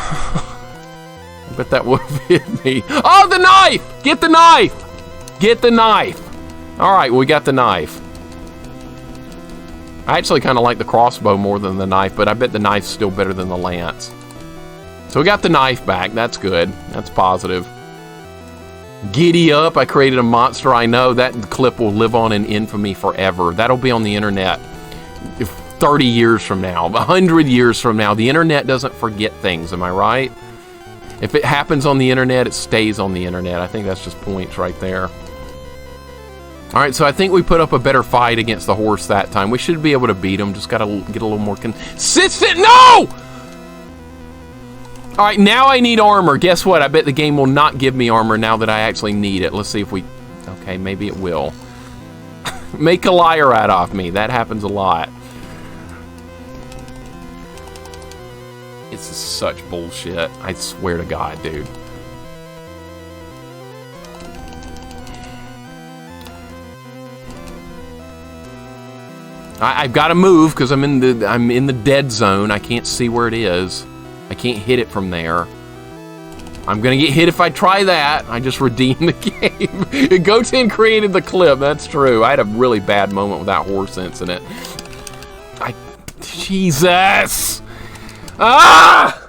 bet that would have hit me. Oh, the knife! Get the knife! Get the knife! Alright, we got the knife. I actually kind of like the crossbow more than the knife, but I bet the knife's still better than the lance. So we got the knife back. That's good. That's positive. Giddy up. I created a monster. I know that clip will live on in infamy forever. That'll be on the internet 30 years from now, 100 years from now. The internet doesn't forget things, am I right? If it happens on the internet, it stays on the internet. I think that's just points right there. Alright, so I think we put up a better fight against the horse that time. We should be able to beat him. Just gotta get a little more consistent. No! Alright, now I need armor. Guess what? I bet the game will not give me armor now that I actually need it. Let's see if we... Okay, maybe it will. Make a liar out of me. That happens a lot. It's such bullshit. I swear to God, dude. I've got to move because I'm in the dead zone. I can't see where it is. I can't hit it from there. I'm gonna get hit if I try that. I just redeemed the game. Goten created the clip. That's true. I had a really bad moment with that horse incident. Jesus! Ah!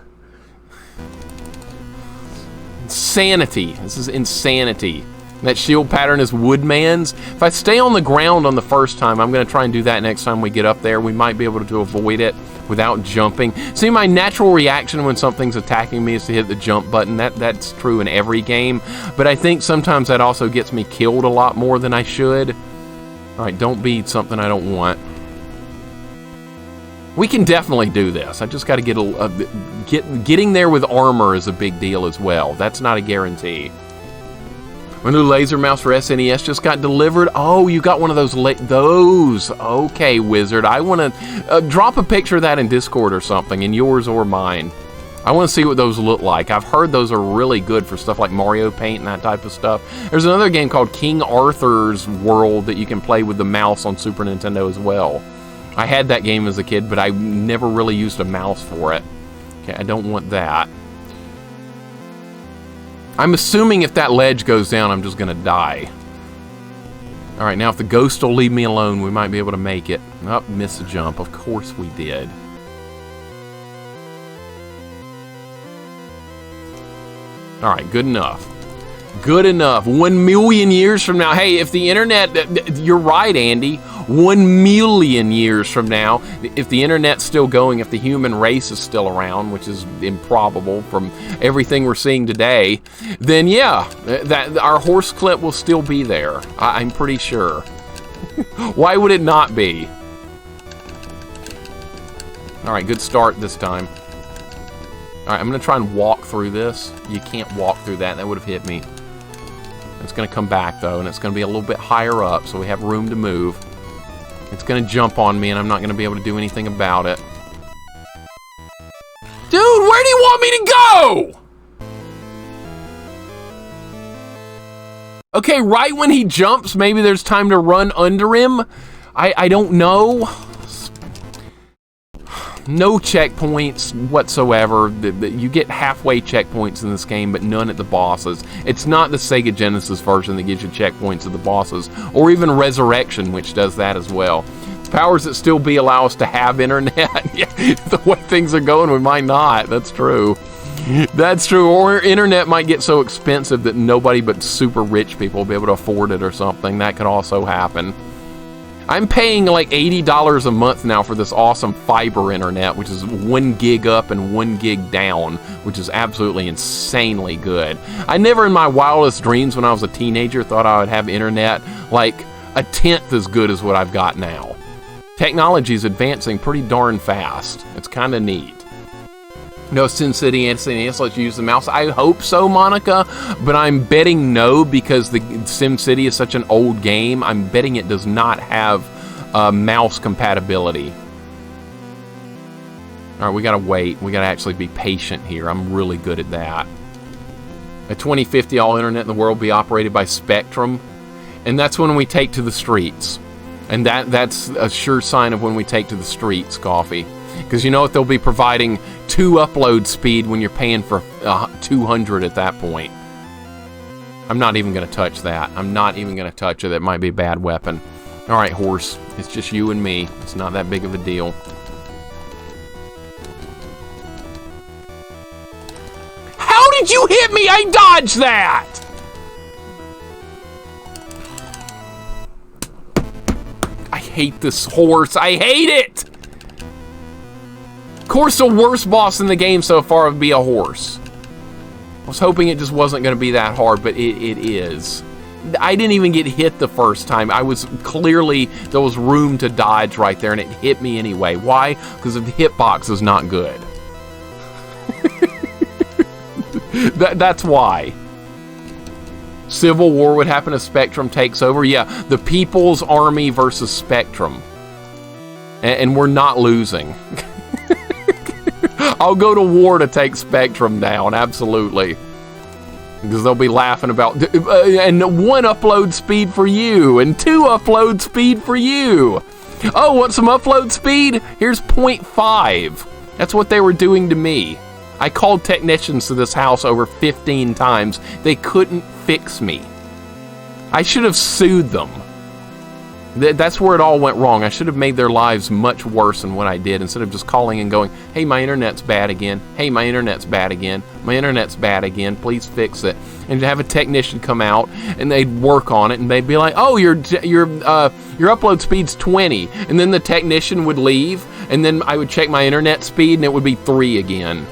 Insanity. This is insanity. That shield pattern is Woodman's. If I stay on the ground on the first time, I'm going to try and do that next time we get up there. We might be able to avoid it without jumping. See, my natural reaction when something's attacking me is to hit the jump button. That's true in every game. But I think sometimes that also gets me killed a lot more than I should. All right, don't be something I don't want. We can definitely do this. I just got to getting there with armor is a big deal as well. That's not a guarantee. My new laser mouse for SNES just got delivered. Oh, you got one of those. Those. Okay, Wizard. I want to drop a picture of that in Discord or something, in yours or mine. I want to see what those look like. I've heard those are really good for stuff like Mario Paint and that type of stuff. There's another game called King Arthur's World that you can play with the mouse on Super Nintendo as well. I had that game as a kid, but I never really used a mouse for it. Okay, I don't want that. I'm assuming if that ledge goes down, I'm just going to die. All right, now if the ghost will leave me alone, we might be able to make it. Oh, miss a jump. Of course we did. All right, good enough. Good enough. 1 million years from now. Hey, if the internet... You're right, Andy. 1 million years from now, if the internet's still going, if the human race is still around, which is improbable from everything we're seeing today, then yeah, that our horse clip will still be there. I'm pretty sure. Why would it not be? All right, good start this time. All right, I'm going to try and walk through this. You can't walk through that. That would have hit me. It's going to come back, though, and it's going to be a little bit higher up, so we have room to move. It's going to jump on me, and I'm not going to be able to do anything about it. Dude, where do you want me to go? Okay, right when he jumps, maybe there's time to run under him. I don't know. No checkpoints whatsoever. You get halfway checkpoints in this game, but none at the bosses. It's not the Sega Genesis version that gives you checkpoints at the bosses, or even Resurrection, which does that as well. Powers that still be allow us to have internet. Yeah, the way things are going, we might not. That's true. That's true. Or internet might get so expensive that nobody but super rich people will be able to afford it or something. That could also happen. I'm paying like $80 a month now for this awesome fiber internet, which is 1 gig up and 1 gig down, which is absolutely insanely good. I never in my wildest dreams when I was a teenager thought I would have internet like a tenth as good as what I've got now. Technology is advancing pretty darn fast. It's kind of neat. No, Sin City and SNES lets you use the mouse. I hope so, Monica, but I'm betting no because the Sim City is such an old game. I'm betting it does not have mouse compatibility. All right, we gotta wait. We gotta actually be patient here. I'm really good at that. By 2050, all internet in the world will be operated by Spectrum, and that's when we take to the streets. And that's a sure sign of when we take to the streets, Coffee. Because you know what, they'll be providing 2 upload speed when you're paying for 200 at that point. I'm not even going to touch that. I'm not even going to touch it. That might be a bad weapon. All right, horse. It's just you and me. It's not that big of a deal. How did you hit me? I dodged that! I hate this horse. I hate it! Of course, the worst boss in the game so far would be a horse. I was hoping it just wasn't going to be that hard, but it is. I didn't even get hit the first time. I was clearly, there was room to dodge right there, and it hit me anyway. Why? Because the hitbox is not good. That's why. Civil War would happen if Spectrum takes over. Yeah, the People's Army versus Spectrum. And we're not losing. I'll go to war to take Spectrum down, absolutely. Because they'll be laughing about, and 1 upload speed for you, and 2 upload speed for you. Oh, want some upload speed? Here's 0.5. That's what they were doing to me. I called technicians to this house over 15 times. They couldn't fix me. I should have sued them. That's where it all went wrong. I should have made their lives much worse than what I did, instead of just calling and going, hey, my internet's bad again. Hey, my internet's bad again. My internet's bad again. Please fix it. And to have a technician come out and they'd work on it and they'd be like, oh, your upload speed's 20. And then the technician would leave and then I would check my internet speed and it would be 3 again.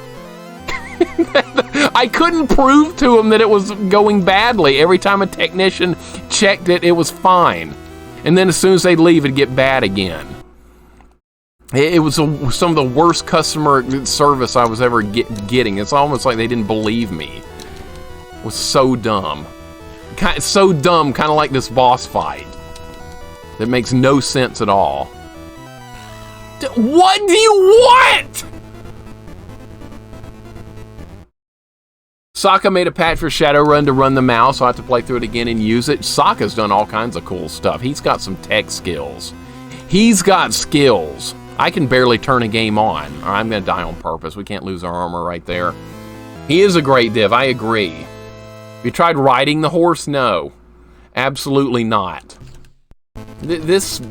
I couldn't prove to them that it was going badly. Every time a technician checked it, it was fine. And then as soon as they'd leave, it'd get bad again. It was some of the worst customer service I was ever getting. It's almost like they didn't believe me. It was so dumb. So dumb, kind of like this boss fight. That makes no sense at all. What do you want? Sokka made a patch for Shadowrun to run the mouse, so I have to play through it again and use it. Sokka's done all kinds of cool stuff. He's got some tech skills. He's got skills. I can barely turn a game on. Or I'm going to die on purpose. We can't lose our armor right there. He is a great div, I agree. Have you tried riding the horse? No. Absolutely not. This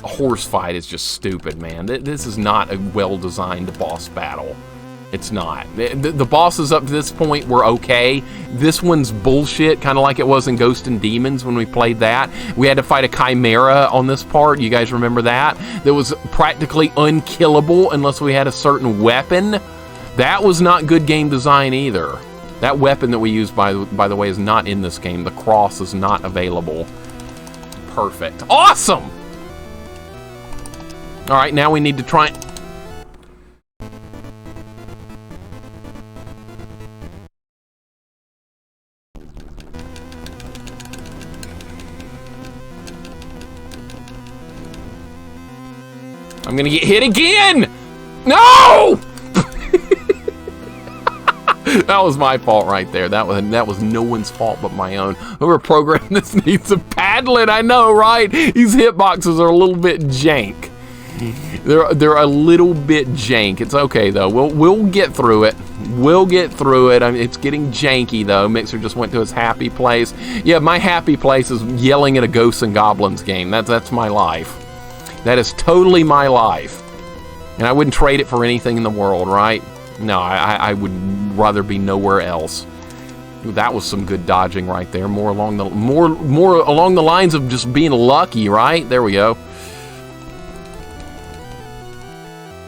horse fight is just stupid, man. This is not a well-designed boss battle. It's not. The bosses up to this point were okay. This one's bullshit, kind of like it was in Ghosts and Demons when we played that. We had to fight a chimera on this part. You guys remember that? That was practically unkillable unless we had a certain weapon. That was not good game design either. That weapon that we used, by the way, is not in this game. The cross is not available. Perfect. Awesome! All right, now we need to try... I'm gonna get hit again! No! That was my fault right there. That was no one's fault but my own. Whoever programmed this needs a Padlet, I know, right? These hitboxes are a little bit jank. They're a little bit jank. It's okay though. We'll get through it. We'll get through it. I mean, it's getting janky though. Mixer just went to his happy place. Yeah, my happy place is yelling at a Ghosts and Goblins game. That's my life. That is totally my life. And I wouldn't trade it for anything in the world, right? No, I would rather be nowhere else. Ooh, that was some good dodging right there. More along the lines of just being lucky, right? There we go.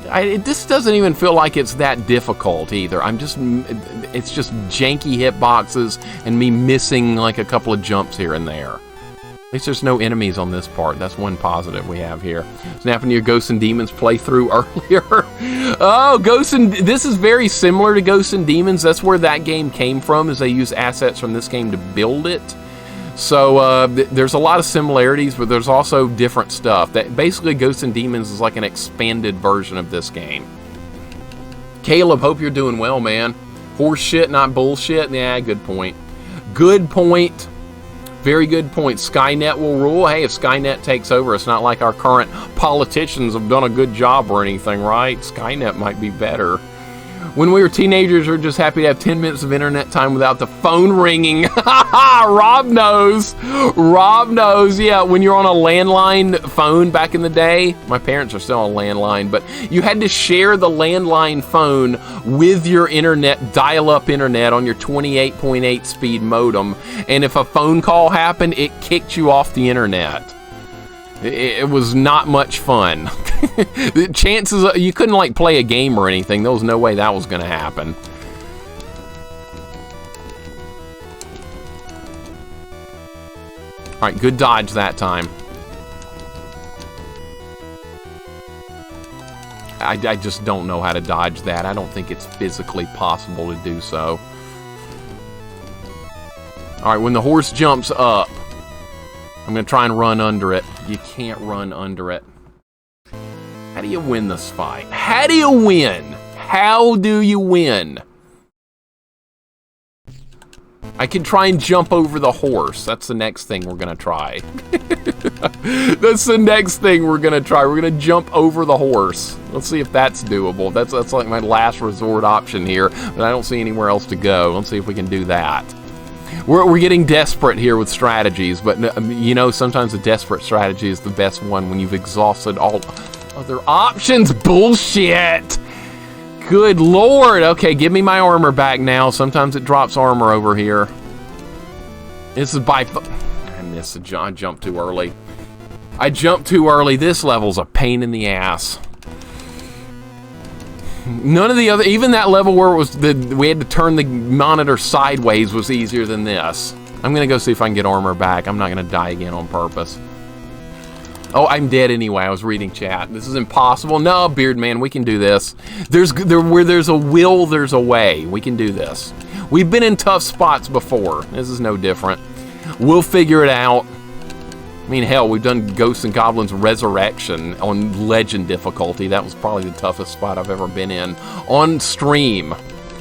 This doesn't even feel like it's that difficult either. It's just janky hitboxes and me missing like a couple of jumps here and there. At least there's no enemies on this part. That's one positive we have here. Snapping to your Ghosts and Demons playthrough earlier. Oh, this is very similar to Ghosts and Demons. That's where that game came from, is they use assets from this game to build it. So there's a lot of similarities, but there's also different stuff. Basically, Ghosts and Demons is like an expanded version of this game. Caleb, hope you're doing well, man. Horse shit, not bullshit. Yeah, good point. Good point. Very good point. Skynet will rule. Hey, if Skynet takes over, it's not like our current politicians have done a good job or anything, right? Skynet might be better. When we were teenagers, we were just happy to have 10 minutes of internet time without the phone ringing. Rob knows. Rob knows. Yeah, when you're on a landline phone back in the day, my parents are still on landline, but you had to share the landline phone with your internet, dial-up internet on your 28.8 speed modem, and if a phone call happened, it kicked you off the internet. It was not much fun. The chances you couldn't like play a game or anything. There was no way that was going to happen. All right, good dodge that time. I just don't know how to dodge that. I don't think it's physically possible to do so. All right, when the horse jumps up, I'm going to try and run under it. You can't run under it. How do you win this fight? How do you win? How do you win? I can try and jump over the horse. That's the next thing we're going to try. That's the next thing we're going to try. We're going to jump over the horse. Let's see if that's doable. That's like my last resort option here, but I don't see anywhere else to go. Let's see if we can do that. We're getting desperate here with strategies, but you know, sometimes a desperate strategy is the best one when you've exhausted all other options. Bullshit! Good lord! Okay, give me my armor back now. Sometimes it drops armor over here. This is by... I missed the jump. I jumped too early. I jumped too early. This level's a pain in the ass. None of the other, even that level where it was we had to turn the monitor sideways was easier than this. I'm gonna go see if I can get armor back. I'm not gonna die again on purpose. Oh, I'm dead anyway. I was reading chat. This is impossible. No, Beardman, we can do this. Where there's a will, there's a way. We can do this. We've been in tough spots before. This is no different. We'll figure it out. I mean, hell, we've done Ghosts and Goblins Resurrection on Legend difficulty. That was probably the toughest spot I've ever been in on stream.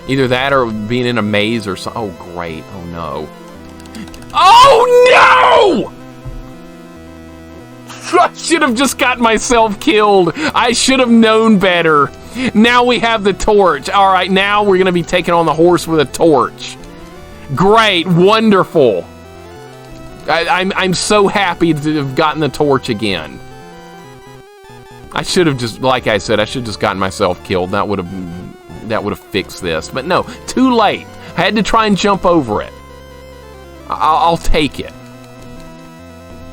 Either that or being in a maze or something. Oh, great. Oh, no. Oh, no! I should have just got myself killed. I should have known better. Now we have the torch. All right, now we're going to be taking on the horse with a torch. Great. Wonderful. I'm so happy to have gotten the torch again. I should have just, like I said, I should have just gotten myself killed. That would have fixed this. But no, too late. I had to try and jump over it. I'll take it.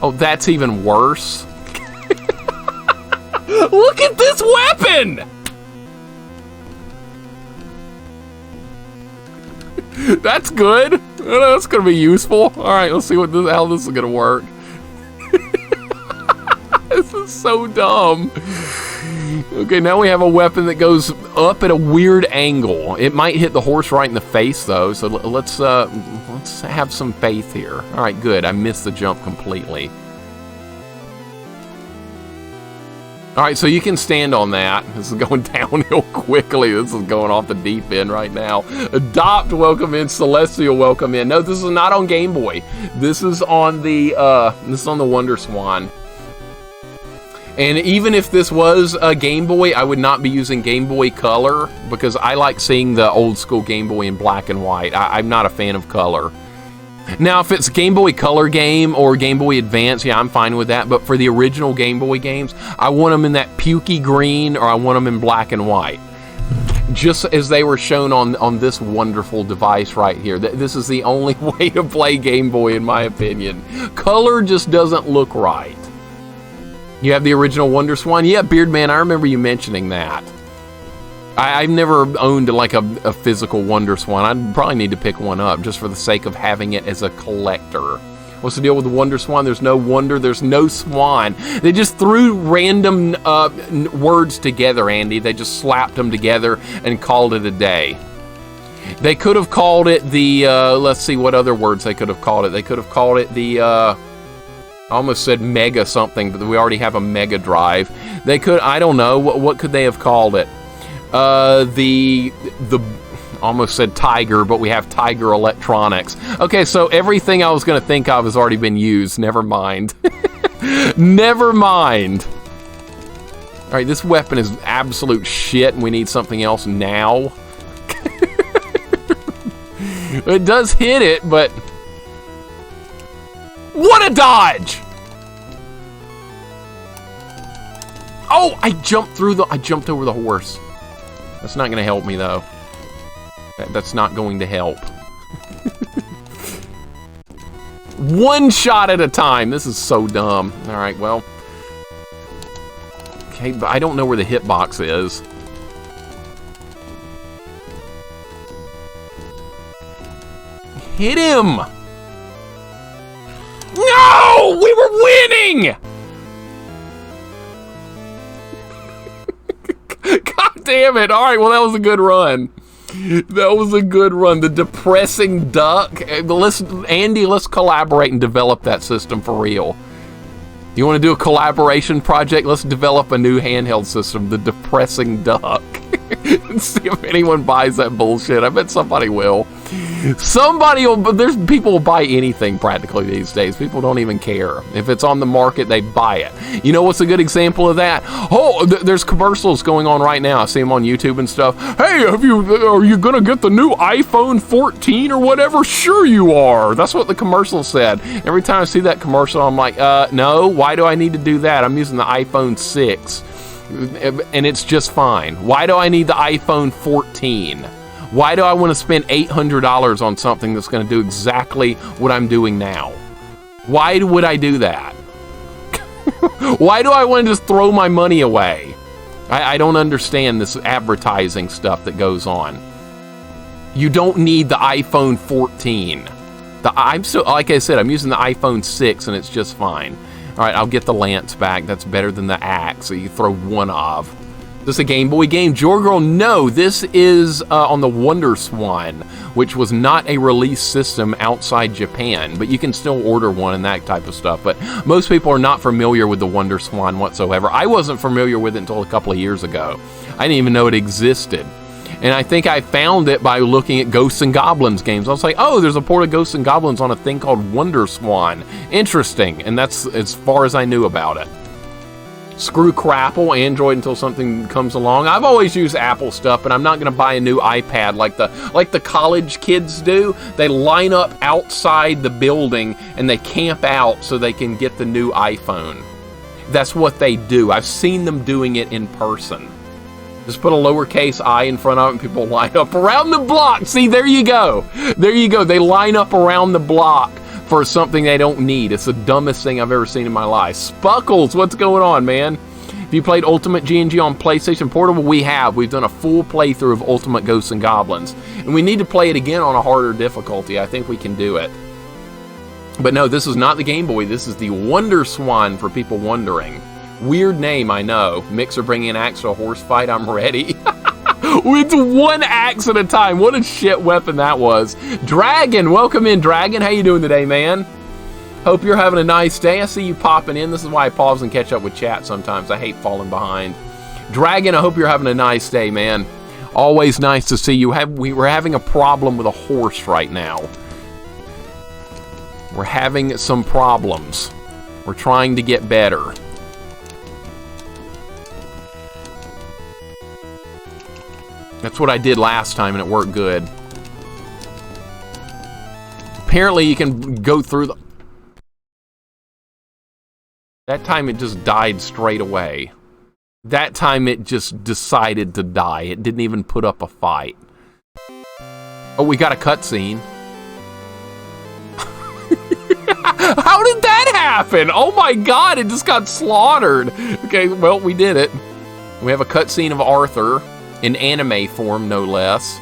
Oh, that's even worse. Look at this weapon! That's good. That's gonna be useful. All right, let's see how this is gonna work. This is so dumb. Okay, now we have a weapon that goes up at a weird angle. It might hit the horse right in the face, though. So let's have some faith here. All right, good. I missed the jump completely. All right, so you can stand on that. This is going downhill quickly. This is going off the deep end right now. Adopt, welcome in. Celestial, welcome in. No, this is not on Game Boy. This is on the Wonderswan. And even if this was a Game Boy, I would not be using Game Boy Color because I like seeing the old school Game Boy in black and white. I'm not a fan of color. Now, if it's Game Boy Color game or Game Boy Advance, yeah, I'm fine with that. But for the original Game Boy games, I want them in that pukey green or I want them in black and white. Just as they were shown on this wonderful device right here. This is the only way to play Game Boy, in my opinion. Color just doesn't look right. You have the original Wonderswan? Yeah, Beardman, I remember you mentioning that. I've never owned like a physical Wonderswan. I'd probably need to pick one up just for the sake of having it as a collector. What's the deal with the Wonderswan? There's no wonder, there's no swan. They just threw random words together, Andy. They just slapped them together and called it a day. They could have called it the, let's see what other words they could have called it. They could have called it the, I almost said Mega something, but we already have a Mega Drive. They could, I don't know, what could they have called it? Almost said Tiger, but we have Tiger Electronics. Okay, so everything I was going to think of has already been used. Never mind. Never mind. All right, this weapon is absolute shit, and we need something else now. It does hit it, but... What a dodge! Oh, I jumped over the horse. That's not going to help me, though. That's not going to help. One shot at a time. This is so dumb. All right, well. Okay, but I don't know where the hitbox is. Hit him! No! We were winning! God damn it. All right, well, that was a good run. That was a good run. The depressing duck. Andy, let's collaborate and develop that system for real. You want to do a collaboration project? Let's develop a new handheld system, the depressing duck. See if anyone buys that bullshit. I bet somebody will. Somebody will, but there's people will buy anything practically these days. People don't even care. If it's on the market, they buy it. You know what's a good example of that? Oh, there's commercials going on right now. I see them on YouTube and stuff. Hey, are you gonna get the new iPhone 14 or whatever? Sure you are. That's what the commercial said. Every time I see that commercial, I'm like, no, why do I need to do that? I'm using the iPhone 6 and it's just fine. Why do I need the iPhone 14? Why do I want to spend $800 on something that's going to do exactly what I'm doing now? Why would I do that? Why do I want to just throw my money away? I don't understand this advertising stuff that goes on. You don't need the iPhone 14. Like I said, I'm using the iPhone 6 and it's just fine. All right, I'll get the lance back. That's better than the axe that you throw one of. Is this a Game Boy game? Jorgirl, no. This is on the Wonderswan, which was not a release system outside Japan, but you can still order one and that type of stuff. But most people are not familiar with the Wonderswan whatsoever. I wasn't familiar with it until a couple of years ago. I didn't even know it existed. And I think I found it by looking at Ghosts and Goblins games. I was like, oh, there's a port of Ghosts and Goblins on a thing called Wonderswan. Interesting. And that's as far as I knew about it. Screw Crapple, Android until something comes along. I've always used Apple stuff, but I'm not going to buy a new iPad like the college kids do. They line up outside the building and they camp out so they can get the new iPhone. That's what they do. I've seen them doing it in person. Just put a lowercase I in front of it and people line up around the block. See, there you go. There you go. They line up around the block for something they don't need. It's the dumbest thing I've ever seen in my life. Spuckles, what's going on, man? Have you played Ultimate G&G on PlayStation Portable? We have. We've done a full playthrough of Ultimate Ghosts and Goblins. And we need to play it again on a harder difficulty. I think we can do it. But no, this is not the Game Boy. This is the Wonderswan, for people wondering. Weird name, I know. Mixer bringing an axe to a horse fight. I'm ready. It's one axe at a time. What a shit weapon that was. Dragon, welcome in, Dragon. How you doing today, man? Hope you're having a nice day. I see you popping in. This is why I pause and catch up with chat sometimes. I hate falling behind. Dragon, I hope you're having a nice day, man. Always nice to see you. We're having a problem with a horse right now. We're having some problems. We're trying to get better. That's what I did last time, and it worked good. Apparently, you can go through the... That time, it just died straight away. That time, it just decided to die. It didn't even put up a fight. Oh, we got a cutscene. How did that happen? Oh my god, it just got slaughtered. Okay, well, we did it. We have a cutscene of Arthur. In anime form, no less.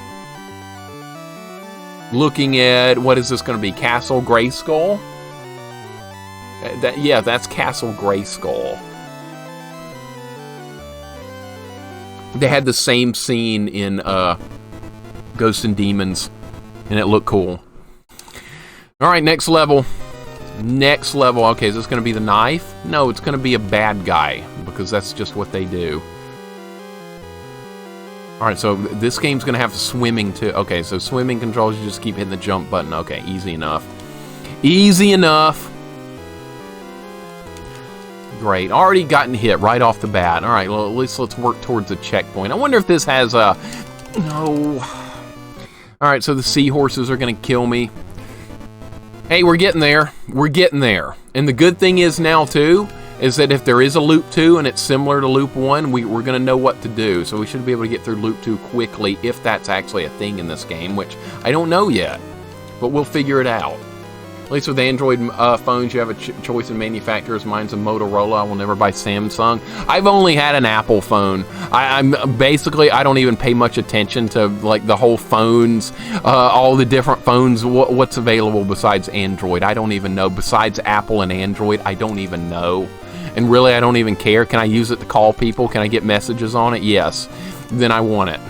Looking at, what is this going to be? Castle Grayskull? Yeah, that's Castle Grayskull. They had the same scene in Ghosts and Demons, and it looked cool. Alright, next level. Next level. Okay, is this going to be the knife? No, it's going to be a bad guy, because that's just what they do. Alright, so this game's going to have swimming too. Okay, so swimming controls, you just keep hitting the jump button. Okay, easy enough. Easy enough. Great. Already gotten hit right off the bat. Alright, well, at least let's work towards a checkpoint. I wonder if this has a... No. Alright, so the seahorses are going to kill me. Hey, we're getting there. We're getting there. And the good thing is now, too, is that if there is a Loop 2 and it's similar to Loop 1, we're going to know what to do. So we should be able to get through Loop 2 quickly if that's actually a thing in this game, which I don't know yet. But we'll figure it out. At least with Android phones, you have a choice in manufacturers. Mine's a Motorola. I will never buy Samsung. I've only had an Apple phone. I'm basically, I don't even pay much attention to like the whole phones, all the different phones, what's available besides Android. I don't even know. Besides Apple and Android, I don't even know. And really, I don't even care. Can I use it to call people? Can I get messages on it? Yes. Then I want it.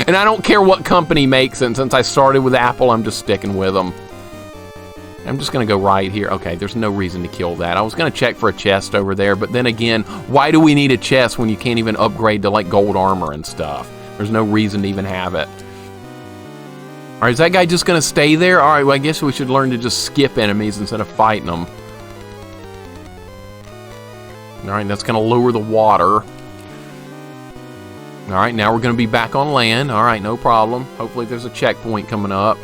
And I don't care what company makes it. And since I started with Apple, I'm just sticking with them. I'm just going to go right here. Okay, there's no reason to kill that. I was going to check for a chest over there. But then again, why do we need a chest when you can't even upgrade to like gold armor and stuff? There's no reason to even have it. All right, is that guy just going to stay there? All right, well, I guess we should learn to just skip enemies instead of fighting them. All right, that's going to lower the water. All right, now we're going to be back on land. All right, no problem. Hopefully there's a checkpoint coming up.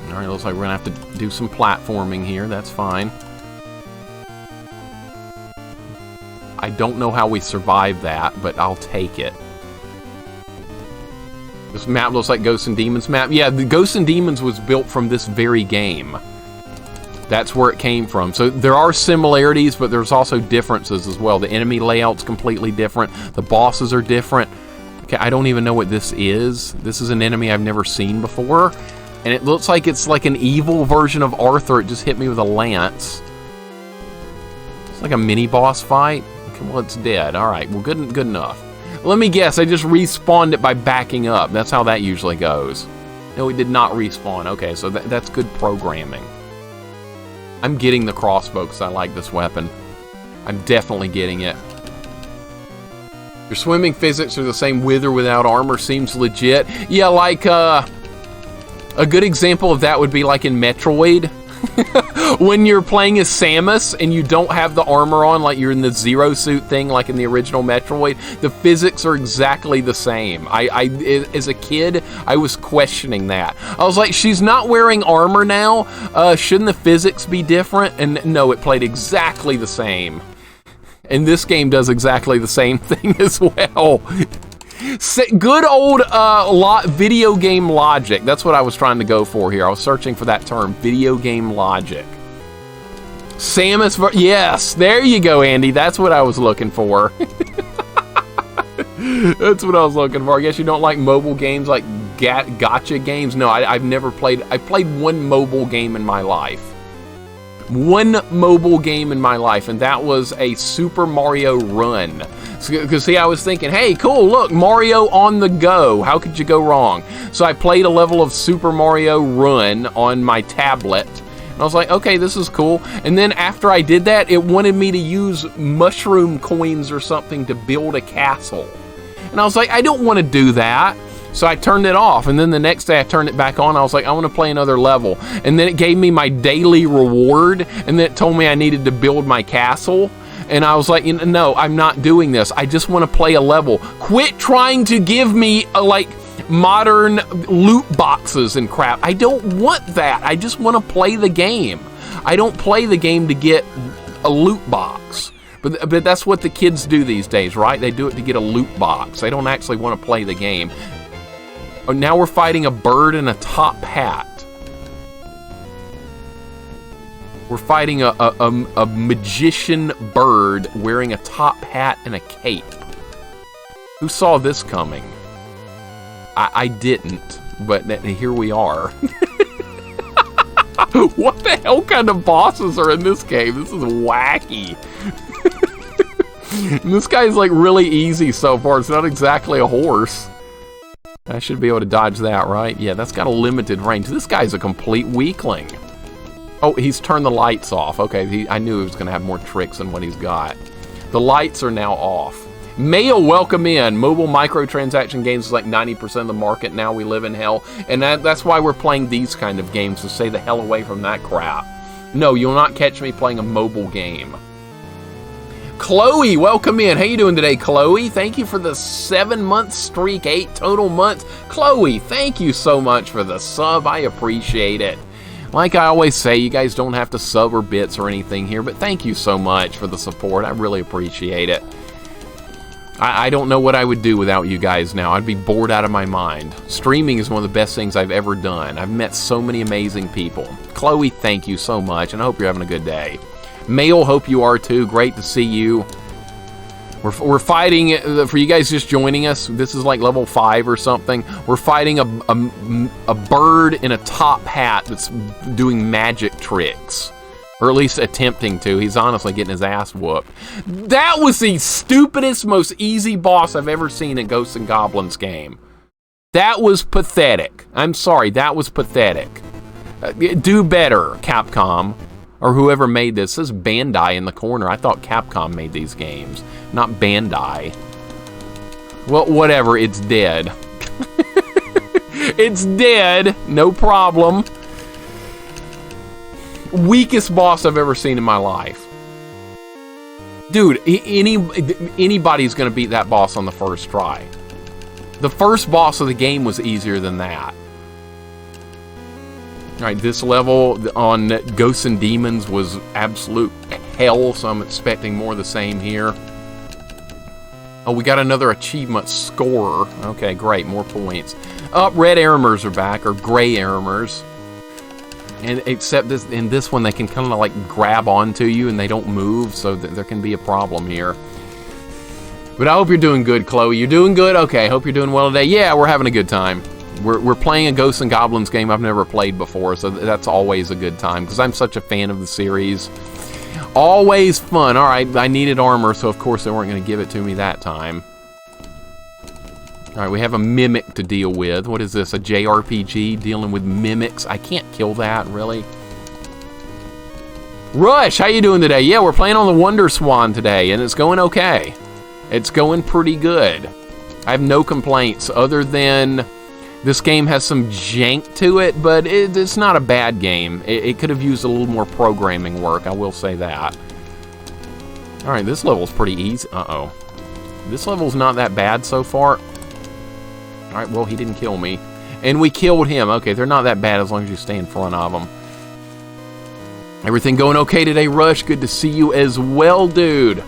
All right, looks like we're going to have to do some platforming here. That's fine. I don't know how we survived that, but I'll take it. This map looks like Ghosts and Demons map. Yeah, the Ghosts and Demons was built from this very game. That's where it came from. So there are similarities, but there's also differences as well. The enemy layout's completely different. The bosses are different. Okay, I don't even know what this is. This is an enemy I've never seen before. And it looks like it's like an evil version of Arthur. It just hit me with a lance. It's like a mini boss fight. Okay, well, it's dead. All right, well, good enough. Let me guess, I just respawned it by backing up. That's how that usually goes. No, it did not respawn. Okay, so that's good programming. I'm getting the crossbow because I like this weapon. I'm definitely getting it. Your swimming physics are the same with or without armor. Seems legit. Yeah, like, a good example of that would be like in Metroid. When you're playing as Samus and you don't have the armor on, like you're in the Zero Suit thing, like in the original Metroid, the physics are exactly the same. As a kid, I was questioning that. I was like, she's not wearing armor now. Shouldn't the physics be different? And no, it played exactly the same. And this game does exactly the same thing as well. Good old video game logic. That's what I was trying to go for here. I was searching for that term, video game logic. Samus, yes, there you go, Andy. That's what I was looking for. That's what I was looking for. I guess you don't like mobile games like gotcha games? No, I've never played. I played one mobile game in my life. One mobile game in my life, and that was a Super Mario Run. Because, see, I was thinking, hey, cool, look, Mario on the go. How could you go wrong? So I played a level of Super Mario Run on my tablet. And I was like, okay, this is cool. And then after I did that, it wanted me to use mushroom coins or something to build a castle. And I was like, I don't want to do that. So I turned it off, and then the next day I turned it back on. I was like, I want to play another level. And then it gave me my daily reward, and then it told me I needed to build my castle. And I was like, no, I'm not doing this. I just want to play a level. Quit trying to give me, like, modern loot boxes and crap. I don't want that. I just want to play the game. I don't play the game to get a loot box. But that's what the kids do these days, right? They do it to get a loot box. They don't actually want to play the game. Oh, now we're fighting a bird in a top hat. We're fighting a magician bird wearing a top hat and a cape. Who saw this coming? I didn't, but here we are. What the hell kind of bosses are in this game? This is wacky. And this guy's like really easy so far. It's not exactly a horse. I should be able to dodge that, right? Yeah, that's got a limited range. This guy's a complete weakling. Oh, he's turned the lights off. Okay, I knew he was going to have more tricks than what he's got. The lights are now off. Mail, welcome in. Mobile microtransaction games is like 90% of the market now. We live in hell. And that's why we're playing these kind of games, to stay the hell away from that crap. No, you'll not catch me playing a mobile game. Chloe, welcome in. How you doing today, Chloe? Thank you for the 7-month streak, 8 total months. Chloe, thank you so much for the sub. I appreciate it. Like I always say, you guys don't have to sub or bits or anything here, but thank you so much for the support. I really appreciate it. I don't know what I would do without you guys now. I'd be bored out of my mind. Streaming is one of the best things I've ever done. I've met so many amazing people. Chloe, thank you so much, and I hope you're having a good day. Mail, hope you are too. Great to see you. We're fighting, for you guys just joining us, this is like level 5 or something. We're fighting a bird in a top hat that's doing magic tricks. Or at least attempting to. He's honestly getting his ass whooped. That was the stupidest, most easy boss I've ever seen in Ghosts and Goblins game. That was pathetic. I'm sorry, that was pathetic. Do better, Capcom. Or whoever made this. This is Bandai in the corner. I thought Capcom made these games, not Bandai. Well, whatever, it's dead. It's dead, no problem. Weakest boss I've ever seen in my life. Dude, anybody's gonna beat that boss on the first try. The first boss of the game was easier than that. Alright, this level on Ghosts and Demons was absolute hell, so I'm expecting more of the same here. Oh, we got another achievement scorer. Okay, great, more points. Red Aramers are back, or gray Aramers. And except this, in this one, they can kind of like grab onto you and they don't move, so there can be a problem here. But I hope you're doing good, Chloe. You're doing good? Okay, hope you're doing well today. Yeah, we're having a good time. We're playing a Ghosts and Goblins game I've never played before, so that's always a good time, because I'm such a fan of the series. Always fun. Alright, I needed armor, so of course they weren't going to give it to me that time. Alright, we have a mimic to deal with. What is this, a JRPG dealing with mimics? I can't kill that, really. Rush, how you doing today? Yeah, we're playing on the Wonderswan today, and it's going okay. It's going pretty good. I have no complaints, other than this game has some jank to it, but it's not a bad game. It could have used a little more programming work, I will say that. Alright, this level's pretty easy. Uh-oh. This level's not that bad so far. Alright, well, he didn't kill me. And we killed him. Okay, they're not that bad as long as you stay in front of them. Everything going okay today, Rush? Good to see you as well, dude.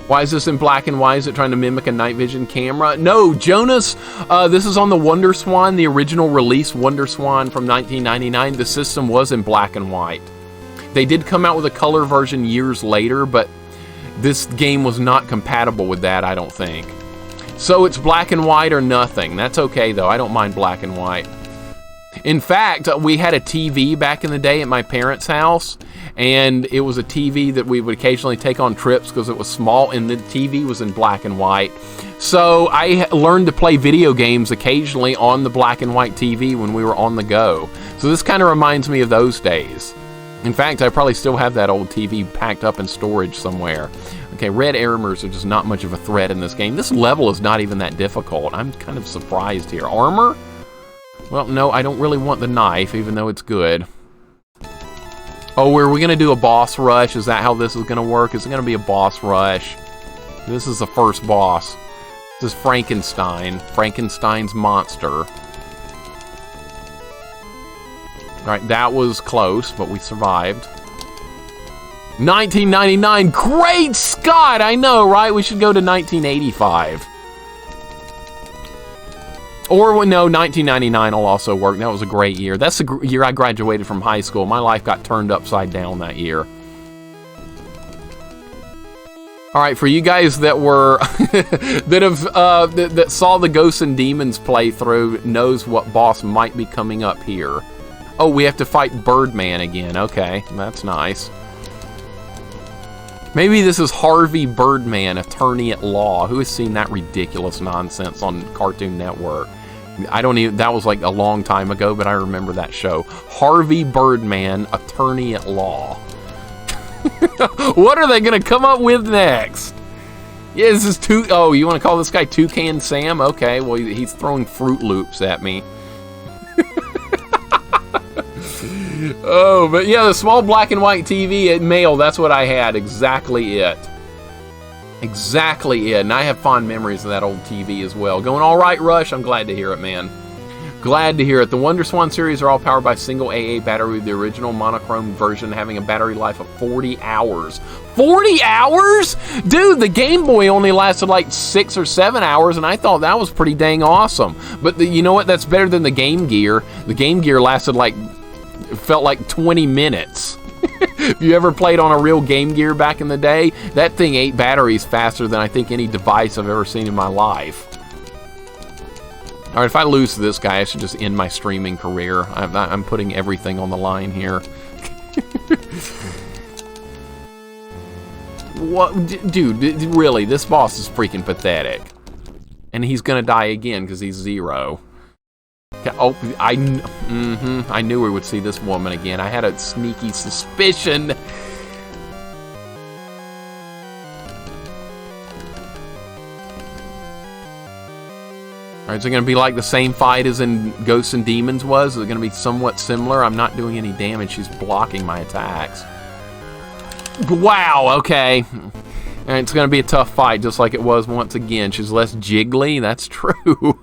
Why is this in black and white? Is it trying to mimic a night vision camera? No, Jonas, this is on the Wonderswan, the original release Wonderswan from 1999. The system was in black and white. They did come out with a color version years later, but this game was not compatible with that, I don't think. So it's black and white or nothing. That's okay, though. I don't mind black and white. In fact, we had a TV back in the day at my parents' house, and it was a TV that we would occasionally take on trips because it was small, and the TV was in black and white. So I learned to play video games occasionally on the black and white TV when we were on the go. So this kind of reminds me of those days. In fact, I probably still have that old TV packed up in storage somewhere. Okay, red Aramers are just not much of a threat in this game. This level is not even that difficult. I'm kind of surprised here. Armor? Well, no, I don't really want the knife, even though it's good. Oh, were we going to do a boss rush? Is that how this is going to work? Is it going to be a boss rush? This is the first boss. This is Frankenstein. Frankenstein's monster. Alright, that was close, but we survived. 1999, great Scott! I know, right? We should go to 1985. Or, no, 1999 will also work. That was a great year. That's the year I graduated from high school. My life got turned upside down that year. Alright, for you guys that were, that saw the Ghosts and Demons playthrough, knows what boss might be coming up here. Oh, we have to fight Birdman again. Okay, that's nice. Maybe this is Harvey Birdman, attorney at law. Who has seen that ridiculous nonsense on Cartoon Network? I don't even, that was like a long time ago, but I remember that show. Harvey Birdman, attorney at law. What are they going to come up with next? Yeah, this is oh, you want to call this guy Toucan Sam? Okay, well, he's throwing Fruit Loops at me. Oh, but yeah, the small black and white TV at Mail, that's what I had. Exactly it. Exactly it. And I have fond memories of that old TV as well. Going all right, Rush? I'm glad to hear it, man. Glad to hear it. The Wonderswan series are all powered by single AA battery, with the original monochrome version having a battery life of 40 hours. 40 hours? Dude, the Game Boy only lasted like 6 or 7 hours, and I thought that was pretty dang awesome. But you know what? That's better than the Game Gear. The Game Gear lasted like, felt like 20 minutes. If you ever played on a real Game Gear back in the day, that thing ate batteries faster than I think any device I've ever seen in my life. Alright, if I lose to this guy, I should just end my streaming career. I'm putting everything on the line here. What, dude, really, this boss is freaking pathetic. And he's gonna die again because he's 0. Oh, I knew we would see this woman again. I had a sneaky suspicion. All right, is it going to be like the same fight as in Ghosts and Demons was? Is it going to be somewhat similar? I'm not doing any damage. She's blocking my attacks. Wow, okay. And it's going to be a tough fight, just like it was once again. She's less jiggly. That's true.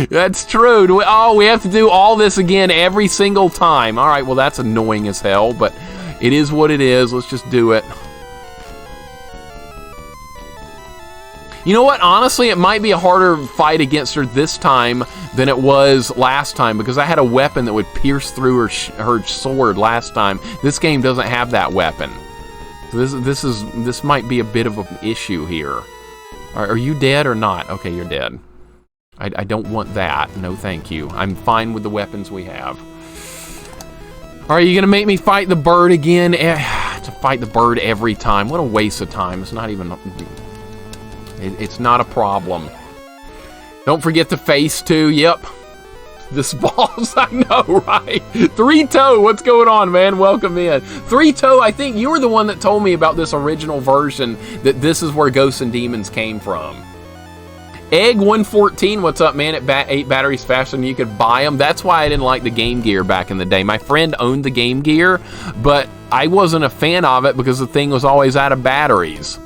That's true. Oh, we have to do all this again every single time. All right, well, that's annoying as hell, but it is what it is. Let's just do it. You know what? Honestly, it might be a harder fight against her this time than it was last time, because I had a weapon that would pierce through her sword last time. This game doesn't have that weapon. This might be a bit of an issue here. Are you dead or not? Okay, you're dead. I don't want that. No, thank you. I'm fine with the weapons we have. Are you gonna make me fight the bird again? To fight the bird every time. What a waste of time. It's not even... It's not a problem. Don't forget the face too. Yep. This boss, I know, right? 3-Toe, what's going on, man? Welcome in. 3-Toe, I think you were the one that told me about this original version, that this is where Ghosts and Demons came from. Egg 114, what's up, man? At 8 batteries faster than you could buy them. That's why I didn't like the Game Gear back in the day. My friend owned the Game Gear, but I wasn't a fan of it because the thing was always out of batteries.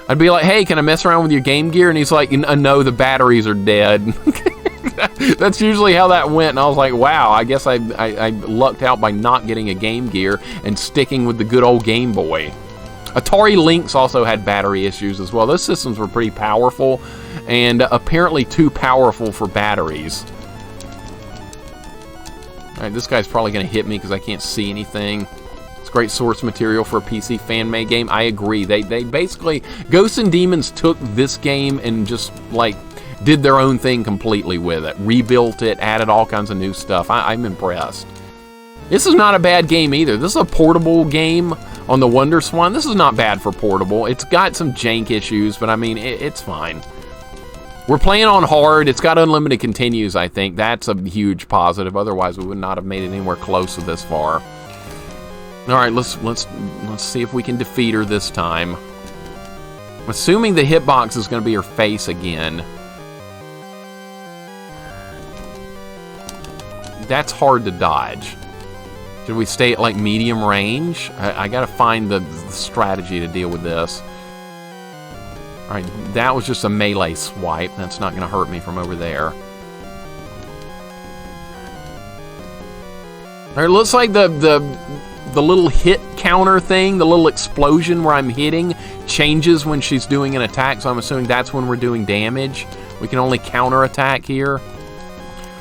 I'd be like, hey, can I mess around with your Game Gear? And he's like, no, the batteries are dead. That's usually how that went. And I was like, wow, I guess I lucked out by not getting a Game Gear and sticking with the good old Game Boy. Atari Lynx also had battery issues as well. Those systems were pretty powerful and apparently too powerful for batteries. All right, this guy's probably going to hit me because I can't see anything. It's great source material for a PC fan-made game. I agree. They basically... Ghosts and Demons took this game and just, like, did their own thing completely with it. Rebuilt it, added all kinds of new stuff. I'm impressed. This is not a bad game either. This is a portable game on the Wonderswan. This is not bad for portable. It's got some jank issues, but I mean, it's fine. We're playing on hard. It's got unlimited continues, I think. That's a huge positive. Otherwise, we would not have made it anywhere close to this far. All right, let's see if we can defeat her this time. I'm assuming the hitbox is going to be her face again. That's hard to dodge. Should we stay at like medium range? I gotta find the strategy to deal with this. All right, that was just a melee swipe. That's not gonna hurt me from over there. All right, looks like the little hit counter thing, the little explosion where I'm hitting, changes when she's doing an attack, so I'm assuming that's when we're doing damage. We can only counter attack here.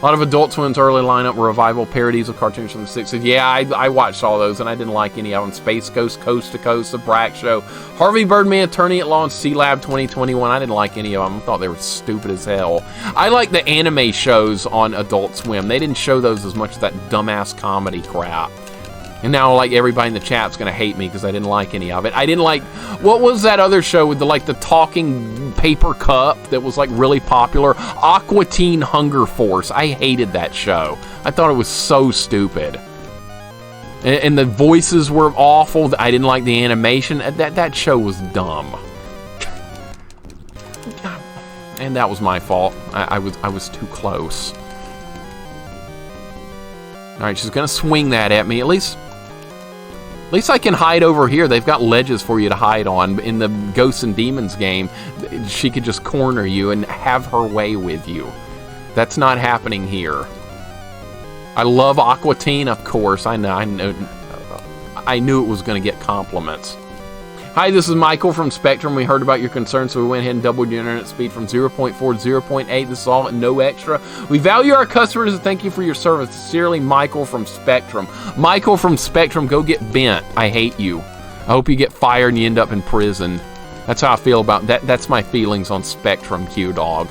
A lot of Adult Swim's early lineup were revival parodies of cartoons from the 60s. Yeah, I watched all those, and I didn't like any of them. Space Ghost, Coast to Coast, The Brack Show, Harvey Birdman, Attorney at Law, and C-Lab 2021. I didn't like any of them. I thought they were stupid as hell. I like the anime shows on Adult Swim. They didn't show those as much as that dumbass comedy crap. And now, like, everybody in the chat's gonna hate me because I didn't like any of it. I didn't like... What was that other show with the talking paper cup that was, like, really popular? Aqua Teen Hunger Force. I hated that show. I thought it was so stupid. And the voices were awful. I didn't like the animation. That show was dumb. And that was my fault. I was too close. Alright, she's gonna swing that at me. At least I can hide over here. They've got ledges for you to hide on. In the Ghosts and Demons game, she could just corner you and have her way with you. That's not happening here. I love Aqua Teen, of course. I knew it was going to get compliments. Hi, this is Michael from Spectrum. We heard about your concerns, so we went ahead and doubled your internet speed from 0.4 to 0.8. This is all no extra. We value our customers and thank you for your service. Sincerely, Michael from Spectrum. Michael from Spectrum, go get bent. I hate you. I hope you get fired and you end up in prison. That's how I feel about that. That's my feelings on Spectrum, Q-Dog.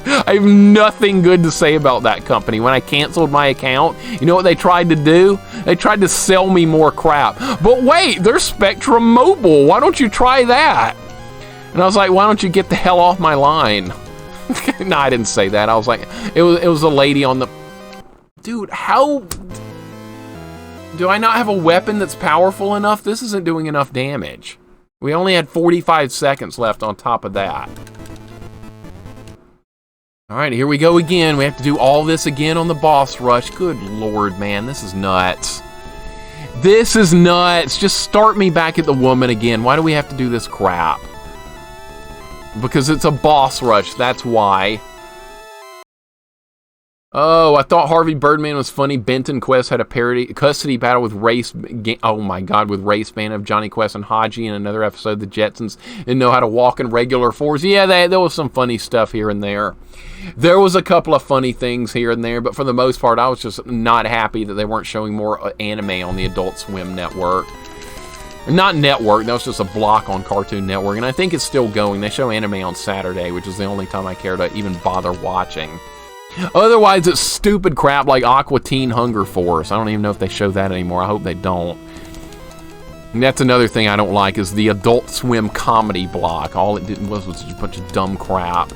I have nothing good to say about that company. When I canceled my account, you know what they tried to do? They tried to sell me more crap. But wait, there's Spectrum Mobile. Why don't you try that? And I was like, why don't you get the hell off my line? No, I didn't say that. I was like, it was a lady on the... Dude, how... Do I not have a weapon that's powerful enough? This isn't doing enough damage. We only had 45 seconds left on top of that. All right, here we go again. We have to do all this again on the boss rush. Good Lord, man, this is nuts. This is nuts. Just start me back at the woman again. Why do we have to do this crap? Because it's a boss rush, that's why. Oh, I thought Harvey Birdman was funny. Benton Quest had a custody battle with Race... Oh my God, with Race Band of Johnny Quest and Haji in another episode. The Jetsons didn't know how to walk in regular fours. Yeah, there was some funny stuff here and there. There was a couple of funny things here and there, but for the most part, I was just not happy that they weren't showing more anime on the Adult Swim network. Not network, that was just a block on Cartoon Network, and I think it's still going. They show anime on Saturday, which is the only time I care to even bother watching. Otherwise, it's stupid crap like Aqua Teen Hunger Force. I don't even know if they show that anymore. I hope they don't. And that's another thing I don't like, is the Adult Swim comedy block. All it did was just a bunch of dumb crap.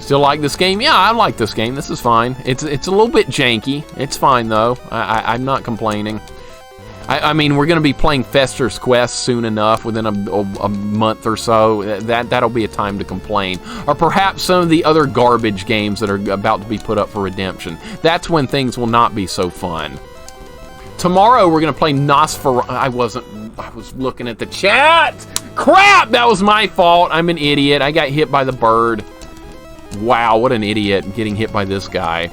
Still like this game? Yeah, I like this game. This is fine. It's a little bit janky. It's fine, though. I'm not complaining. I mean, we're going to be playing Fester's Quest soon enough, within a month or so. That'll be a time to complain. Or perhaps some of the other garbage games that are about to be put up for redemption. That's when things will not be so fun. Tomorrow, we're going to play Nosferatu. I was looking at the chat! Crap! That was my fault. I'm an idiot. I got hit by the bird. Wow, what an idiot getting hit by this guy.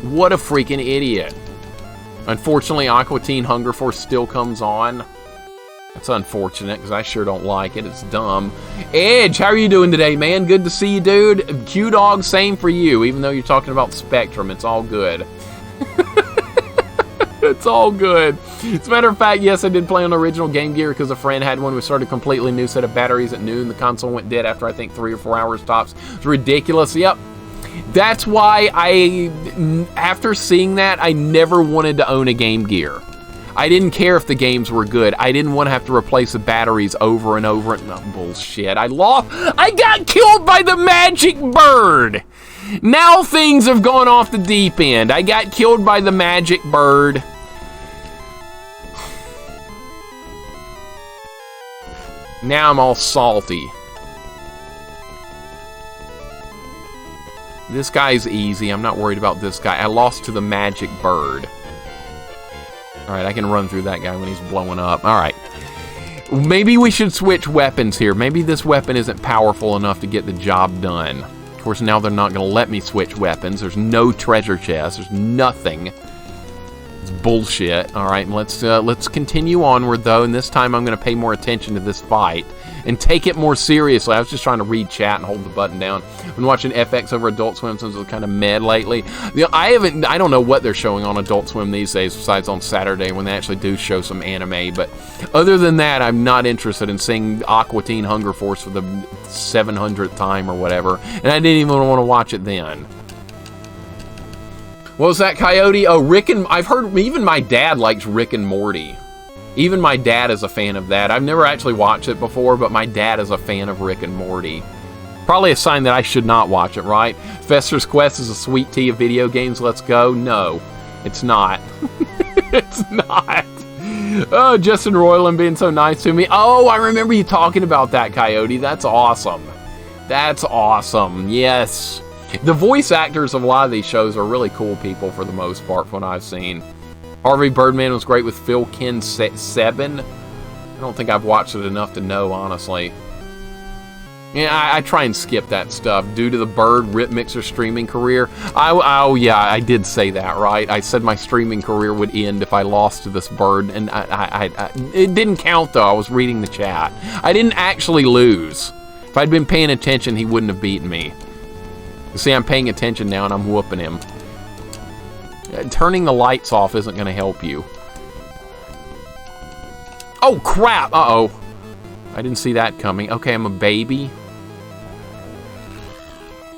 What a freaking idiot. Unfortunately, Aqua Teen Hunger Force still comes on. That's unfortunate, because I sure don't like it. It's dumb. Edge, how are you doing today, man? Good to see you, dude. Q-Dog, same for you. Even though you're talking about Spectrum, it's all good. It's all good. As a matter of fact, yes, I did play on the original Game Gear because a friend had one. We started a completely new set of batteries at noon. The console went dead after, I think, 3 or 4 hours tops. It's ridiculous. Yep. That's why after seeing that, I never wanted to own a Game Gear. I didn't care if the games were good. I didn't want to have to replace the batteries over and over. No, bullshit. I got killed by the magic bird. Now things have gone off the deep end. I got killed by the magic bird. Now I'm all salty. This guy's easy. I'm not worried about this guy. I lost to the magic bird. Alright, I can run through that guy when he's blowing up. Alright. Maybe we should switch weapons here. Maybe this weapon isn't powerful enough to get the job done. Of course, now they're not going to let me switch weapons. There's no treasure chest. There's nothing. It's bullshit. Alright, let's continue onward, though. And this time I'm going to pay more attention to this fight. And take it more seriously. I was just trying to read chat and hold the button down. I've been watching FX over Adult Swim since it was kind of mad lately. You know, I don't know what they're showing on Adult Swim these days, besides on Saturday when they actually do show some anime. But other than that, I'm not interested in seeing Aqua Teen Hunger Force for the 700th time or whatever. And I didn't even want to watch it then. What was that, Coyote? Oh, I've heard even my dad likes Rick and Morty. Even my dad is a fan of that. I've never actually watched it before, but my dad is a fan of Rick and Morty. Probably a sign that I should not watch it, right? Fester's Quest is a sweet tea of video games. Let's go. No, it's not. It's not. Oh, Justin Roiland being so nice to me. Oh, I remember you talking about that, Coyote. That's awesome. That's awesome. Yes. The voice actors of a lot of these shows are really cool people for the most part, from what I've seen. Harvey Birdman was great with Phil Ken Sebin. I don't think I've watched it enough to know, honestly. Yeah, I try and skip that stuff due to the Bird LittleMIXER streaming career. Oh yeah, I did say that, right? I said my streaming career would end if I lost to this bird, and it didn't count, though. I was reading the chat. I didn't actually lose. If I'd been paying attention, he wouldn't have beaten me. You see, I'm paying attention now, and I'm whooping him. Turning the lights off isn't going to help you. Oh, crap! Uh-oh. I didn't see that coming. Okay, I'm a baby.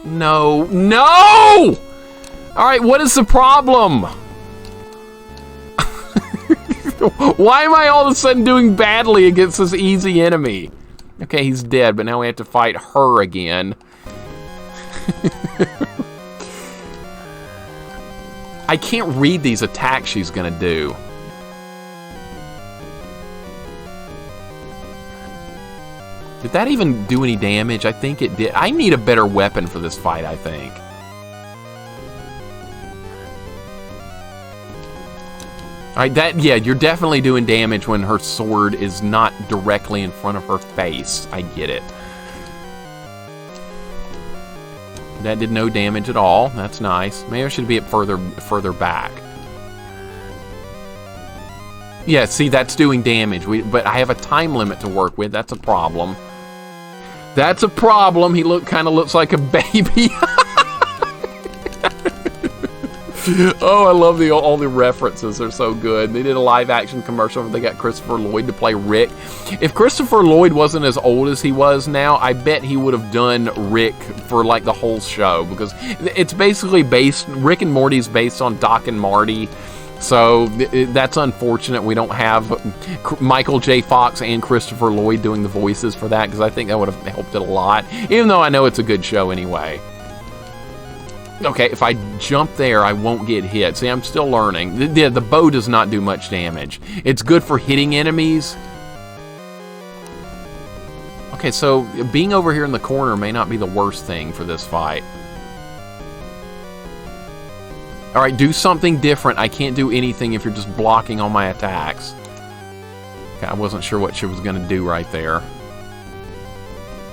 No. No! Alright, what is the problem? Why am I all of a sudden doing badly against this easy enemy? Okay, he's dead, but now we have to fight her again. I can't read these attacks she's gonna do. Did that even do any damage? I think it did. I need a better weapon for this fight, I think. Alright, yeah, you're definitely doing damage when her sword is not directly in front of her face. I get it. That did no damage at all. That's nice. Maybe I should be further back. Yeah, see, that's doing damage. But I have a time limit to work with. That's a problem. That's a problem. He kind of looks like a baby. Oh, I love all the references. They're so good. They did a live-action commercial where they got Christopher Lloyd to play Rick. If Christopher Lloyd wasn't as old as he was now, I bet he would have done Rick for, like, the whole show. Because it's basically Rick and Morty's based on Doc and Marty. So that's unfortunate we don't have Michael J. Fox and Christopher Lloyd doing the voices for that, because I think that would have helped it a lot, even though I know it's a good show anyway. Okay, if I jump there, I won't get hit. See, I'm still learning. The bow does not do much damage. It's good for hitting enemies. Okay, so being over here in the corner may not be the worst thing for this fight. Alright, do something different. I can't do anything if you're just blocking all my attacks. Okay, I wasn't sure what she was going to do right there.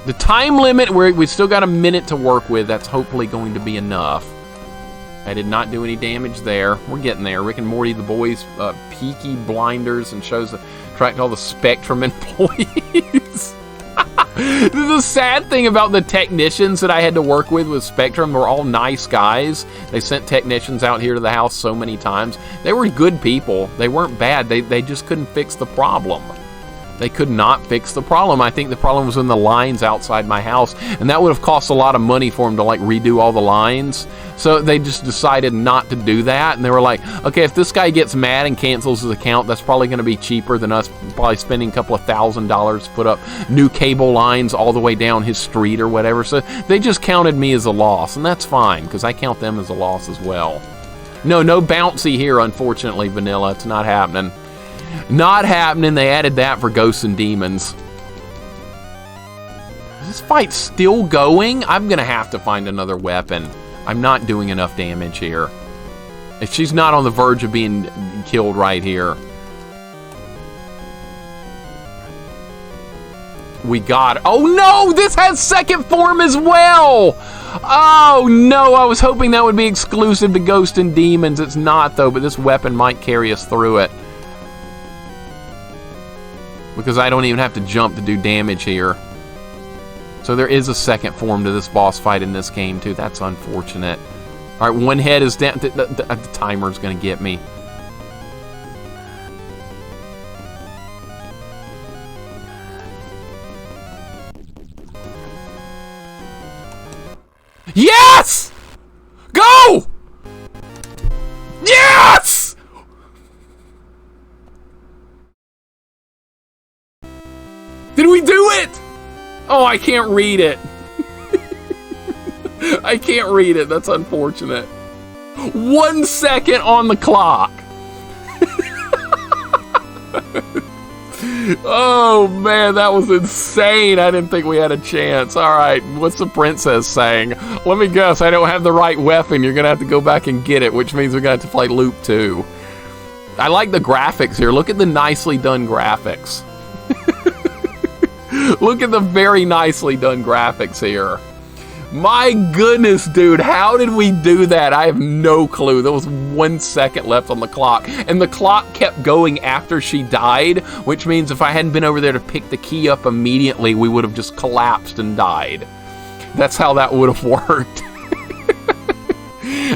The time limit, we still got a minute to work with. That's hopefully going to be enough. I did not do any damage there. We're getting there. Rick and Morty, the boys, peaky blinders, and shows attract all the Spectrum employees. The sad thing about the technicians that I had to work with Spectrum were all nice guys. They sent technicians out here to the house so many times. They were good people. They weren't bad. They just couldn't fix the problem. They could not fix the problem. I think the problem was in the lines outside my house, and that would have cost a lot of money for them to, like, redo all the lines. So they just decided not to do that, and they were like, okay, if this guy gets mad and cancels his account, that's probably going to be cheaper than us probably spending a couple of $1,000 to put up new cable lines all the way down his street or whatever. So they just counted me as a loss, and that's fine, because I count them as a loss as well. No bouncy here, unfortunately, Vanilla. It's not happening. Not happening. They added that for Ghosts and Demons. Is this fight still going? I'm going to have to find another weapon. I'm not doing enough damage here. If she's not on the verge of being killed right here. We got it. Oh no! This has second form as well! Oh no! I was hoping that would be exclusive to Ghosts and Demons. It's not, though, but this weapon might carry us through it. Because I don't even have to jump to do damage here. So there is a second form to this boss fight in this game, too. That's unfortunate. Alright, one head is down. The timer's going to get me. Yes! Go! Yes! Did we do it? Oh, I can't read it. I can't read it. That's unfortunate. 1 second on the clock. Oh, man, that was insane. I didn't think we had a chance. All right, what's the princess saying? Let me guess, I don't have the right weapon. You're going to have to go back and get it, which means we're going to have to play Loop 2. I like the graphics here. Look at the nicely done graphics. Look at the very nicely done graphics here. My goodness, dude, how did we do that? I have no clue. There was 1 second left on the clock, and the clock kept going after she died, which means if I hadn't been over there to pick the key up immediately, we would have just collapsed and died. That's how that would have worked.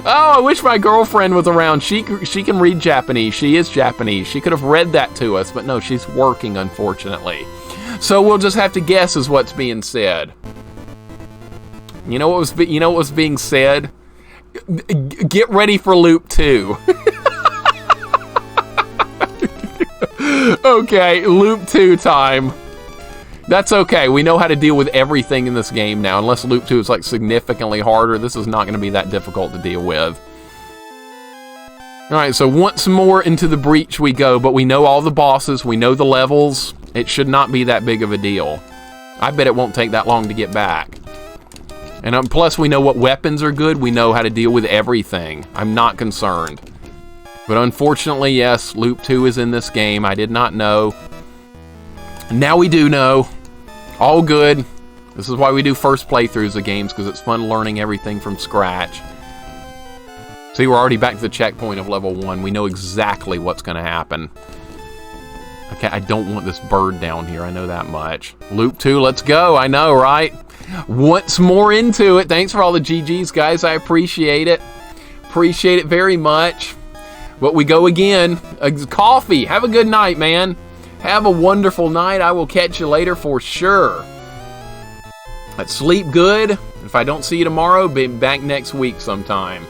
Oh, I wish my girlfriend was around. She can read Japanese. She is Japanese. She could have read that to us, but no, she's working, unfortunately. So we'll just have to guess is what's being said. You know what was being said? Get ready for Loop 2. Okay, Loop 2 time. That's okay. We know how to deal with everything in this game now. Unless Loop 2 is like significantly harder, this is not going to be that difficult to deal with. Alright, so once more into the breach we go, but we know all the bosses, we know the levels. It should not be that big of a deal. I bet it won't take that long to get back. And plus, we know what weapons are good. We know how to deal with everything. I'm not concerned. But unfortunately, yes, Loop 2 is in this game. I did not know. Now we do know. All good. This is why we do first playthroughs of games, because it's fun learning everything from scratch. See, we're already back to the checkpoint of level 1. We know exactly what's going to happen. Okay, I don't want this bird down here. I know that much. Loop 2, let's go. I know, right? Once more into it. Thanks for all the GGs, guys. I appreciate it. Appreciate it very much. But we go again. Coffee. Have a good night, man. Have a wonderful night. I will catch you later for sure. Let's sleep good. If I don't see you tomorrow, be back next week sometime.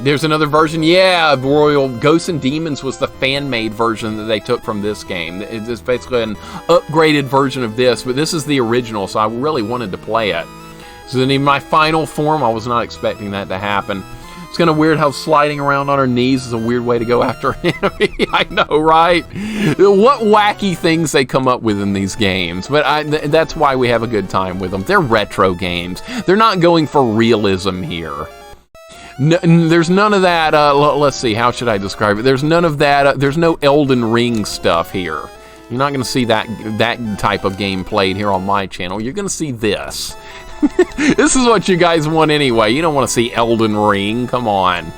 There's another version. Yeah, Royal Ghosts and Demons was the fan-made version that they took from this game. It's basically an upgraded version of this, but this is the original, so I really wanted to play it. So then in my final form, I was not expecting that to happen. It's kind of weird how sliding around on her knees is a weird way to go after an enemy. I know, right? What wacky things they come up with in these games. But that's why we have a good time with them. They're retro games. They're not going for realism here. There's none of that, let's see, how should I describe it? There's none of that, there's no Elden Ring stuff here. You're not going to see that type of game played here on my channel. You're going to see this. This is what you guys want anyway. You don't want to see Elden Ring, come on.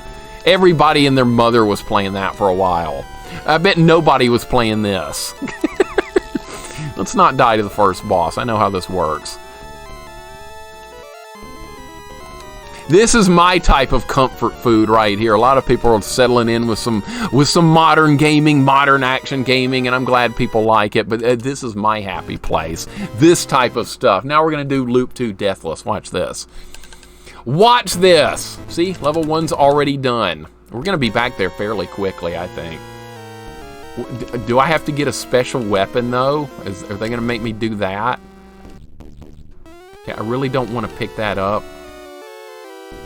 Everybody and their mother was playing that for a while. I bet nobody was playing this. Let's not die to the first boss. I know how this works. This is my type of comfort food right here. A lot of people are settling in with some modern gaming, modern action gaming, and I'm glad people like it, but this is my happy place. This type of stuff. Now we're going to do Loop 2 Deathless. Watch this. Watch this. See, level 1's already done. We're going to be back there fairly quickly, I think. Do I have to get a special weapon, though? Are they going to make me do that? Okay, I really don't want to pick that up.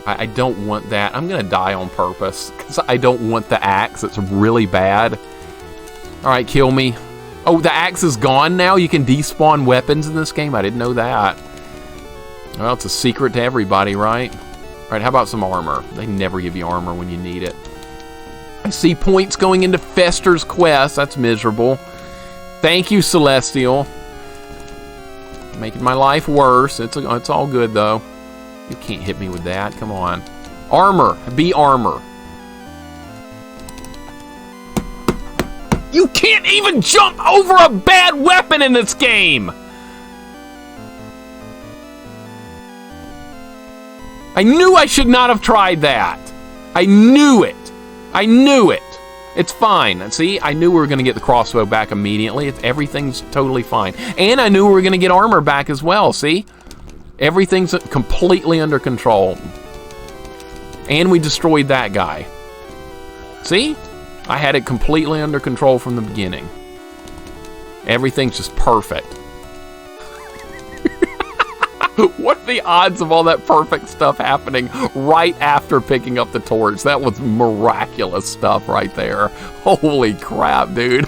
I don't want that. I'm going to die on purpose because I don't want the axe. It's really bad. All right, kill me. Oh, the axe is gone now? You can despawn weapons in this game? I didn't know that. Well, it's a secret to everybody, right? All right, how about some armor? They never give you armor when you need it. I see points going into Fester's quest. That's miserable. Thank you, Celestial. Making my life worse. It's all good, though. You can't hit me with that. Come on. Armor. Be armor. You can't even jump over a bad weapon in this game! I knew I should not have tried that. I knew it. I knew it. It's fine. See, I knew we were going to get the crossbow back immediately. Everything's totally fine. And I knew we were going to get armor back as well, see? Everything's completely under control. And we destroyed that guy. See? I had it completely under control from the beginning. Everything's just perfect. What are the odds of all that perfect stuff happening right after picking up the torch? That was miraculous stuff right there. Holy crap, dude.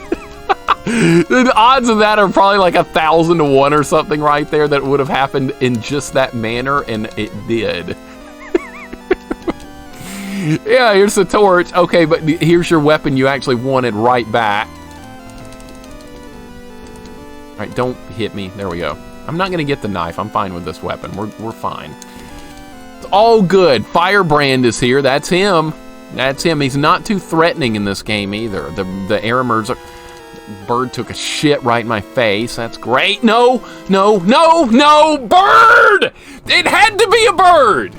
The odds of that are probably like 1,000 to 1 or something right there that would have happened in just that manner, and it did. Yeah, here's the torch. Okay, but here's your weapon you actually wanted right back. All right, don't hit me. There we go. I'm not going to get the knife. I'm fine with this weapon. We're fine. It's all good. Firebrand is here. That's him. That's him. He's not too threatening in this game either. The Aramers are... Bird took a shit right in my face. That's great. No, no, no, no, bird! It had to be a bird!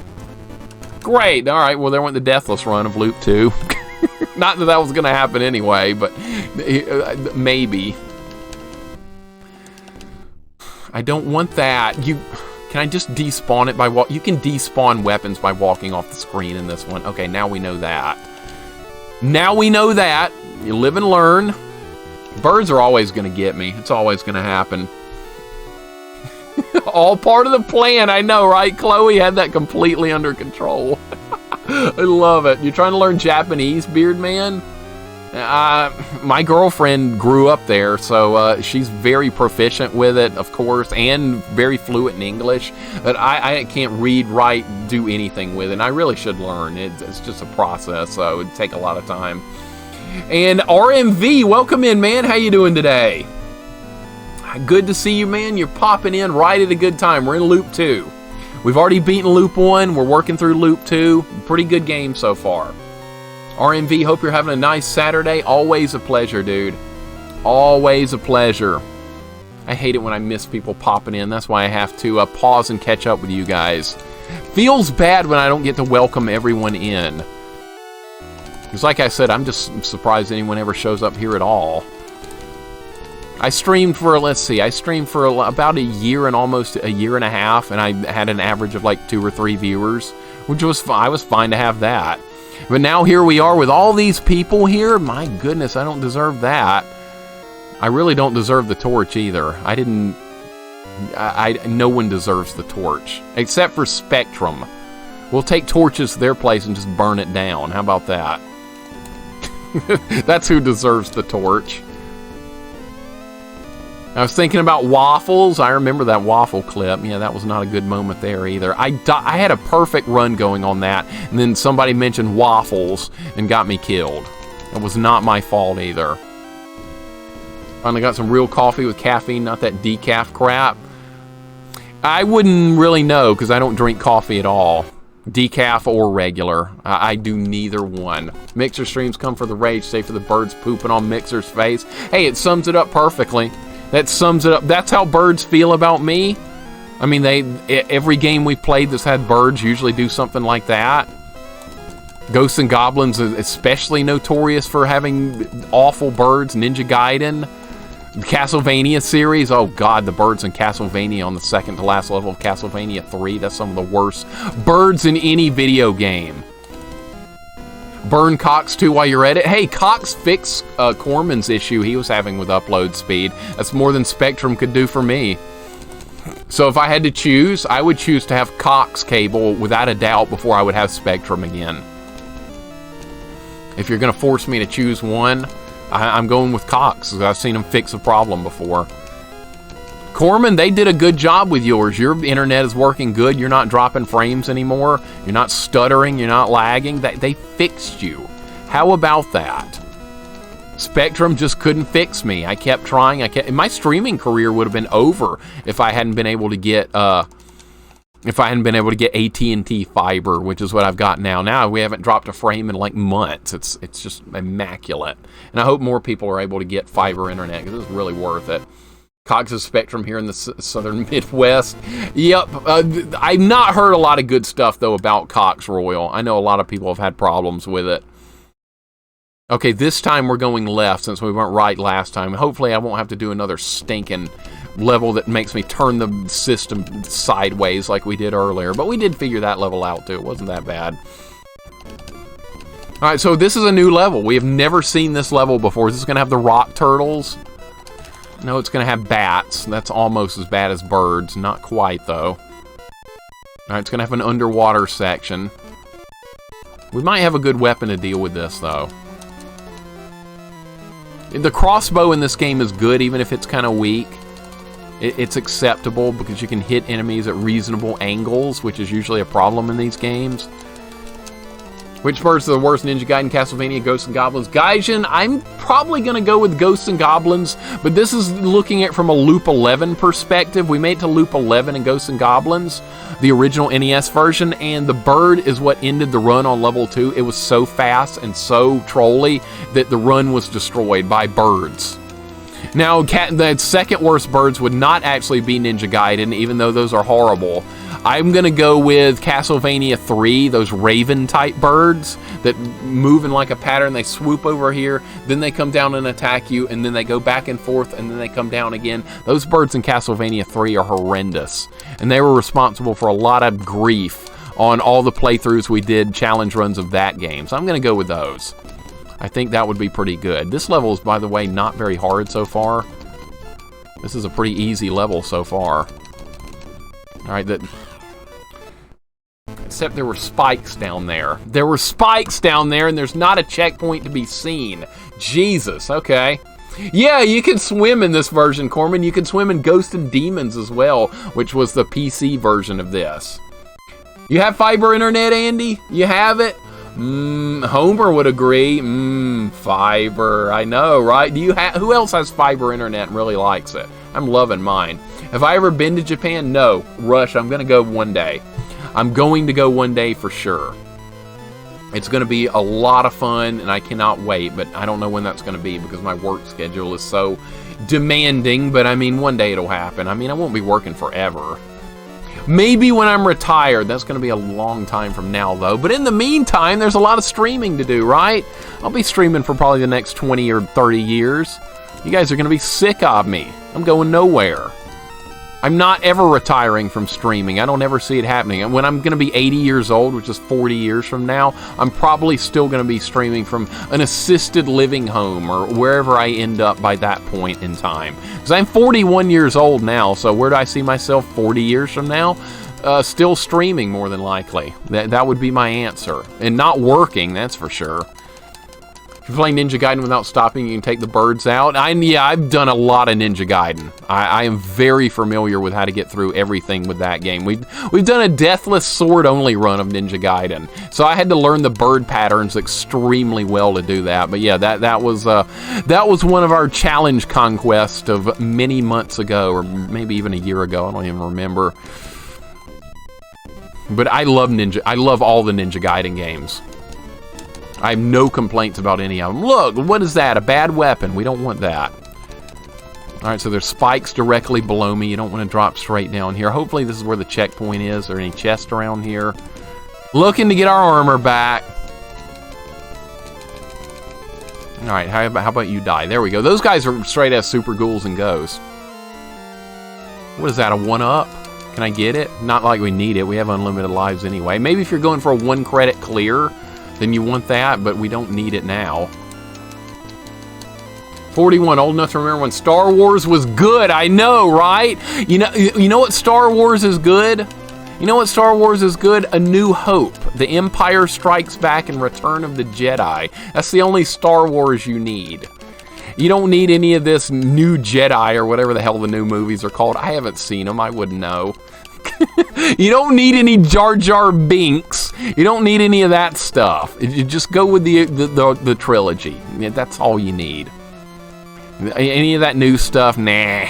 Great. All right, well, there went the Deathless run of Loop 2. Not that was going to happen anyway, but maybe. I don't want that. Can I just despawn it by you can despawn weapons by walking off the screen in this one. Okay, now we know that. Now we know that. You live and learn. Birds are always going to get me. It's always going to happen. All part of the plan, I know, right? Chloe had that completely under control. I love it. You're trying to learn Japanese, Beard Man? My girlfriend grew up there, so she's very proficient with it, of course, and very fluent in English. But I can't read, write, do anything with it. And I really should learn. It's just a process, so it would take a lot of time. And RMV, welcome in, man. How you doing today? Good to see you, man. You're popping in right at a good time. We're in Loop 2. We've already beaten Loop 1. We're working through Loop 2. Pretty good game so far. RMV, hope you're having a nice Saturday. Always a pleasure, dude. Always a pleasure. I hate it when I miss people popping in. That's why I have to pause and catch up with you guys. Feels bad when I don't get to welcome everyone in. Because like I said, I'm just surprised anyone ever shows up here at all. I streamed for, let's see, I streamed for about a year and almost a year and a half, and I had an average of like 2 or 3 viewers, which was I was fine to have that. But now here we are with all these people here. My goodness, I don't deserve that. I really don't deserve the torch either. No one deserves the torch. Except for Spectrum. We'll take torches to their place and just burn it down. How about that? That's who deserves the torch. I was thinking about waffles. I remember that waffle clip. Yeah, that was not a good moment there either. I had a perfect run going on that, and then somebody mentioned waffles and got me killed. It was not my fault either. Finally got some real coffee with caffeine, not that decaf crap. I wouldn't really know because I don't drink coffee at all. Decaf or regular. I do neither one. Mixer streams come for the rage, stay for the birds pooping on Mixer's face. Hey, it sums it up perfectly. That sums it up. That's how birds feel about me. I mean, every game we've played that's had birds usually do something like that. Ghosts and Goblins is especially notorious for having awful birds. Ninja Gaiden. The Castlevania series. Oh god, the birds in Castlevania on the second to last level of Castlevania 3. That's some of the worst birds in any video game. Burn Cox too while you're at it. Hey, Cox fixed Corman's issue he was having with upload speed. That's more than Spectrum could do for me. So if I had to choose, I would choose to have Cox cable without a doubt before I would have Spectrum again. If you're going to force me to choose one, I'm going with Cox, because I've seen him fix a problem before. Corman, they did a good job with yours. Your internet is working good. You're not dropping frames anymore. You're not stuttering. You're not lagging. They fixed you. How about that? Spectrum just couldn't fix me. I kept trying. My streaming career would have been over if I hadn't been able to get AT&T fiber, which is what I've got now. Now we haven't dropped a frame in like months. It's just immaculate. And I hope more people are able to get fiber internet because it's really worth it. Cox's Spectrum here in the southern Midwest. Yep, I've not heard a lot of good stuff, though, about Cox Royal. I know a lot of people have had problems with it. Okay, this time we're going left since we went right last time. Hopefully I won't have to do another stinking level that makes me turn the system sideways like we did earlier. But we did figure that level out, too. It wasn't that bad. All right, so this is a new level. We have never seen this level before. This is going to have the rock turtles. No, it's going to have bats. That's almost as bad as birds. Not quite, though. Alright, it's going to have an underwater section. We might have a good weapon to deal with this, though. The crossbow in this game is good, even if it's kind of weak. It's acceptable because you can hit enemies at reasonable angles, which is usually a problem in these games. Which birds are the worst? Ninja Gaiden, Castlevania, Ghosts and Goblins? Gaijin, I'm probably going to go with Ghosts and Goblins, but this is looking at it from a Loop 11 perspective. We made it to Loop 11 in Ghosts and Goblins, the original NES version, and the bird is what ended the run on level 2. It was so fast and so trolly that the run was destroyed by birds. Now, the second worst birds would not actually be Ninja Gaiden, even though those are horrible. I'm going to go with Castlevania 3, those raven-type birds that move in like a pattern. They swoop over here, then they come down and attack you, and then they go back and forth, and then they come down again. Those birds in Castlevania 3 are horrendous, and they were responsible for a lot of grief on all the playthroughs we did, challenge runs of that game. So I'm going to go with those. I think that would be pretty good. This level is, by the way, not very hard so far. This is a pretty easy level so far. Alright, except there were spikes down there. There were spikes down there, and there's not a checkpoint to be seen. Jesus, okay. Yeah, you can swim in this version, Corman. You can swim in Ghosts and Demons as well, which was the PC version of this. You have fiber internet, Andy? You have it? Homer would agree. Fiber. I know, right? Who else has fiber internet and really likes it? I'm loving mine. Have I ever been to Japan? No. Rush, I'm going to go one day. I'm going to go one day for sure. It's going to be a lot of fun, and I cannot wait, but I don't know when that's going to be because my work schedule is so demanding, but I mean, one day it'll happen. I mean, I won't be working forever. Maybe when I'm retired. That's going to be a long time from now, though. But in the meantime, there's a lot of streaming to do, right? I'll be streaming for probably the next 20 or 30 years. You guys are going to be sick of me. I'm going nowhere. I'm not ever retiring from streaming. I don't ever see it happening. And when I'm going to be 80 years old, which is 40 years from now, I'm probably still going to be streaming from an assisted living home or wherever I end up by that point in time. Because I'm 41 years old now, so where do I see myself 40 years from now? Still streaming, more than likely. That would be my answer. And not working, that's for sure. If you play Ninja Gaiden without stopping, you can take the birds out. Yeah, I've done a lot of Ninja Gaiden. I am very familiar with how to get through everything with that game. We've done a Deathless Sword only run of Ninja Gaiden, so I had to learn the bird patterns extremely well to do that. But yeah, that was one of our challenge conquests of many months ago, or maybe even a year ago. I don't even remember. But I love all the Ninja Gaiden games. I have no complaints about any of them. Look, what is that? A bad weapon. We don't want that. Alright, so there's spikes directly below me. You don't want to drop straight down here. Hopefully this is where the checkpoint is. Are there any chests around here? Looking to get our armor back. Alright, how about you die? There we go. Those guys are straight as super ghouls and ghosts. What is that, a 1-up? Can I get it? Not like we need it. We have unlimited lives anyway. Maybe if you're going for a 1 credit clear, then you want that, but we don't need it now. 41, old enough to remember when Star Wars was good. I know, right? You know what Star Wars is good? You know what Star Wars is good? A New Hope. The Empire Strikes Back and Return of the Jedi. That's the only Star Wars you need. You don't need any of this New Jedi or whatever the hell the new movies are called. I haven't seen them. I wouldn't know. You don't need any Jar Jar Binks. You don't need any of that stuff. You just go with the trilogy. Yeah, that's all you need. Any of that new stuff, nah.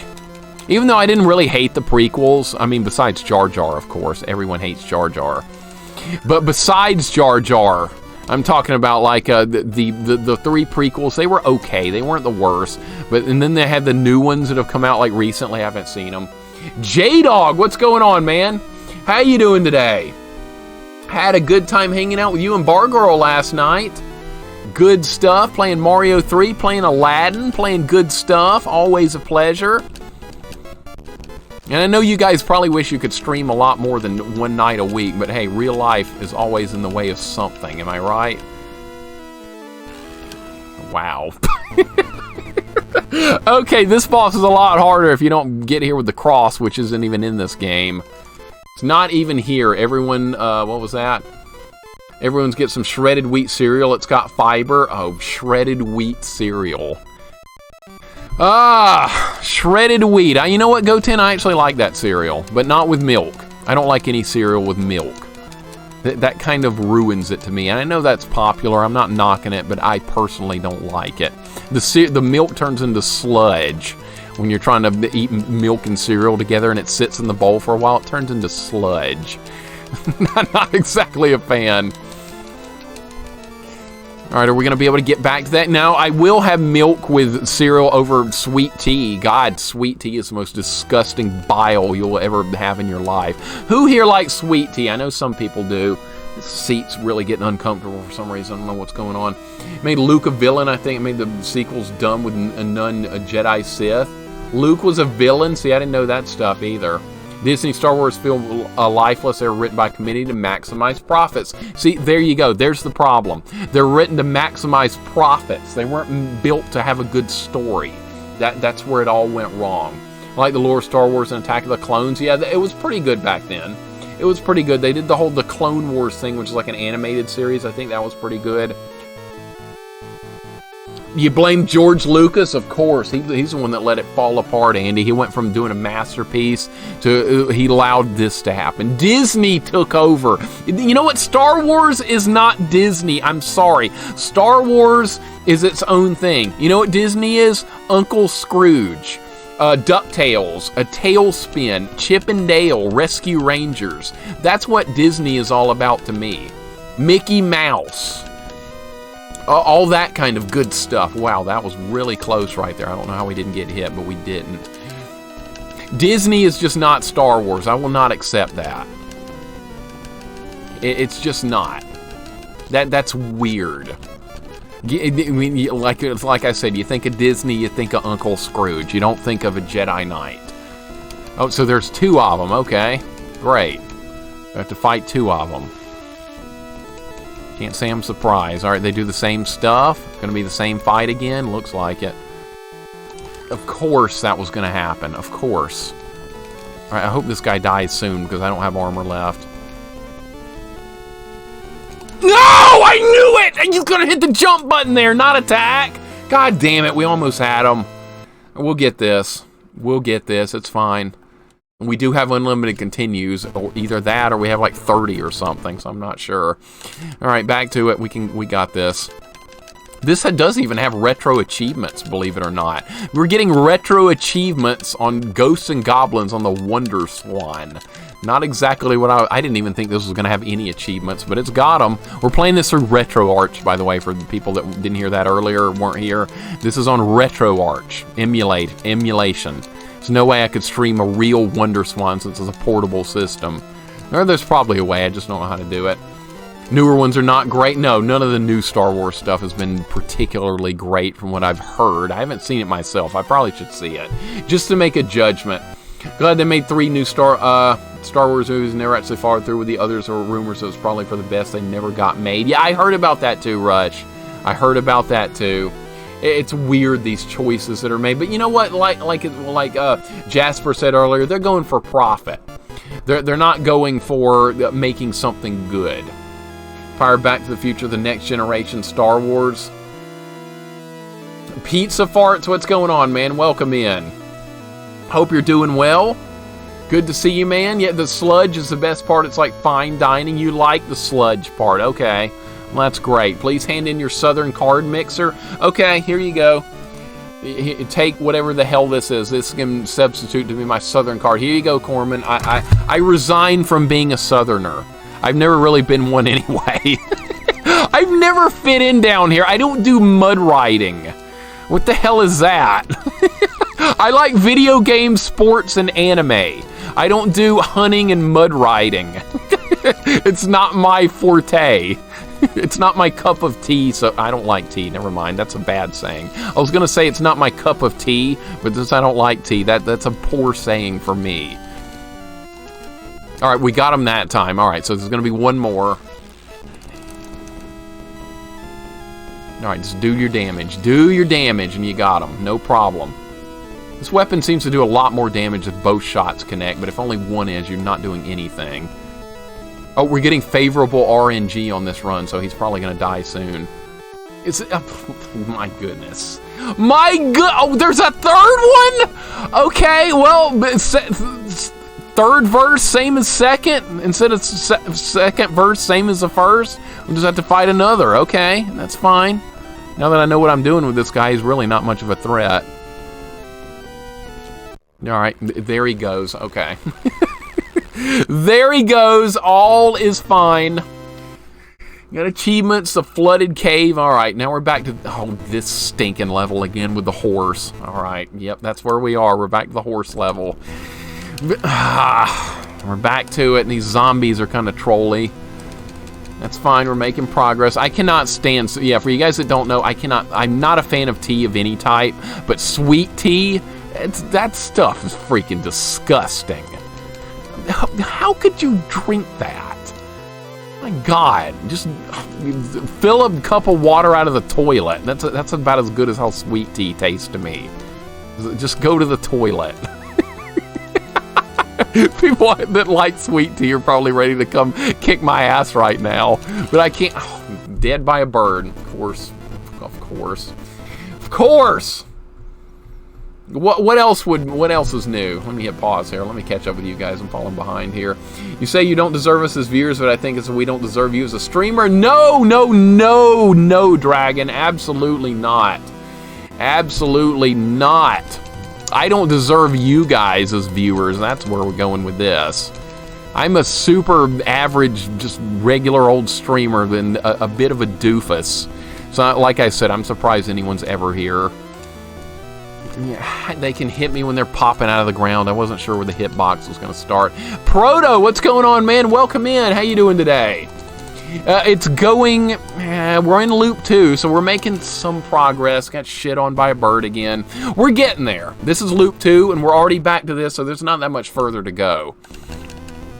Even though I didn't really hate the prequels, I mean, besides Jar Jar, of course. Everyone hates Jar Jar. But besides Jar Jar, I'm talking about like the 3 prequels. They were okay. They weren't the worst. And then they had the new ones that have come out like recently. I haven't seen them. J-Dog, what's going on, man? How you doing today? Had a good time hanging out with you and Bar Girl last night. Good stuff. Playing Mario 3, playing Aladdin, playing good stuff. Always a pleasure. And I know you guys probably wish you could stream a lot more than 1 night a week, but hey, real life is always in the way of something. Am I right? Wow. Okay, this boss is a lot harder if you don't get here with the cross, which isn't even in this game. It's not even here. Everyone, what was that? Everyone's get some shredded wheat cereal. It's got fiber. Oh, shredded wheat cereal. Ah, shredded wheat. You know what, Goten? I actually like that cereal, but not with milk. I don't like any cereal with milk. That kind of ruins it to me. And I know that's popular. I'm not knocking it, but I personally don't like it. The milk turns into sludge. When you're trying to eat milk and cereal together and it sits in the bowl for a while, it turns into sludge. Not exactly a fan. Alright, are we going to be able to get back to that? Now, I will have milk with cereal over sweet tea. God, sweet tea is the most disgusting bile you'll ever have in your life. Who here likes sweet tea? I know some people do. This seat's really getting uncomfortable for some reason. I don't know what's going on. It made Luke a villain, I think. It made the sequels dumb with none a Jedi Sith. Luke was a villain? See, I didn't know that stuff either. Disney Star Wars feel lifeless. They were written by a committee to maximize profits. See, there you go. There's the problem. They're written to maximize profits. They weren't built to have a good story. That's where it all went wrong. Like the lore of Star Wars and Attack of the Clones. Yeah, it was pretty good back then. It was pretty good. They did the Clone Wars thing, which is like an animated series. I think that was pretty good. You blame George Lucas? Of course. He's the one that let it fall apart, Andy. He went from doing a masterpiece to he allowed this to happen. Disney took over. You know what? Star Wars is not Disney. I'm sorry. Star Wars is its own thing. You know what Disney is? Uncle Scrooge. DuckTales, A Tailspin, Chip and Dale, Rescue Rangers. That's what Disney is all about to me. Mickey Mouse. All that kind of good stuff. Wow, that was really close right there. I don't know how we didn't get hit, but we didn't. Disney is just not Star Wars. I will not accept that. It's just not. That's weird. I mean, like I said, you think of Disney, you think of Uncle Scrooge. You don't think of a Jedi Knight. Oh, so there's 2 of them. Okay, great. I have to fight 2 of them. Can't say I'm surprised. All right, they do the same stuff. Going to be the same fight again. Looks like it. Of course that was going to happen. Of course. All right, I hope this guy dies soon because I don't have armor left. No! I knew it! You could have hit the jump button there, not attack. God damn it, we almost had him. We'll get this. We'll get this. It's fine. We do have unlimited continues, or either that or we have like 30 or something, so I'm not sure. All right, back to it. We got this. This does even have retro achievements, believe it or not. We're getting retro achievements on Ghosts and Goblins on the Wonderswan. Not exactly what I didn't even think this was going to have any achievements, but it's got them. We're playing this through RetroArch, by the way, for the people that didn't hear that earlier or weren't here. This is on RetroArch, emulation. There's no way I could stream a real Wonderswan since it's a portable system. Or there's probably a way, I just don't know how to do it. Newer ones are not great. No, none of the new Star Wars stuff has been particularly great from what I've heard. I haven't seen it myself. I probably should see it, just to make a judgment. Glad they made 3 new Star Wars movies, never actually followed through with the others, or rumors that it was probably for the best. They never got made. Yeah, I heard about that too, Rush. I heard about that too. It's weird, these choices that are made, but you know what? Like Jasper said earlier, they're going for profit. They're not going for making something good. Fire Back to the Future, the next generation Star Wars. Pizza Farts, what's going on, man? Welcome in. Hope you're doing well. Good to see you, man. Yeah, the sludge is the best part. It's like fine dining. You like the sludge part. Okay. Well, that's great. Please hand in your Southern card mixer. Okay, here you go. Take whatever the hell this is. This can substitute to be my Southern card. Here you go, Corman. I resign from being a Southerner. I've never really been one anyway. I've never fit in down here. I don't do mud riding. What the hell is that? I like video games, sports, and anime. I don't do hunting and mud riding. It's not my forte. It's not my cup of tea, so I don't like tea. Never mind, that's a bad saying. I was gonna say it's not my cup of tea, but since I don't like tea, that's a poor saying for me. All right, we got him that time. All right, so there's gonna be one more. All right, just do your damage. Do your damage, and you got him. No problem. This weapon seems to do a lot more damage if both shots connect, but if only one is, you're not doing anything. Oh, we're getting favorable RNG on this run, so he's probably going to die soon. My goodness. Oh, there's a third one? Okay, well, third verse, same as second. Instead of second verse, same as the first. We'll just have to fight another. Okay, that's fine. Now that I know what I'm doing with this guy, he's really not much of a threat. All right, there he goes. Okay. There he goes. All is fine. Got achievements, the flooded cave. All right, now we're back to this stinking level again with the horse. All right, yep, that's where we are. We're back to the horse level. We're back to it, and these zombies are kind of trolly. That's fine. We're making progress. I cannot stand. So yeah, for you guys that don't know, I'm not a fan of tea of any type, but sweet tea, that stuff is freaking disgusting. How could you drink that? My God, just fill a cup of water out of the toilet. That's about as good as how sweet tea tastes to me. Just go to the toilet. People that like sweet tea are probably ready to come kick my ass right now. But I can't. Oh, dead by a bird. Of course. Of course. Of course! What else is new? Let me hit pause here. Let me catch up with you guys. I'm falling behind here. You say you don't deserve us as viewers, but I think it's we don't deserve you as a streamer. No, no, no, no, Dragon. Absolutely not. Absolutely not. I don't deserve you guys as viewers. That's where we're going with this. I'm a super average, just regular old streamer and a bit of a doofus. So, like I said, I'm surprised anyone's ever here. Yeah, they can hit me when they're popping out of the ground. I wasn't sure where the hitbox was going to start. Proto, what's going on, man? Welcome in. How you doing today? It's going... we're in loop 2, so we're making some progress. Got shit on by a bird again. We're getting there. This is loop 2, and we're already back to this, so there's not that much further to go.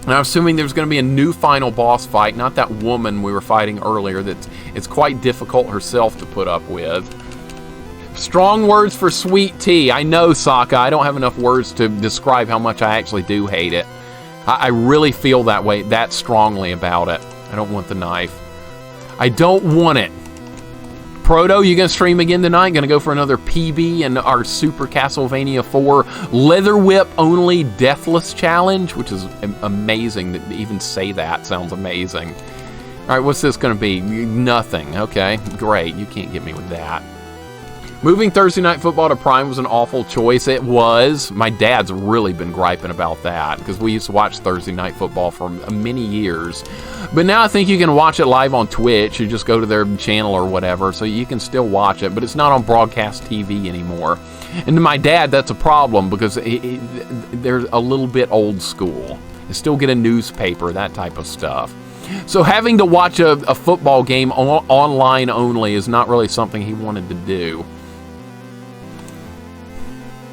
And I'm assuming there's going to be a new final boss fight, not that woman we were fighting earlier that it's quite difficult herself to put up with. Strong words for sweet tea. I know, Sokka. I don't have enough words to describe how much I actually do hate it. I really feel that way, that strongly about it. I don't want the knife. I don't want it. Proto, you gonna stream again tonight? Gonna go for another PB and our Super Castlevania 4 Leather Whip only Deathless Challenge, which is amazing to even say that. Sounds amazing. All right, what's this gonna be? Nothing. Okay, great. You can't get me with that. Moving Thursday Night Football to Prime was an awful choice. It was. My dad's really been griping about that because we used to watch Thursday Night Football for many years. But now I think you can watch it live on Twitch. You just go to their channel or whatever, so you can still watch it, but it's not on broadcast TV anymore. And to my dad, that's a problem because they're a little bit old school. They still get a newspaper, that type of stuff. So having to watch a football game online only is not really something he wanted to do.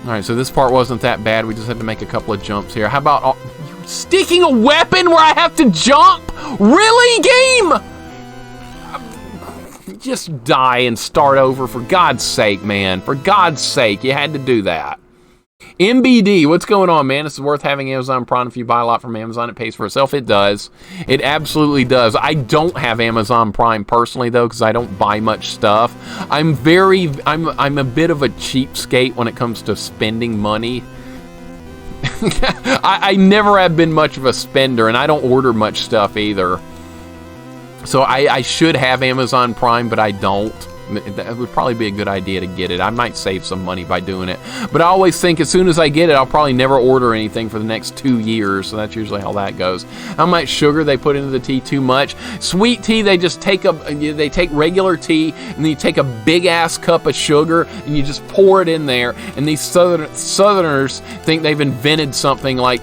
Alright, so this part wasn't that bad. We just had to make a couple of jumps here. How about... you're sticking a weapon where I have to jump? Really, game? Just die and start over, for God's sake, man. For God's sake, you had to do that. MBD, what's going on, man? This is worth having Amazon Prime. If you buy a lot from Amazon, it pays for itself. It does. It absolutely does. I don't have Amazon Prime personally, though, because I don't buy much stuff. I'm a bit of a cheapskate when it comes to spending money. I never have been much of a spender, and I don't order much stuff either. So I should have Amazon Prime, but I don't. That would probably be a good idea to get it. I might save some money by doing it. But I always think as soon as I get it, I'll probably never order anything for the next 2 years. So that's usually how that goes. How much sugar they put into the tea? Too much. Sweet tea, they just take they take regular tea and then you take a big ass cup of sugar and you just pour it in there. And these Southerners think they've invented something like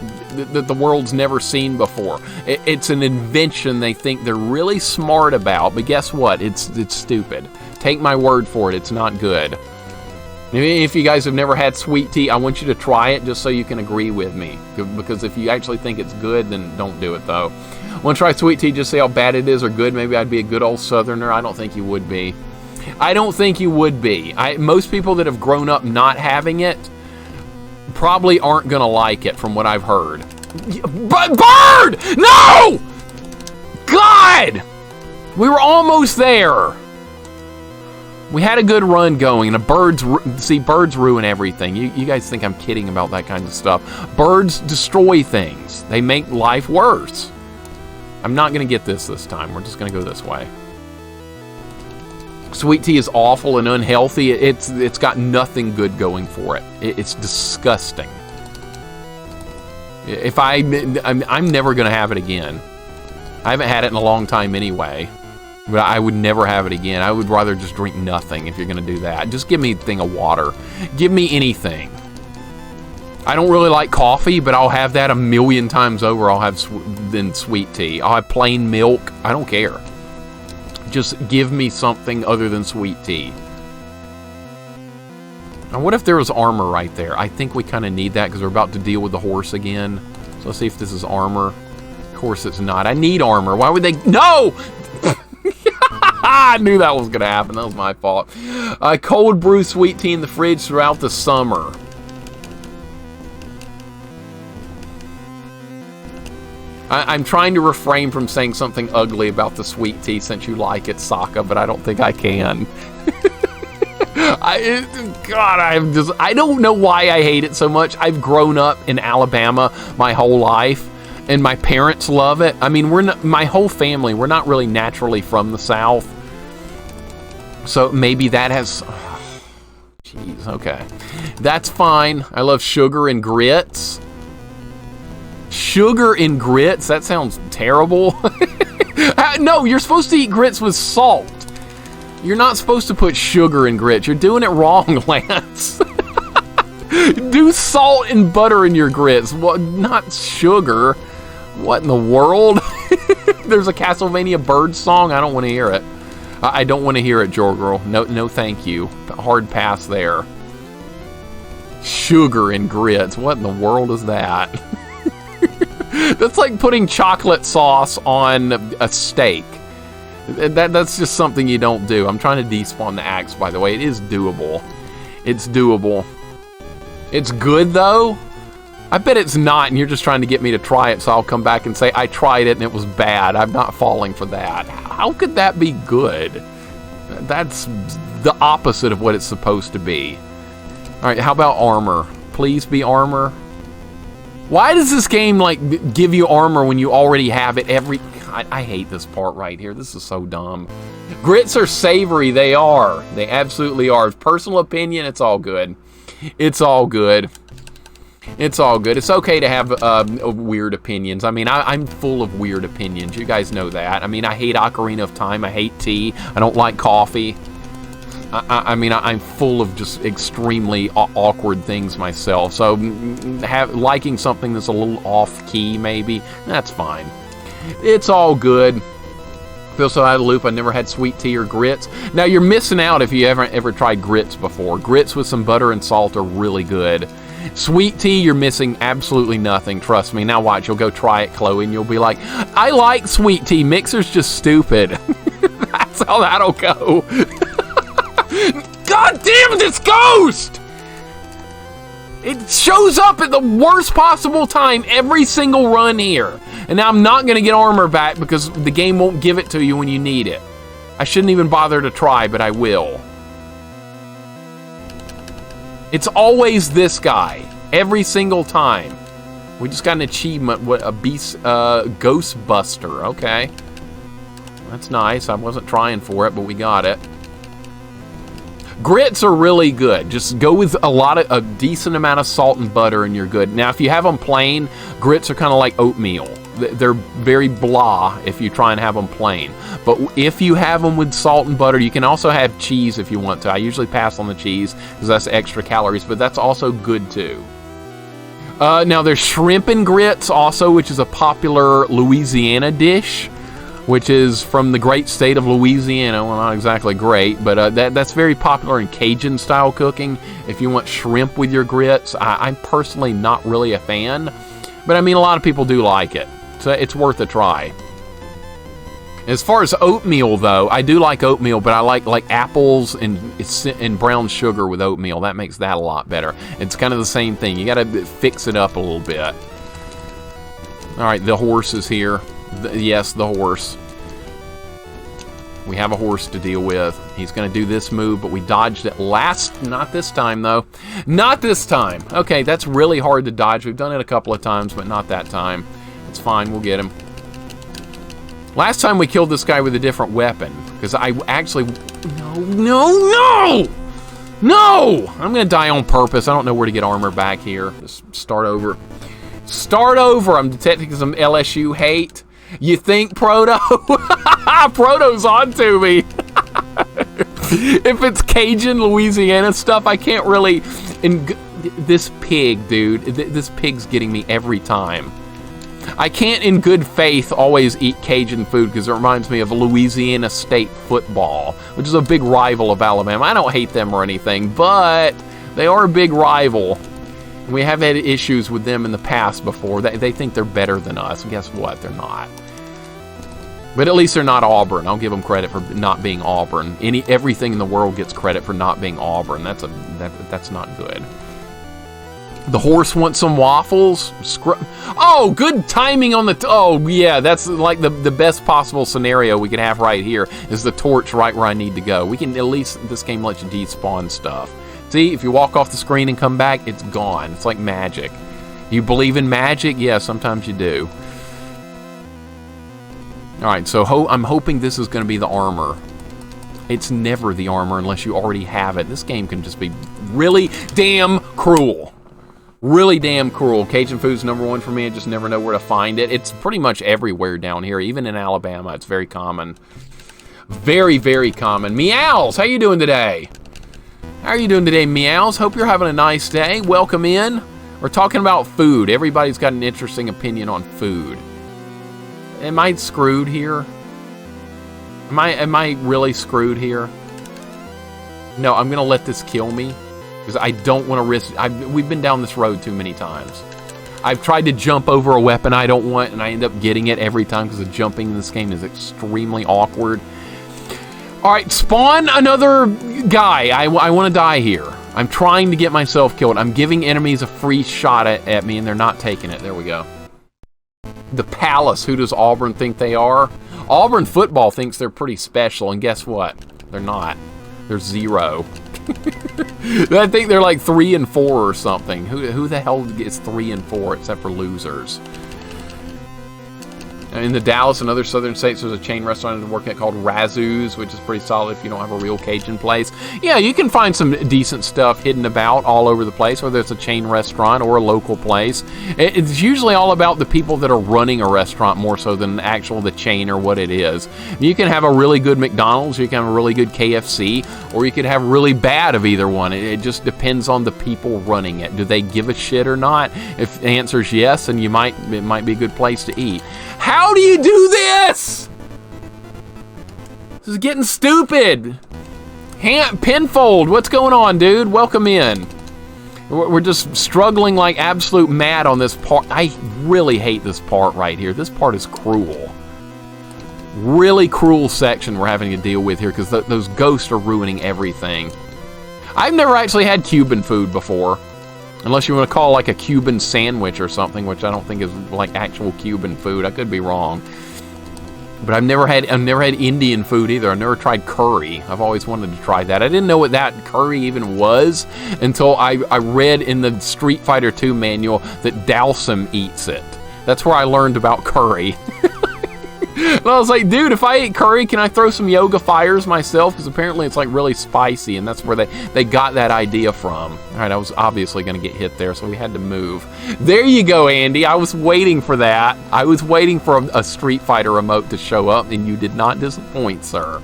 that the world's never seen before. It's an invention they think they're really smart about. But guess what? It's stupid. Take my word for it, it's not good. If you guys have never had sweet tea, I want you to try it just so you can agree with me. Because if you actually think it's good, then don't do it, though. Want to try sweet tea, just see how bad it is or good? Maybe I'd be a good old Southerner. I don't think you would be. I don't think you would be. Most people that have grown up not having it probably aren't going to like it, from what I've heard. But bird! No! God! We were almost there. We had a good run going, and birds ruin everything. You guys think I'm kidding about that kind of stuff. Birds destroy things. They make life worse. I'm not going to get this time. We're just going to go this way. Sweet tea is awful and unhealthy. It's got nothing good going for it. It's disgusting. I'm never going to have it again. I haven't had it in a long time anyway. But I would never have it again. I would rather just drink nothing if you're going to do that. Just give me a thing of water. Give me anything. I don't really like coffee, but I'll have that a million times over. I'll have than sweet tea. I'll have plain milk. I don't care. Just give me something other than sweet tea. Now, what if there was armor right there? I think we kind of need that because we're about to deal with the horse again. So let's see if this is armor. Of course it's not. I need armor. Why would they... No! I knew that was going to happen. That was my fault. Cold brew sweet tea in the fridge throughout the summer. I'm trying to refrain from saying something ugly about the sweet tea since you like it, Sokka, but I don't think I can. I don't know why I hate it so much. I've grown up in Alabama my whole life, and my parents love it. I mean, my whole family, we're not really naturally from the South. So maybe that has... Jeez, okay. That's fine. I love sugar and grits. Sugar and grits? That sounds terrible. No, you're supposed to eat grits with salt. You're not supposed to put sugar in grits. You're doing it wrong, Lance. Do salt and butter in your grits. Well, not sugar. What in the world? There's a Castlevania bird song? I don't want to hear it. I don't want to hear it, Jorgirl. No, thank you. Hard pass there. Sugar and grits. What in the world is that? That's like putting chocolate sauce on a steak. That's just something you don't do. I'm trying to despawn the axe, by the way. It is doable. It's doable. It's good, though. I bet it's not, and you're just trying to get me to try it, so I'll come back and say, I tried it, and it was bad. I'm not falling for that. How could that be good? That's the opposite of what it's supposed to be. All right, how about armor? Please be armor. Why does this game, like, give you armor when you already have it every... I hate this part right here. This is so dumb. Grits are savory. They are. They absolutely are. Personal opinion, it's all good. It's all good. It's all good. It's okay to have weird opinions. I mean, I'm full of weird opinions. You guys know that. I mean, I hate Ocarina of Time. I hate tea. I don't like coffee. I mean, I'm full of just extremely awkward things myself. So liking something that's a little off-key, maybe, that's fine. It's all good. Feel so out of the loop. I never had sweet tea or grits. Now, you're missing out if you haven't ever tried grits before. Grits with some butter and salt are really good. Sweet tea, you're missing absolutely nothing. Trust me. Now watch. You'll go try it, Chloe, and you'll be like, I like sweet tea. Mixer's just stupid. That's how that'll go. God damn this ghost! It shows up at the worst possible time every single run here. And now I'm not going to get armor back because the game won't give it to you when you need it. I shouldn't even bother to try, but I will. It's always this guy. Every single time. We just got an achievement. What a beast, Ghostbuster. Okay. That's nice. I wasn't trying for it, but we got it. Grits are really good. Just go with a decent amount of salt and butter and you're good. Now, if you have them plain, grits are kind of like oatmeal. They're very blah if you try and have them plain. But if you have them with salt and butter, you can also have cheese if you want to. I usually pass on the cheese because that's extra calories, but that's also good too. Now, there's shrimp and grits also, which is a popular Louisiana dish, which is from the great state of Louisiana. Well, not exactly great, but that's very popular in Cajun-style cooking. If you want shrimp with your grits, I'm personally not really a fan, but I mean, a lot of people do like it, so it's worth a try. As far as oatmeal, though, I do like oatmeal, but I like apples and brown sugar with oatmeal. That makes that a lot better. It's kind of the same thing. You got to fix it up a little bit. All right, the horse is here. Yes, the horse. We have a horse to deal with. He's going to do this move, but we dodged it last. Not this time, though. Not this time. Okay, that's really hard to dodge. We've done it a couple of times, but not that time. It's fine. We'll get him. Last time we killed this guy with a different weapon, because I actually... No! I'm going to die on purpose. I don't know where to get armor back here. Just start over. Start over! I'm detecting some LSU hate. You think, Proto? Proto's onto me. If it's Cajun, Louisiana stuff, I can't really... This pig, dude. This pig's getting me every time. I can't, in good faith, always eat Cajun food because it reminds me of Louisiana State football, which is a big rival of Alabama. I don't hate them or anything, but they are a big rival. And we have had issues with them in the past before. They think they're better than us. Guess what? They're not. But at least they're not Auburn. I'll give them credit for not being Auburn. Everything in the world gets credit for not being Auburn. That's not good. The horse wants some waffles. Oh, good timing on the... oh, yeah, that's like the best possible scenario we could have right here is the torch right where I need to go. We can at least... this game lets you despawn stuff. See, if you walk off the screen and come back, it's gone. It's like magic. You believe in magic? Yeah, sometimes you do. Alright, so I'm hoping this is going to be the armor. It's never the armor unless you already have it. This game can just be really damn cruel. Really damn cruel. Cajun food's #1 for me. I just never know where to find it. It's pretty much everywhere down here. Even in Alabama, it's very common. Very, very common. Meows, how you doing today? How are you doing today, Meows? Hope you're having a nice day. Welcome in. We're talking about food. Everybody's got an interesting opinion on food. Am I screwed here? Am I really screwed here? No, I'm gonna let this kill me. Because I don't want to risk... we've been down this road too many times. I've tried to jump over a weapon I don't want, and I end up getting it every time because the jumping in this game is extremely awkward. Alright, spawn another guy. I want to die here. I'm trying to get myself killed. I'm giving enemies a free shot at me, and they're not taking it. There we go. The Palace. Who does Auburn think they are? Auburn football thinks they're pretty special, and guess what? They're not. They're 0. I think they're like 3 and 4 or something. Who the hell gets 3 and 4 except for losers? In the Dallas and other southern states, there's a chain restaurant I'm working at called Razoo's, which is pretty solid if you don't have a real Cajun place. Yeah, you can find some decent stuff hidden about all over the place, whether it's a chain restaurant or a local place. It's usually all about the people that are running a restaurant more so than the chain or what it is. You can have a really good McDonald's, you can have a really good KFC, or you could have really bad of either one. It just depends on the people running it. Do they give a shit or not? If the answer is yes, then it might be a good place to eat. How do you do this? This is getting stupid. Pinfold, what's going on, dude? Welcome in. We're just struggling like absolute mad on this part. I really hate this part right here. This part is cruel. Really cruel section we're having to deal with here because those ghosts are ruining everything. I've never actually had Cuban food before. Unless you want to call like a Cuban sandwich or something, which I don't think is like actual Cuban food. I could be wrong. But I've never had Indian food either. I've never tried curry. I've always wanted to try that. I didn't know what that curry even was until I read in the Street Fighter 2 manual that Dhalsim eats it. That's where I learned about curry. And I was like, dude, if I ate curry, can I throw some yoga fires myself? Because apparently it's like really spicy, and that's where they got that idea from. All right, I was obviously going to get hit there, so we had to move. There you go, Andy. I was waiting for that. I was waiting for a Street Fighter remote to show up, and you did not disappoint, sir.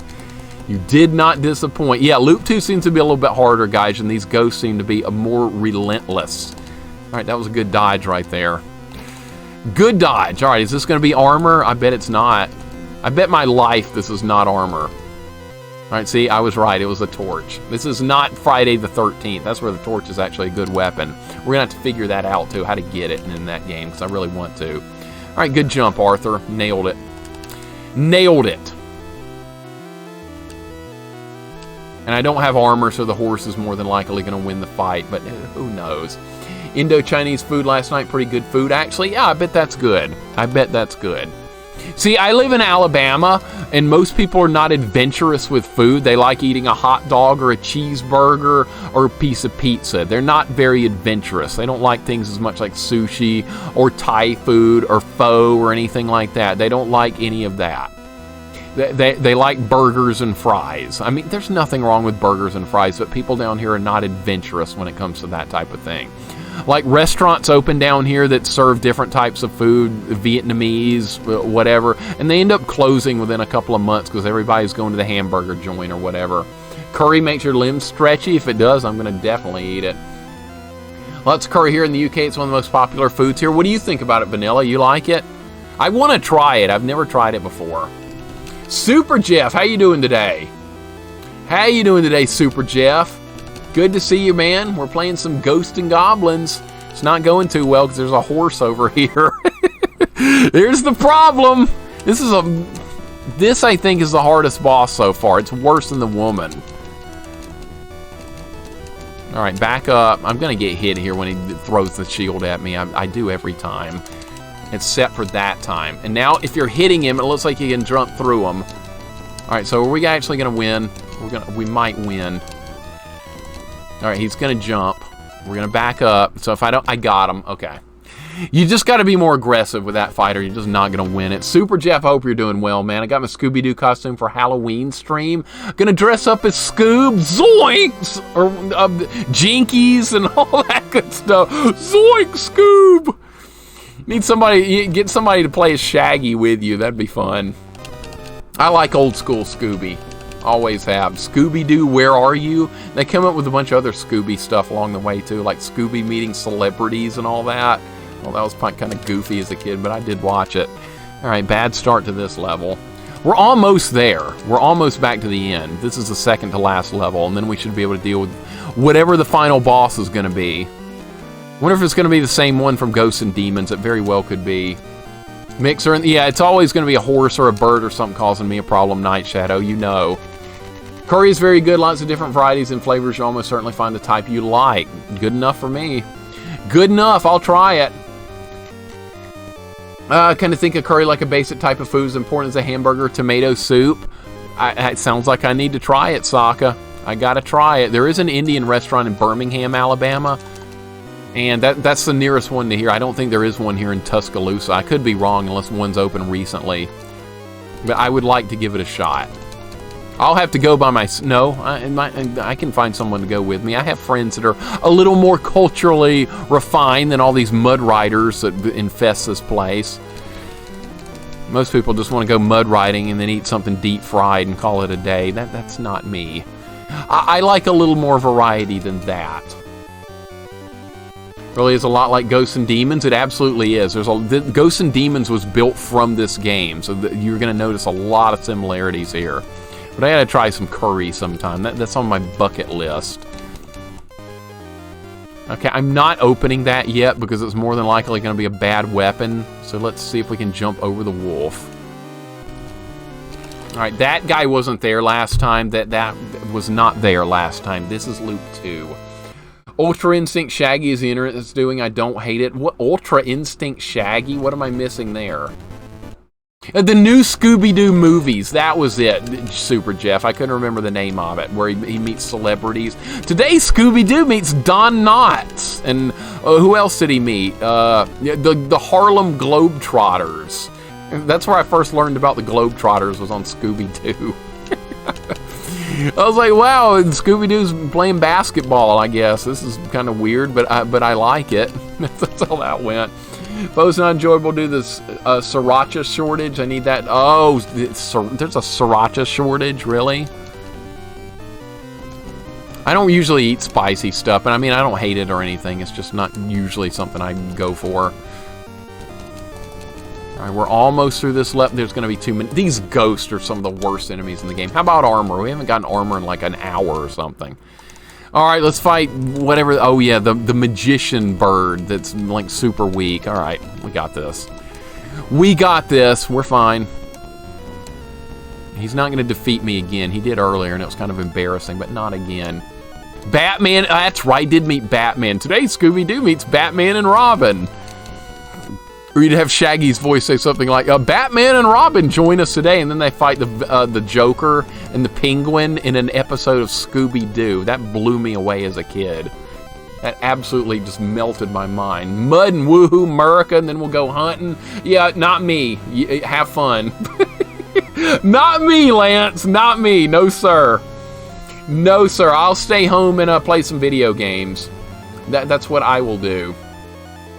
You did not disappoint. Yeah, Loop 2 seems to be a little bit harder, guys, and these ghosts seem to be more relentless. All right, that was a good dodge right there. Good dodge. All right, is this going to be armor? I bet it's not. I bet my life this is not armor. All right, see, I was right. It was a torch. This is not Friday the 13th. That's where the torch is actually a good weapon. We're going to have to figure that out, too, how to get it in that game, because I really want to. All right, good jump, Arthur. Nailed it. Nailed it. And I don't have armor, so the horse is more than likely going to win the fight, but who knows. Indo-Chinese food last night, pretty good food, actually. Yeah, I bet that's good. I bet that's good. See, I live in Alabama, and most people are not adventurous with food. They like eating a hot dog or a cheeseburger or a piece of pizza. They're not very adventurous. They don't like things as much like sushi or Thai food or pho or anything like that. They don't like any of that. They like burgers and fries. I mean, there's nothing wrong with burgers and fries, but people down here are not adventurous when it comes to that type of thing. Like restaurants open down here that serve different types of food, Vietnamese, whatever, and they end up closing within a couple of months because everybody's going to the hamburger joint or whatever. Curry makes your limbs stretchy. If it does, I'm going to definitely eat it. Lots of curry here in the UK. It's one of the most popular foods here. What do you think about it, Vanilla? You like it? I want to try it. I've never tried it before. Super Jeff, how you doing today? How you doing today, Super Jeff? Good to see you, man. We're playing some Ghosts and Goblins. It's not going too well because there's a horse over here. Here's the problem. This I think is the hardest boss so far. It's worse than the woman. All right, back up. I'm going to get hit here when he throws the shield at me. I do every time. It's set for that time. And now if you're hitting him, it looks like you can jump through him. All right, so are we actually going to win? We might win. All right, he's going to jump. We're going to back up. So if I don't, I got him. Okay. You just got to be more aggressive with that fighter. You're just not going to win it. Super Jeff, hope you're doing well, man. I got my Scooby-Doo costume for Halloween stream. Gonna dress up as Scoob, Zoinks, or Jinkies and all that good stuff. Zoink, Scoob. Need somebody, get somebody to play as Shaggy with you. That'd be fun. I like old school Scooby. Always have. Scooby-Doo, Where Are You? They come up with a bunch of other Scooby stuff along the way, too, like Scooby meeting celebrities and all that. Well, that was kind of goofy as a kid, but I did watch it. All right, bad start to this level. We're almost there. We're almost back to the end. This is the second to last level, and then we should be able to deal with whatever the final boss is going to be. Wonder if it's going to be the same one from Ghosts and Demons. It very well could be. Mixer, and yeah, it's always going to be a horse or a bird or something causing me a problem, Night Shadow, you know. Curry is very good. Lots of different varieties and flavors. You'll almost certainly find the type you like. Good enough for me. Good enough. I'll try it. Kind of think of curry like a basic type of food as important as a hamburger, tomato soup. It sounds like I need to try it, Sokka. I gotta try it. There is an Indian restaurant in Birmingham, Alabama, and that's the nearest one to here. I don't think there is one here in Tuscaloosa. I could be wrong unless one's open recently, but I would like to give it a shot. I'll have to go by I can find someone to go with me. I have friends that are a little more culturally refined than all these mud riders that infest this place. Most people just want to go mud riding and then eat something deep fried and call it a day. That's not me. I like a little more variety than that. Really is a lot like Ghosts and Demons. It absolutely is. Ghosts and Demons was built from this game, so you're going to notice a lot of similarities here. But I gotta try some curry sometime. That's on my bucket list. Okay, I'm not opening that yet because it's more than likely going to be a bad weapon. So let's see if we can jump over the wolf. All right, that guy wasn't there last time. That was not there last time. This is loop 2. Ultra Instinct Shaggy is the internet that's doing. I don't hate it. What Ultra Instinct Shaggy? What am I missing there? The new Scooby-Doo movies, that was it, Super Jeff. I couldn't remember the name of it, where he meets celebrities. Today, Scooby-Doo meets Don Knotts. And who else did he meet? The Harlem Globetrotters. That's where I first learned about the Globetrotters, was on Scooby-Doo. I was like, wow, Scooby-Doo's playing basketball, I guess. This is kind of weird, but I like it. That's how that went. Bo's not enjoyable due to this sriracha shortage. I need that. Oh, there's a sriracha shortage, really? I don't usually eat spicy stuff, and I mean, I don't hate it or anything. It's just not usually something I go for. All right, we're almost through this level. There's going to be 2 minutes. These ghosts are some of the worst enemies in the game. How about armor? We haven't gotten armor in like an hour or something. All right, let's fight whatever. Oh, yeah, the magician bird that's, like, super weak. All right, we got this. We got this. We're fine. He's not going to defeat me again. He did earlier, and it was kind of embarrassing, but not again. Batman. That's right, did meet Batman. Today, Scooby-Doo meets Batman and Robin. Or you'd have Shaggy's voice say something like, Batman and Robin join us today, and then they fight the Joker and the Penguin in an episode of Scooby-Doo. That blew me away as a kid. That absolutely just melted my mind. Mud and woohoo, America, and then we'll go hunting. Yeah, not me. Have fun. Not me, Lance. Not me. No, sir. No, sir. I'll stay home and play some video games. That's what I will do.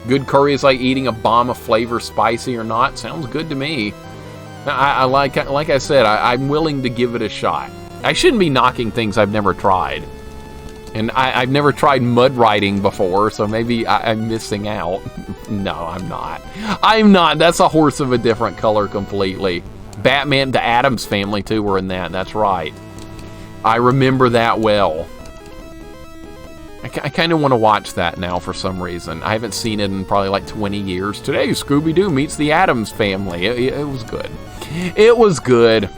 Good curry is like eating a bomb of flavor, spicy or not. Sounds good to me. Like I said, I'm willing to give it a shot. I shouldn't be knocking things I've never tried. And I've never tried mud riding before, so maybe I'm missing out. No, I'm not. I'm not. That's a horse of a different color completely. Batman, the Addams Family, too, were in that. That's right. I remember that well. I kind of want to watch that now for some reason. I haven't seen it in probably like 20 years. Today, Scooby-Doo meets the Addams Family. It was good. It was good.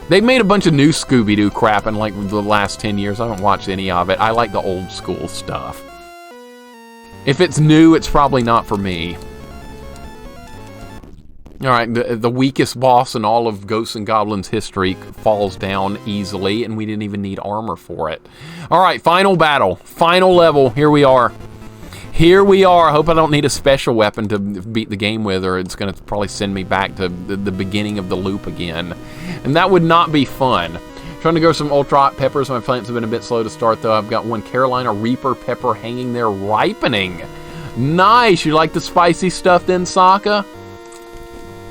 They've made a bunch of new Scooby-Doo crap in like the last 10 years. I haven't watched any of it. I like the old school stuff. If it's new, it's probably not for me. Alright, the weakest boss in all of Ghosts and Goblins history falls down easily, and we didn't even need armor for it. Alright, final battle. Final level. Here we are. Here we are. I hope I don't need a special weapon to beat the game with, or it's going to probably send me back to the beginning of the loop again. And that would not be fun. Trying to grow some ultra hot peppers. My plants have been a bit slow to start, though. I've got one Carolina Reaper pepper hanging there ripening. Nice. You like the spicy stuff then, Sokka?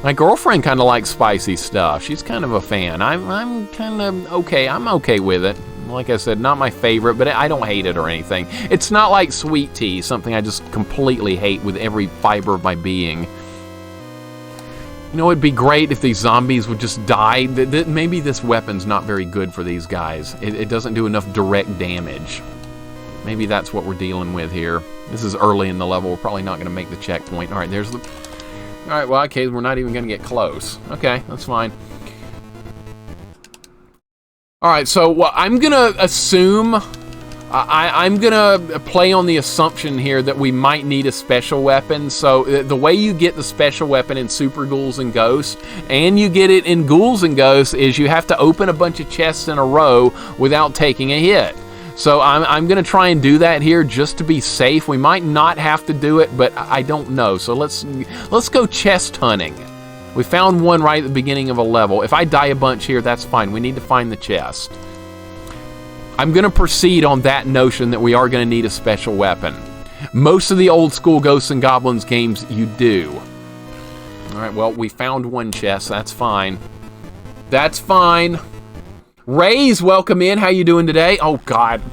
My girlfriend kind of likes spicy stuff. She's kind of a fan. I'm kind of okay. I'm okay with it. Like I said, not my favorite, but I don't hate it or anything. It's not like sweet tea, something I just completely hate with every fiber of my being. You know, it'd be great if these zombies would just die. Maybe this weapon's not very good for these guys. It doesn't do enough direct damage. Maybe that's what we're dealing with here. This is early in the level. We're probably not going to make the checkpoint. All right, there's the... All right, well, okay, we're not even going to get close. Okay, that's fine. All right, so well, I'm going to assume... I'm going to play on the assumption here that we might need a special weapon. So the way you get the special weapon in Super Ghouls and Ghosts, and you get it in Ghouls and Ghosts, is you have to open a bunch of chests in a row without taking a hit. So I'm going to try and do that here just to be safe. We might not have to do it, but I don't know. So let's go chest hunting. We found one right at the beginning of a level. If I die a bunch here, that's fine. We need to find the chest. I'm going to proceed on that notion that we are going to need a special weapon. Most of the old school Ghosts and Goblins games, you do. All right, well, we found one chest. That's fine. That's fine. Ray's welcome in. How you doing today? Oh, God.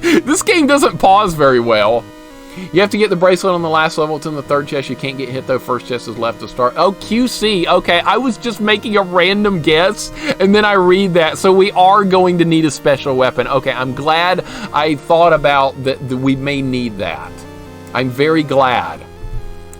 This game doesn't pause very well. You have to get the bracelet on the last level. It's in the third chest. You can't get hit, though. First chest is left to start. Oh, QC. Okay, I was just making a random guess, and then I read that. So we are going to need a special weapon. Okay, I'm glad I thought about that we may need that. I'm very glad.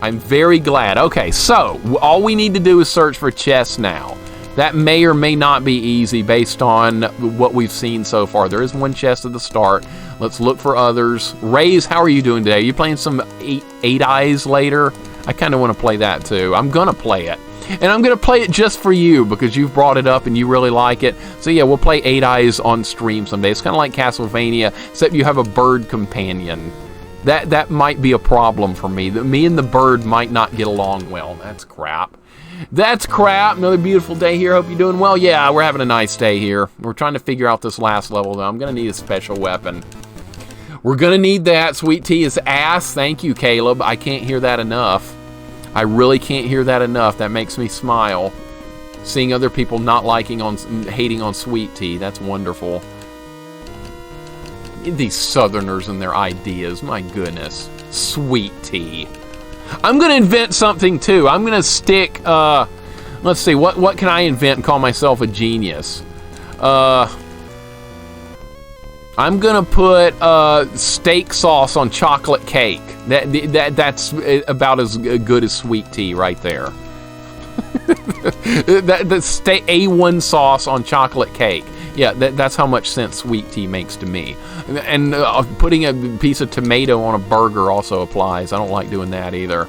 I'm very glad. Okay, so all we need to do is search for chests now. That may or may not be easy based on what we've seen so far. There is one chest at the start. Let's look for others. Raze, how are you doing today? Are you playing some Eight Eyes later? I kind of want to play that too. I'm going to play it. And I'm going to play it just for you because you've brought it up and you really like it. So yeah, we'll play Eight Eyes on stream someday. It's kind of like Castlevania, except you have a bird companion. That might be a problem for me. Me and the bird might not get along well. That's crap. That's crap. Another beautiful day here. Hope you're doing well. Yeah, we're having a nice day here. We're trying to figure out this last level, though. I'm going to need a special weapon. We're going to need that. Sweet tea is ass. Thank you, Caleb. I can't hear that enough. I really can't hear that enough. That makes me smile. Seeing other people not hating on sweet tea. That's wonderful. These Southerners and their ideas. My goodness. Sweet tea. I'm going to invent something, too. I'm going to stick, let's see, what can I invent and call myself a genius? I'm going to put steak sauce on chocolate cake. That's about as good as sweet tea right there. The A1 sauce on chocolate cake. Yeah, that's how much sense sweet tea makes to me. And putting a piece of tomato on a burger also applies. I don't like doing that either.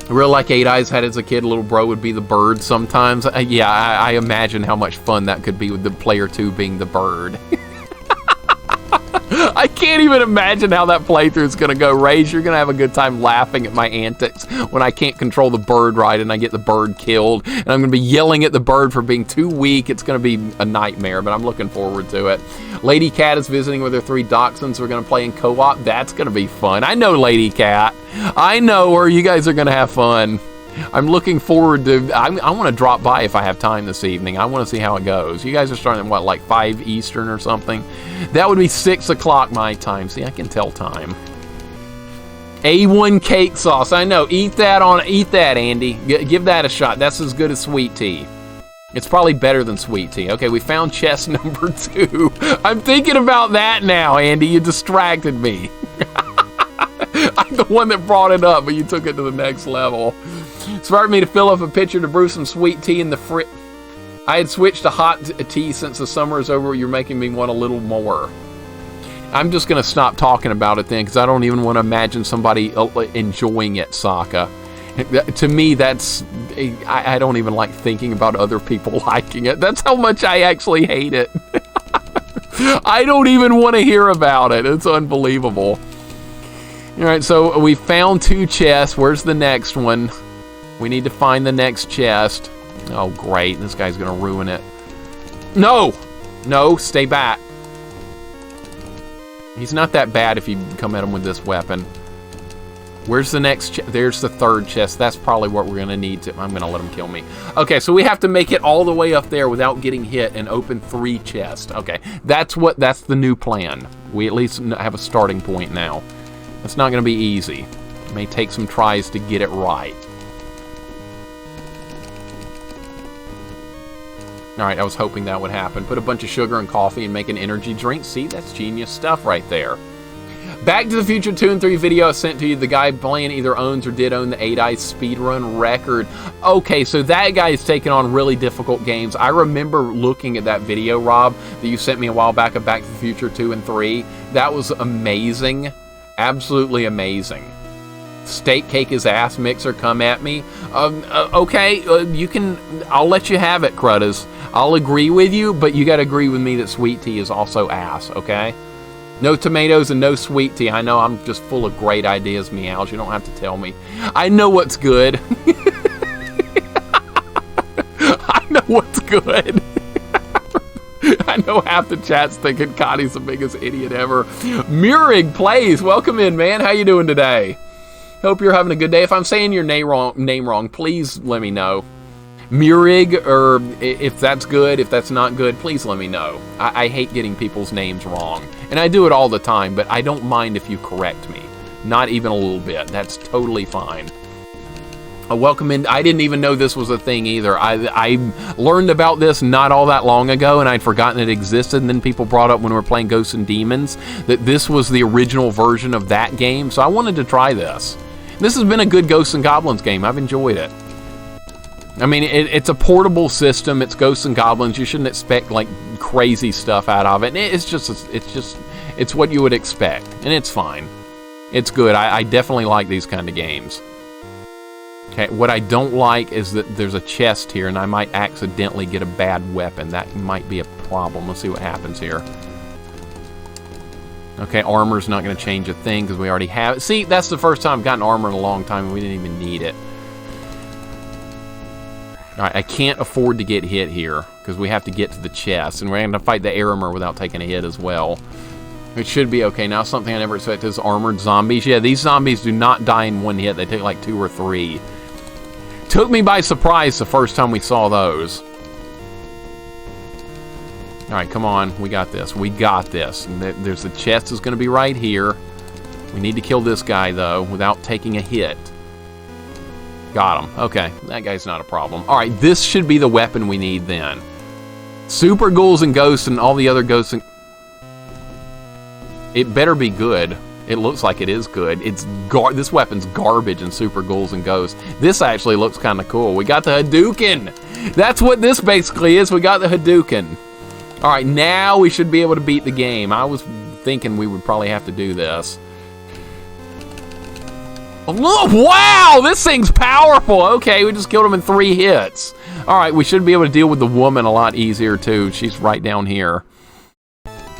I really like Eight Eyes had as a kid. Little bro would be the bird sometimes. Yeah, I imagine how much fun that could be with the player 2 being the bird. I can't even imagine how that playthrough is going to go. Rage, you're going to have a good time laughing at my antics when I can't control the bird right and I get the bird killed. And I'm going to be yelling at the bird for being too weak. It's going to be a nightmare, but I'm looking forward to it. Lady Cat is visiting with her 3 dachshunds. We're going to play in co-op. That's going to be fun. I know Lady Cat. I know her. You guys are going to have fun. I'm looking forward to... I want to drop by if I have time this evening. I want to see how it goes. You guys are starting at, what, like 5 Eastern or something? That would be 6 o'clock my time. See, I can tell time. A1 cake sauce. I know. Eat that, Andy. Give that a shot. That's as good as sweet tea. It's probably better than sweet tea. Okay, we found chest number 2. I'm thinking about that now, Andy. You distracted me. I'm the one that brought it up, but you took it to the next level. Inspired me to fill up a pitcher to brew some sweet tea in the fridge. I had switched to hot tea since the summer is over. You're making me want a little more. I'm just going to stop talking about it then, because I don't even want to imagine somebody enjoying it, Sokka. To me, that's... I don't even like thinking about other people liking it. That's how much I actually hate it. I don't even want to hear about it. It's unbelievable. Alright, so we found 2 chests. Where's the next one? We need to find the next chest. Oh, great. This guy's going to ruin it. No! No, stay back. He's not that bad if you come at him with this weapon. Where's the next chest? There's the 3rd chest. That's probably what we're going to need to... I'm going to let him kill me. Okay, so we have to make it all the way up there without getting hit and open 3 chests. Okay, that's the new plan. We at least have a starting point now. It's not going to be easy. It may take some tries to get it right. Alright, I was hoping that would happen. Put a bunch of sugar and coffee and make an energy drink. See, that's genius stuff right there. Back to the Future 2 and 3 video I sent to you. The guy playing either owns or did own the 8 Eyes speedrun record. Okay, so that guy is taking on really difficult games. I remember looking at that video, Rob, that you sent me a while back of Back to the Future 2 and 3. That was amazing. Absolutely amazing. Steak cake his ass, Mixer, come at me. Okay, you can... I'll let you have it, Cruddas. I'll agree with you, but you gotta agree with me that sweet tea is also ass, okay? No tomatoes and no sweet tea. I know I'm just full of great ideas, Meows. You don't have to tell me. I know what's good. I know what's good. I know half the chat's thinking Connie's the biggest idiot ever. Murig plays. Welcome in, man. How you doing today? Hope you're having a good day. If I'm saying your name wrong, please let me know. Murig, or if that's good, if that's not good, please let me know. I hate getting people's names wrong. And I do it all the time, but I don't mind if you correct me. Not even a little bit. That's totally fine. Welcome in. I didn't even know this was a thing either. I learned about this not all that long ago, and I'd forgotten it existed, and then people brought up when we were playing Ghosts and Demons that this was the original version of that game, so I wanted to try this. This has been a good Ghosts and Goblins game. I've enjoyed it. I mean, it's a portable system. It's Ghosts and Goblins. You shouldn't expect like crazy stuff out of it. It's what you would expect, and it's fine. It's good. I definitely like these kind of games. Okay, what I don't like is that there's a chest here, and I might accidentally get a bad weapon. That might be a problem. Let's see what happens here. Okay, armor's not going to change a thing because we already have it. See, that's the first time I've gotten armor in a long time, and we didn't even need it. Alright, I can't afford to get hit here because we have to get to the chest, and we're going to fight the Aramer without taking a hit as well. It should be okay. Now, something I never expected is armored zombies. Yeah, these zombies do not die in one hit. They take like 2 or 3. Took me by surprise the first time we saw those. Alright, come on. We got this. We got this. And there's the chest is going to be right here. We need to kill this guy, though, without taking a hit. Got him. Okay, that guy's not a problem. Alright, this should be the weapon we need then. Super ghouls and ghosts and all the other ghosts and... It better be good. It looks like it is good. This weapon's garbage in super ghouls and ghosts. This actually looks kind of cool. We got the Hadouken! That's what this basically is. We got the Hadouken. Alright, now we should be able to beat the game. I was thinking we would probably have to do this. Oh, wow! This thing's powerful! Okay, we just killed him in 3 hits. Alright, we should be able to deal with the woman a lot easier, too. She's right down here.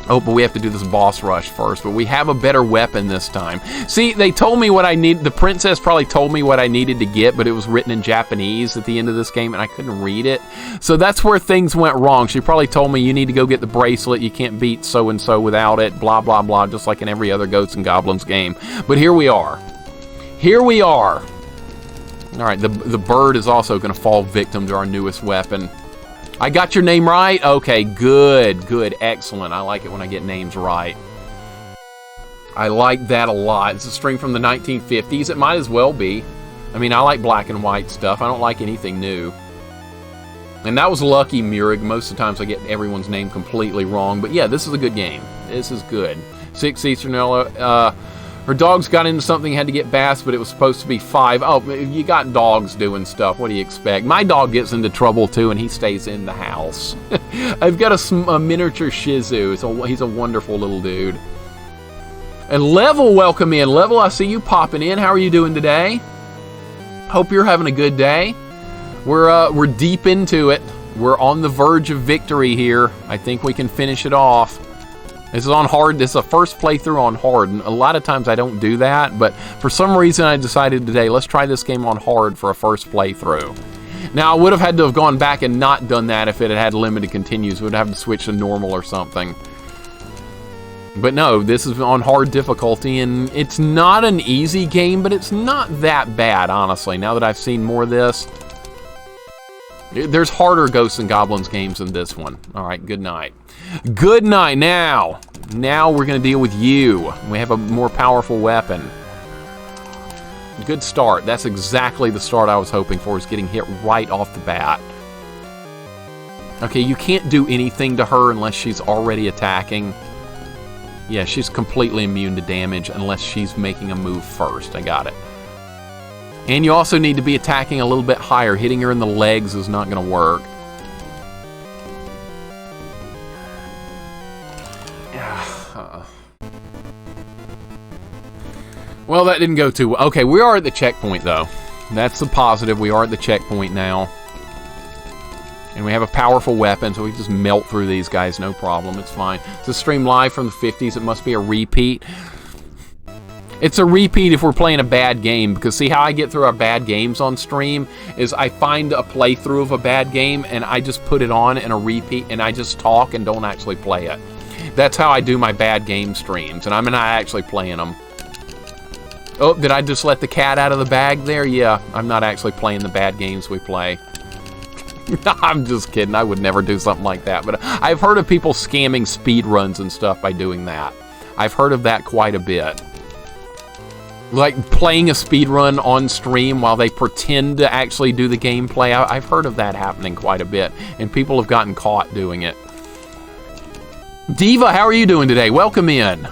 Oh, but we have to do this boss rush first. But we have a better weapon this time. See, they told me what I need. The princess probably told me what I needed to get, but it was written in Japanese at the end of this game, and I couldn't read it. So that's where things went wrong. She probably told me, you need to go get the bracelet. You can't beat so-and-so without it. Blah, blah, blah. Just like in every other Ghosts and Goblins game. But here we are. Here we are. Alright, the bird is also going to fall victim to our newest weapon. I got your name right? Okay, good, good, excellent. I like it when I get names right. I like that a lot. It's a string from the 1950s. It might as well be. I mean, I like black and white stuff. I don't like anything new. And that was lucky, Murig. Most of the times I get everyone's name completely wrong. But yeah, this is a good game. This is good. 6 Eastern Her dogs got into something, had to get baths, but it was supposed to be 5. Oh, you got dogs doing stuff. What do you expect? My dog gets into trouble, too, and he stays in the house. I've got a miniature Shih Tzu. He's a wonderful little dude. And Level, welcome in. Level, I see you popping in. How are you doing today? Hope you're having a good day. We're deep into it. We're on the verge of victory here. I think we can finish it off. This is on hard. This is a first playthrough on hard, and a lot of times I don't do that, but for some reason I decided today, let's try this game on hard for a first playthrough. Now, I would have had to have gone back and not done that if it had limited continues. We would have to switch to normal or something. But no, this is on hard difficulty, and it's not an easy game, but it's not that bad, honestly, now that I've seen more of this. There's harder Ghosts and Goblins games than this one. All right, good night. Good night. Now we're going to deal with you. We have a more powerful weapon. Good start. That's exactly the start I was hoping for, is getting hit right off the bat. Okay, you can't do anything to her unless she's already attacking. Yeah, she's completely immune to damage unless she's making a move first. I got it. And you also need to be attacking a little bit higher. Hitting her in the legs is not going to work. Well, that didn't go too well. Okay, we are at the checkpoint, though. That's the positive. We are at the checkpoint now. And we have a powerful weapon, so we can just melt through these guys, no problem. It's fine. It's a stream live from the 50s. It must be a repeat. It's a repeat if we're playing a bad game, because see how I get through our bad games on stream is I find a playthrough of a bad game, and I just put it on in a repeat, and I just talk and don't actually play it. That's how I do my bad game streams, and I'm not actually playing them. Oh, did I just let the cat out of the bag there? Yeah, I'm not actually playing the bad games we play. I'm just kidding. I would never do something like that. But I've heard of people scamming speedruns and stuff by doing that. I've heard of that quite a bit. Like playing a speedrun on stream while they pretend to actually do the gameplay. I've heard of that happening quite a bit. And people have gotten caught doing it. Diva, how are you doing today? Welcome in.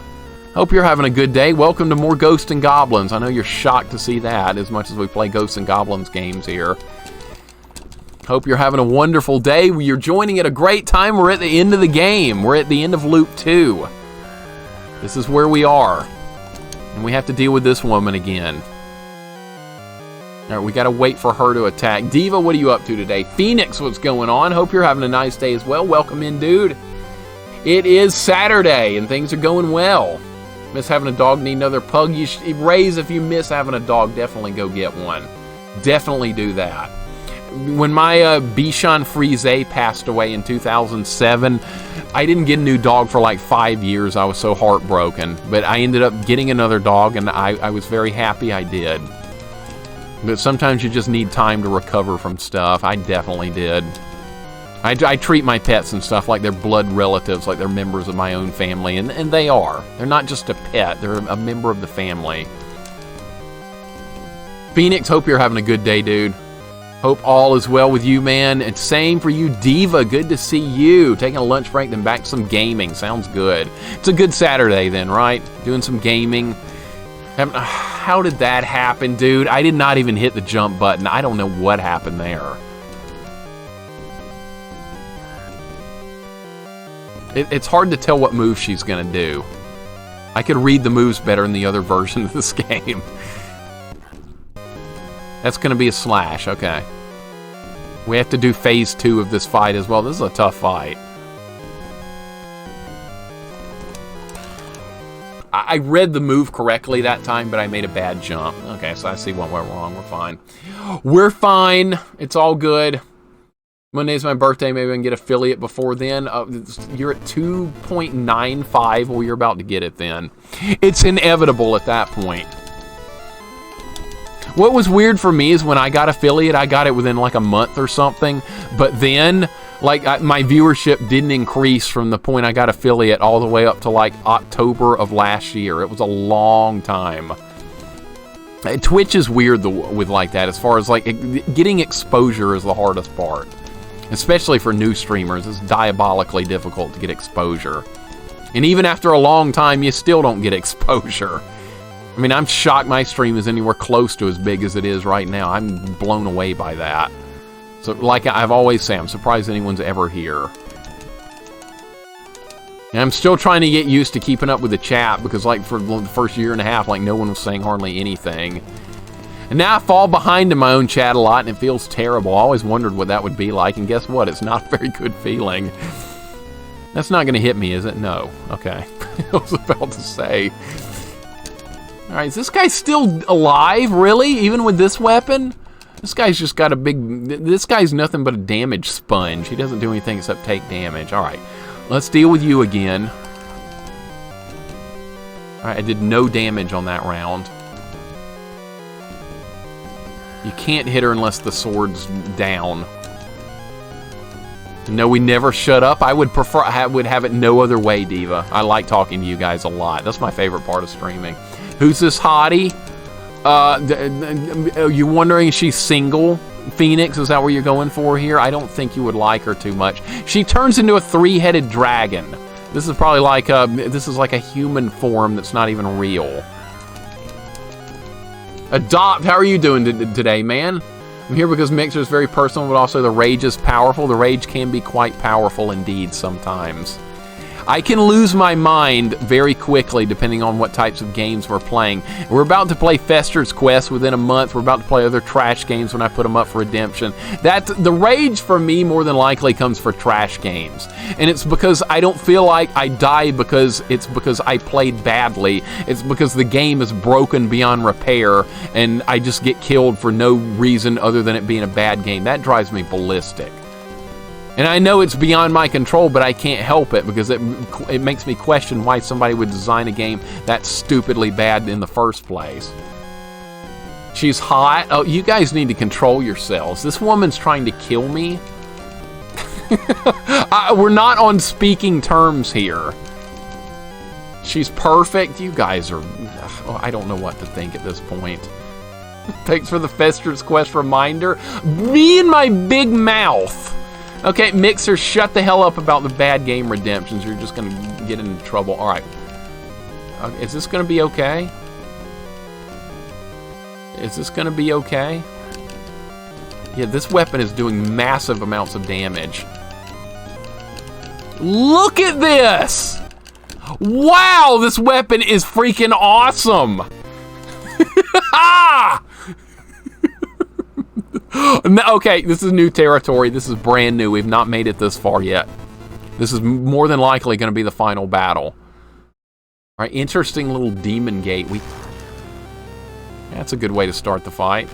Hope you're having a good day. Welcome to more Ghosts and Goblins. I know you're shocked to see that as much as we play Ghosts and Goblins games here. Hope you're having a wonderful day. You're joining at a great time. We're at the end of the game. We're at the end of Loop 2. This is where we are. And we have to deal with this woman again. All right, we got to wait for her to attack. Diva, what are you up to today? Phoenix, what's going on? Hope you're having a nice day as well. Welcome in, dude. It is Saturday, and things are going well. Miss having a dog, need another pug? You should, Raise, if you miss having a dog, definitely go get one. Definitely do that. When my Bichon Frise passed away in 2007, I didn't get a new dog for like 5 years. I was so heartbroken. But I ended up getting another dog, and I was very happy I did. But sometimes you just need time to recover from stuff. I definitely did. I treat my pets and stuff like they're blood relatives, like they're members of my own family, and they are. They're not just a pet, they're a member of the family. Phoenix, hope you're having a good day, dude. Hope all is well with you, man. And same for you, Diva. Good to see you. Taking a lunch break, then back to some gaming. Sounds good. It's a good Saturday then, right? Doing some gaming. How did that happen, dude? I did not even hit the jump button. I don't know what happened there. It's hard to tell what move she's going to do. I could read the moves better in the other version of this game. That's going to be a slash, okay. We have to do phase 2 of this fight as well. This is a tough fight. I read the move correctly that time, but I made a bad jump. Okay, so I see what went wrong. We're fine. We're fine. It's all good. Monday's my birthday. Maybe I can get affiliate before then. You're at 2.95. Well, you're about to get it then. It's inevitable at that point. What was weird for me is when I got affiliate, I got it within like a month or something. But then, like, my viewership didn't increase from the point I got affiliate all the way up to like October of last year. It was a long time. Twitch is weird with like that, as far as like getting exposure is the hardest part. Especially for new streamers, it's diabolically difficult to get exposure. And even after a long time, you still don't get exposure. I mean, I'm shocked my stream is anywhere close to as big as it is right now. I'm blown away by that. So, like I've always said, I'm surprised anyone's ever here. And I'm still trying to get used to keeping up with the chat because, like, for the first year and a half, like, no one was saying hardly anything. And now I fall behind in my own chat a lot, and it feels terrible. I always wondered what that would be like, and guess what? It's not a very good feeling. That's not going to hit me, is it? No. Okay. I was about to say. Alright, is this guy still alive? Really? Even with this weapon? This guy's just got a big... This guy's nothing but a damage sponge. He doesn't do anything except take damage. Alright, let's deal with you again. Alright, I did no damage on that round. You can't hit her unless the sword's down. No, we never shut up. I would prefer... I would have it no other way, Diva. I like talking to you guys a lot. That's my favorite part of streaming. Who's this hottie? You're wondering if she's single? Phoenix, is that what you're going for here? I don't think you would like her too much. She turns into a three-headed dragon. This is probably like a... This is like a human form that's not even real. Adopt, how are you doing today, man? I'm here because Mixer is very personal, but also the rage is powerful. The rage can be quite powerful indeed sometimes. I can lose my mind very quickly depending on what types of games we're playing. We're about to play Fester's Quest within a month. We're about to play other trash games when I put them up for redemption. The rage for me more than likely comes for trash games. And it's because I don't feel like I die because I played badly. It's because the game is broken beyond repair and I just get killed for no reason other than it being a bad game. That drives me ballistic. And I know it's beyond my control, but I can't help it because it makes me question why somebody would design a game that stupidly bad in the first place. She's hot. Oh, you guys need to control yourselves. This woman's trying to kill me. We're not on speaking terms here. She's perfect. You guys are... I don't know what to think at this point. Thanks for the Fester's Quest reminder. Me and my big mouth. Okay, Mixer, shut the hell up about the bad game redemptions. You're just going to get into trouble. All right. Is this going to be okay? Is this going to be okay? Yeah, this weapon is doing massive amounts of damage. Look at this! Wow, this weapon is freaking awesome! Ah! Okay, this is new territory. This is brand new. We've not made it this far yet. This is more than likely going to be the final battle. All right, interesting little demon gate. That's a good way to start the fight.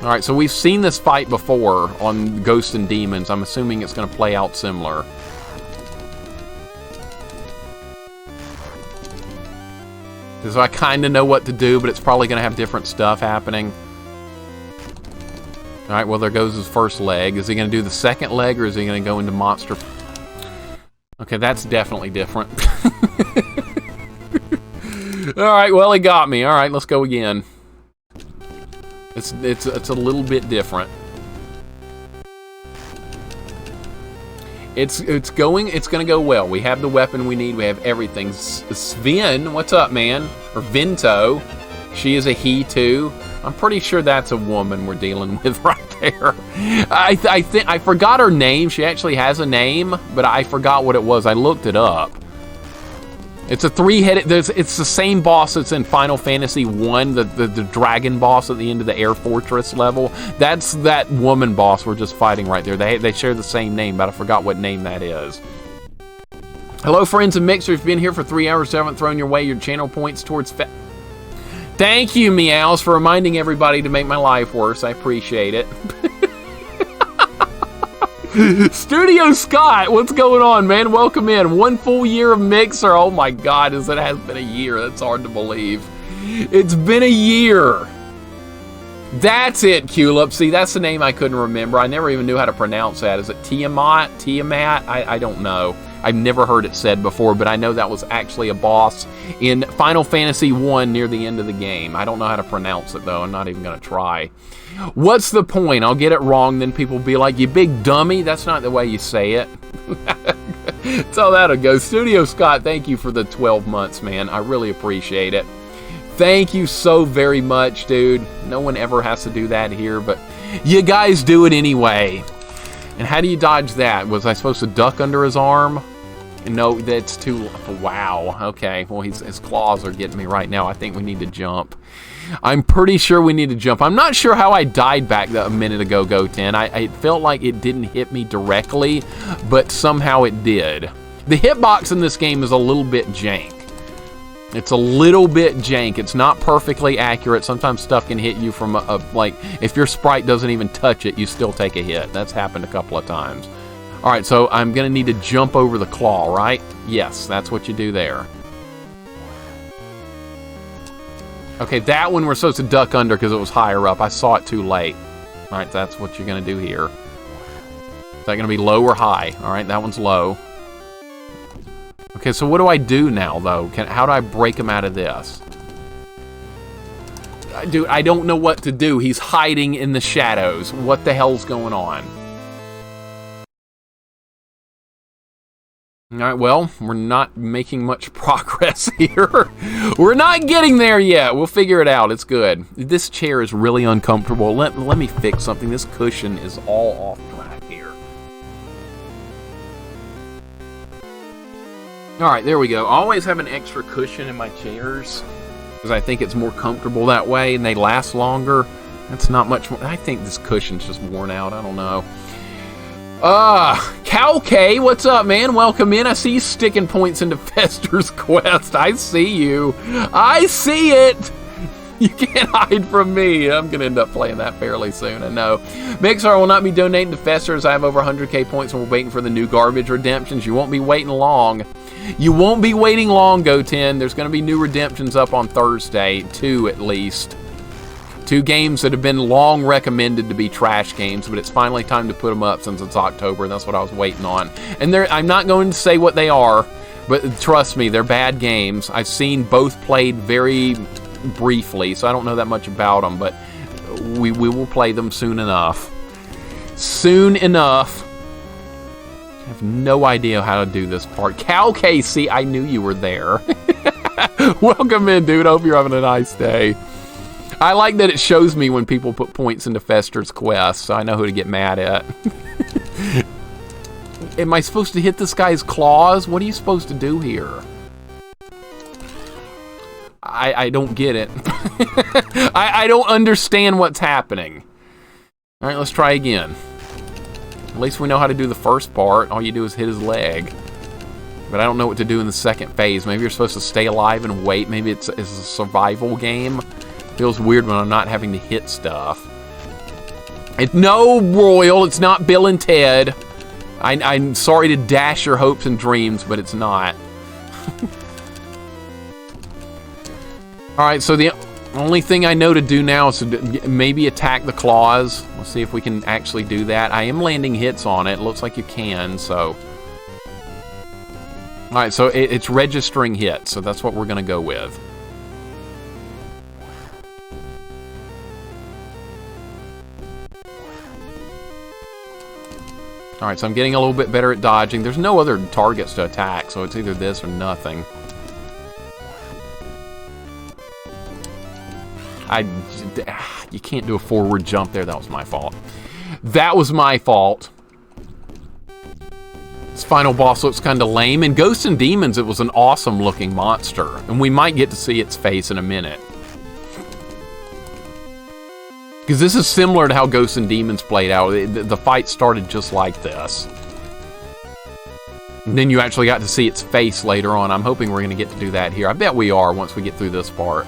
All right, so we've seen this fight before on Ghosts and Demons. I'm assuming it's going to play out similar. So I kind of know what to do, but it's probably going to have different stuff happening. All right, well, there goes his first leg. Is he going to do the second leg, or is he going to go into monster? Okay, that's definitely different. All right, well, he got me. All right, let's go again. It's a little bit different. It's gonna go well. We have the weapon we need. We have everything. Sven, what's up, man? Or Vento. She is a he too. I'm pretty sure that's a woman we're dealing with right there. I think I forgot her name. She actually has a name, but I forgot what it was. I looked it up. It's a three-headed... It's the same boss that's in Final Fantasy 1, the dragon boss at the end of the Air Fortress level. That's that woman boss we're just fighting right there. They share the same name, but I forgot what name that is. Hello, friends of Mixer. If you've been here for 3 hours, haven't thrown your way your channel points towards... Thank you, Meows, for reminding everybody to make my life worse. I appreciate it. Studio Scott, what's going on, man? Welcome in. 1 full year of Mixer. Oh my God, it has been a year. That's hard to believe. It's been a year. That's it, Culip. See, that's the name I couldn't remember. I never even knew how to pronounce that. Is it Tiamat? Tiamat? I don't know. I've never heard it said before, but I know that was actually a boss in Final Fantasy 1 near the end of the game. I don't know how to pronounce it, though. I'm not even going to try. What's the point? I'll get it wrong, then people will be like, you big dummy. That's not the way you say it. So that'll go. Studio Scott, thank you for the 12 months, man. I really appreciate it. Thank you so very much, dude. No one ever has to do that here, but you guys do it anyway. And how do you dodge that? Was I supposed to duck under his arm? No, that's too... Wow. Okay. Well, his claws are getting me right now. I think we need to jump. I'm pretty sure we need to jump. I'm not sure how I died back a minute ago, Goten. I felt like it didn't hit me directly, but somehow it did. The hitbox in this game is a little bit jank. It's a little bit jank. It's not perfectly accurate. Sometimes stuff can hit you from like, if your sprite doesn't even touch it, you still take a hit. That's happened a couple of times. All right, so I'm going to need to jump over the claw, right? Yes, that's what you do there. Okay, that one we're supposed to duck under because it was higher up. I saw it too late. All right, that's what you're going to do here. Is that going to be low or high? All right, that one's low. Okay, so what do I do now, though? How do I break him out of this? Dude, I don't know what to do. He's hiding in the shadows. What the hell's going on? All right, well, we're not making much progress here. We're not getting there yet. We'll figure it out. It's good. This chair is really uncomfortable. Let me fix something. This cushion is all off track here. All right, there we go. I always have an extra cushion in my chairs because I think it's more comfortable that way and they last longer. That's not much more. I think this cushion's just worn out. I don't know. Cal K, what's up, man? Welcome in. I see you sticking points into Fester's Quest. I see you. I see it. You can't hide from me. I'm going to end up playing that fairly soon, I know. Mixer will not be donating to Fester as I have over 100k points and we're waiting for the new garbage redemptions. You won't be waiting long. You won't be waiting long, Goten. There's going to be new redemptions up on Thursday. 2 at least. 2 games that have been long recommended to be trash games, but it's finally time to put them up since it's October, and that's what I was waiting on. And I'm not going to say what they are, but trust me, they're bad games. I've seen both played very briefly, so I don't know that much about them, but we will play them soon enough. Soon enough. I have no idea how to do this part. Cal Casey, I knew you were there. Welcome in, dude. Hope you're having a nice day. I like that it shows me when people put points into Fester's Quest, so I know who to get mad at. Am I supposed to hit this guy's claws? What are you supposed to do here? I don't get it. I don't understand what's happening. All right, let's try again. At least we know how to do the first part. All you do is hit his leg. But I don't know what to do in the second phase. Maybe you're supposed to stay alive and wait. Maybe it's a survival game. Feels weird when I'm not having to hit stuff. No, Royal, it's not Bill and Ted. I'm sorry to dash your hopes and dreams, but it's not. Alright, so the only thing I know to do now is to maybe attack the claws. We'll see if we can actually do that. I am landing hits on it. Looks like you can, so... Alright, so it's registering hits, so that's what we're going to go with. Alright, so I'm getting a little bit better at dodging. There's no other targets to attack, so it's either this or nothing. You can't do a forward jump there. That was my fault. That was my fault. This final boss looks kind of lame. In Ghosts and Demons, it was an awesome looking monster. And we might get to see its face in a minute. Because this is similar to how Ghosts and Demons played out. The fight started just like this. And then you actually got to see its face later on. I'm hoping we're going to get to do that here. I bet we are once we get through this part.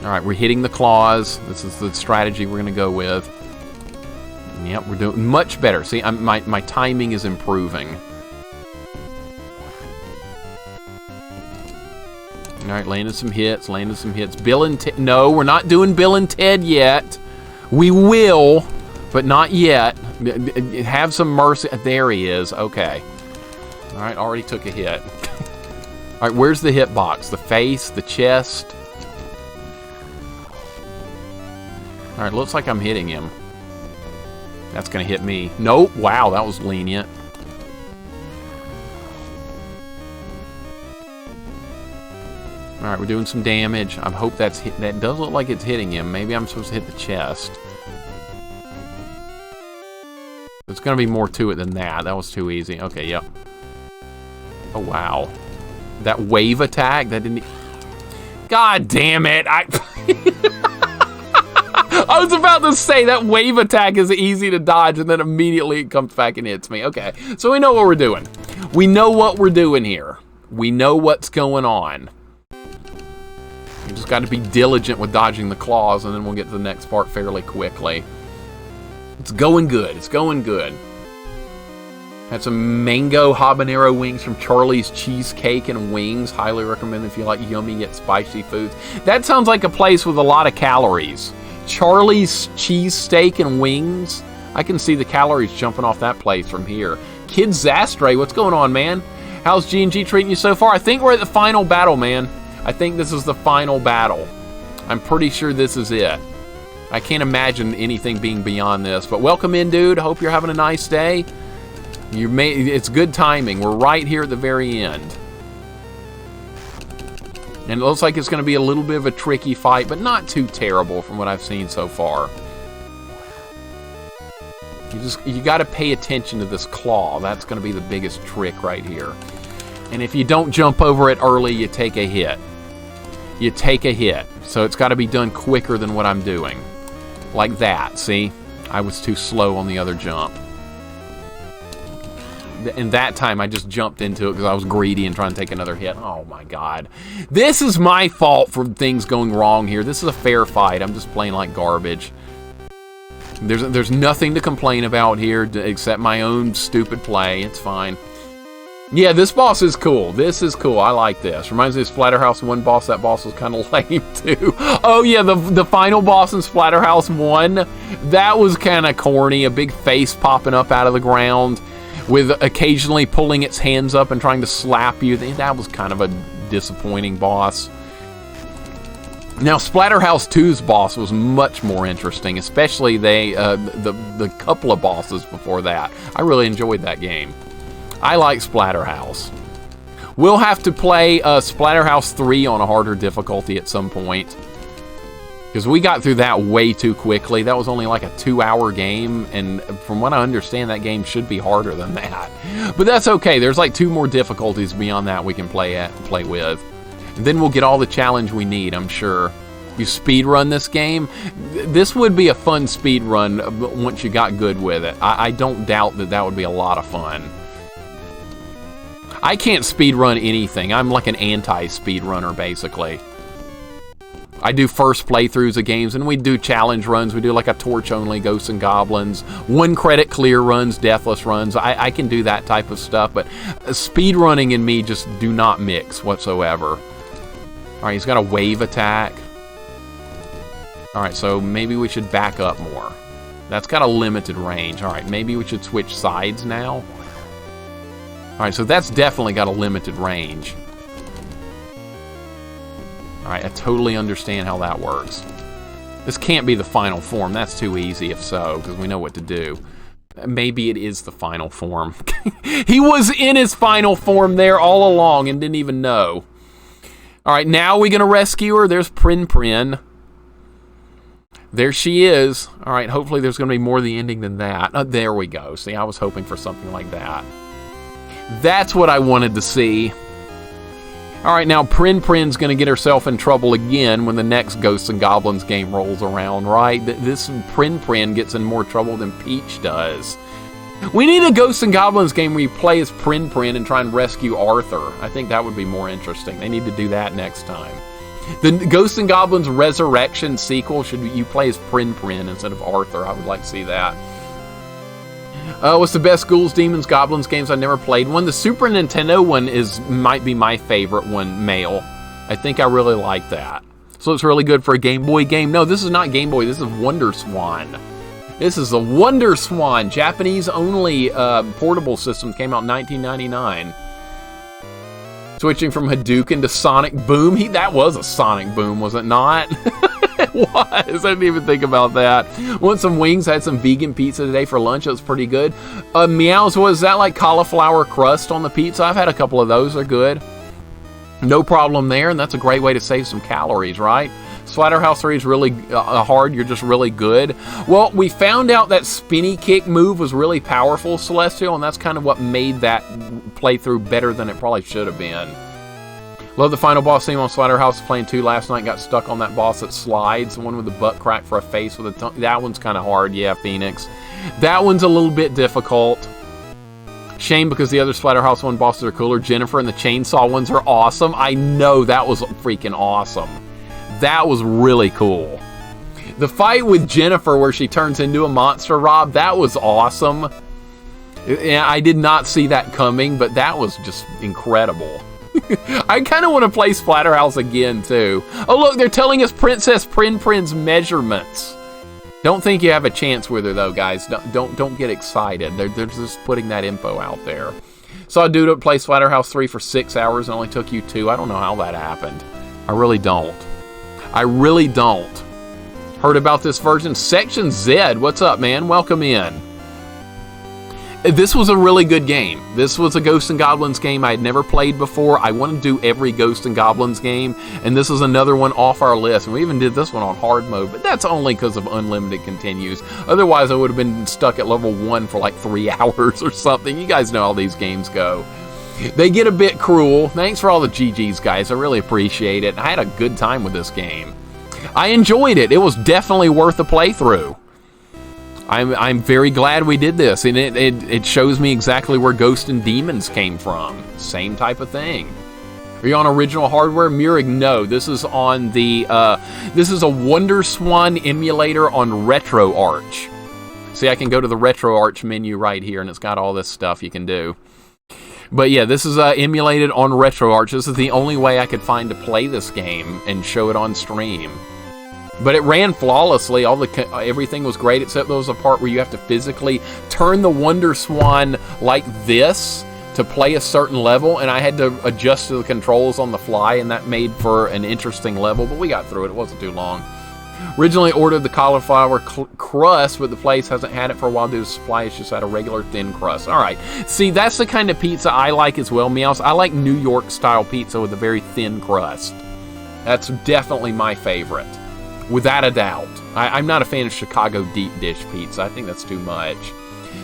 Alright, we're hitting the claws. This is the strategy we're going to go with. Yep, we're doing much better. See, my timing is improving. Alright, landing some hits, Bill and Ted. No, we're not doing Bill and Ted yet. We will, but not yet. Have some mercy. There he is. Okay. Alright, already took a hit. Alright, where's the hitbox? The face, the chest. Alright, looks like I'm hitting him. That's gonna hit me. Nope. Wow, that was lenient. All right, we're doing some damage. I hope that does look like it's hitting him. Maybe I'm supposed to hit the chest. There's going to be more to it than that. That was too easy. Okay, yep. Oh, wow. That wave attack, that didn't... God damn it! I was about to say that wave attack is easy to dodge, and then immediately it comes back and hits me. Okay, so we know what we're doing. We know what we're doing here. We know what's going on. You just got to be diligent with dodging the claws, and then we'll get to the next part fairly quickly. It's going good. It's going good. Had some mango habanero wings from Charlie's Cheesecake and Wings. Highly recommend if you like yummy yet spicy foods. That sounds like a place with a lot of calories. Charlie's Cheesesteak and Wings. I can see the calories jumping off that place from here. Kid Zastre, what's going on, man? How's G&G treating you so far? I think we're at the final battle, man. I think this is the final battle. I'm pretty sure this is it. I can't imagine anything being beyond this. But welcome in, dude. Hope you're having a nice day. It's good timing. We're right here at the very end. And it looks like it's going to be a little bit of a tricky fight, but not too terrible from what I've seen so far. You got to pay attention to this claw. That's going to be the biggest trick right here. And if you don't jump over it early, you take a hit. You take a hit. So it's got to be done quicker than what I'm doing. Like that, see? I was too slow on the other jump. And that time I just jumped into it because I was greedy and trying to take another hit. Oh my god. This is my fault for things going wrong here. This is a fair fight. I'm just playing like garbage. There's nothing to complain about here except my own stupid play. It's fine. Yeah, this boss is cool. This is cool. I like this. Reminds me of Splatterhouse 1 boss. That boss was kind of lame too. Oh yeah, the final boss in Splatterhouse 1. That was kind of corny. A big face popping up out of the ground, with occasionally pulling its hands up and trying to slap you. That was kind of a disappointing boss. Now, Splatterhouse 2's boss was much more interesting, especially the couple of bosses before that. I really enjoyed that game. I like Splatterhouse. We'll have to play Splatterhouse 3 on a harder difficulty at some point, because we got through that way too quickly. That was only like a 2-hour game, and from what I understand, that game should be harder than that. But that's okay. There's like 2 more difficulties beyond that we can play with. And then we'll get all the challenge we need, I'm sure. You speedrun this game? This would be a fun speedrun once you got good with it. I don't doubt that would be a lot of fun. I can't speedrun anything. I'm like an anti-speedrunner, basically. I do first playthroughs of games, and we do challenge runs. We do like a torch-only Ghosts and Goblins, 1 credit clear runs, deathless runs. I can do that type of stuff, but speedrunning and me just do not mix whatsoever. All right, he's got a wave attack. All right, so maybe we should back up more. That's got a limited range. All right, maybe we should switch sides now. All right, so that's definitely got a limited range. All right, I totally understand how that works. This can't be the final form. That's too easy if so, because we know what to do. Maybe it is the final form. He was in his final form there all along and didn't even know. All right, now we're going to rescue her. There's Prin Prin. There she is. All right, hopefully there's going to be more to the ending than that. There we go. See, I was hoping for something like that. That's what I wanted to see. All right, now Prin Prin's going to get herself in trouble again when the next Ghosts and Goblins game rolls around, right? This Prin Prin gets in more trouble than Peach does. We need a Ghosts and Goblins game where you play as Prin Prin and try and rescue Arthur. I think that would be more interesting. They need to do that next time. The Ghosts and Goblins Resurrection sequel, should you play as Prin Prin instead of Arthur? I would like to see that. What's the best Ghouls, Demons, Goblins games? I never played one. The Super Nintendo one might be my favorite one, male. I think I really like that. So it's really good for a Game Boy game. No, this is not Game Boy. This is Wonderswan. This is the Wonderswan, Japanese-only portable system. Came out in 1999. Switching from Hadouken to Sonic Boom. That was a Sonic Boom, was it not? It was. I didn't even think about that. Want some wings? I had some vegan pizza today for lunch. It was pretty good. Meows, was that like cauliflower crust on the pizza? I've had a couple of those. They're good. No problem there, and that's a great way to save some calories, right? Splatterhouse 3 is really hard. You're just really good. Well, we found out that spinny kick move was really powerful, Celestial, and that's kind of what made that playthrough better than it probably should have been. Love the final boss theme on Splatterhouse. Playing 2 last night, got stuck on that boss that slides. The one with the butt crack for a face with a tongue. That one's kind of hard, yeah, Phoenix. That one's a little bit difficult. Shame because the other Splatterhouse 1 bosses are cooler. Jennifer and the chainsaw ones are awesome. I know, that was freaking awesome. That was really cool. The fight with Jennifer where she turns into a monster, Rob, that was awesome. I did not see that coming, but that was just incredible. I kind of want to play Splatterhouse again, too. Oh, look, they're telling us Princess Prin's measurements. Don't think you have a chance with her, though, guys. Don't get excited. They're just putting that info out there. Saw a dude play Splatterhouse 3 for 6 hours and only took you 2. I don't know how that happened. I really don't. I really don't. Heard about this version? Section Z, what's up, man? Welcome in. This was a really good game. This was a Ghosts and Goblins game I had never played before. I want to do every Ghosts and Goblins game, and this is another one off our list. And we even did this one on hard mode, but that's only because of unlimited continues. Otherwise, I would have been stuck at level 1 for like 3 hours or something. You guys know how these games go. They get a bit cruel. Thanks for all the GGs, guys. I really appreciate it. I had a good time with this game. I enjoyed it. It was definitely worth a playthrough. I'm very glad we did this, and it shows me exactly where Ghosts and Demons came from. Same type of thing. Are you on original hardware? Murig, no. This is on the, this is a Wonderswan emulator on RetroArch. See, I can go to the RetroArch menu right here, and it's got all this stuff you can do. But yeah, this is emulated on RetroArch. This is the only way I could find to play this game and show it on stream. But it ran flawlessly. Everything was great, except there was a part where you have to physically turn the Wonderswan like this to play a certain level, and I had to adjust to the controls on the fly, and that made for an interesting level, but we got through it. It wasn't too long. Originally ordered the cauliflower crust, but the place hasn't had it for a while due to supply. It's just had a regular thin crust. All right. See, that's the kind of pizza I like as well, Meows. I like New York-style pizza with a very thin crust. That's definitely my favorite. Without a doubt. I'm not a fan of Chicago deep dish pizza. I think that's too much.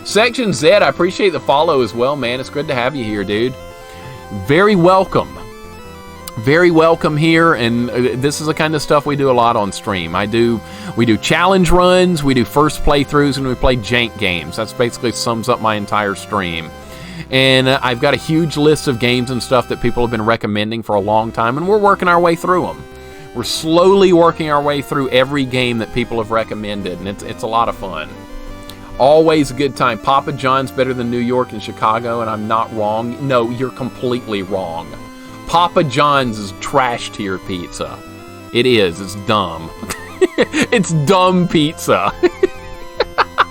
Section Z, I appreciate the follow as well, man. It's good to have you here, dude. Very welcome. Very welcome here, and this is the kind of stuff we do a lot on stream. We do challenge runs, we do first playthroughs, and we play jank games. That's basically sums up my entire stream. And I've got a huge list of games and stuff that people have been recommending for a long time, and we're working our way through them. We're slowly working our way through every game that people have recommended, and it's a lot of fun. Always a good time. Papa John's better than New York and Chicago, and I'm not wrong. No, you're completely wrong. Papa John's is trash tier pizza. It is. It's dumb. It's dumb pizza.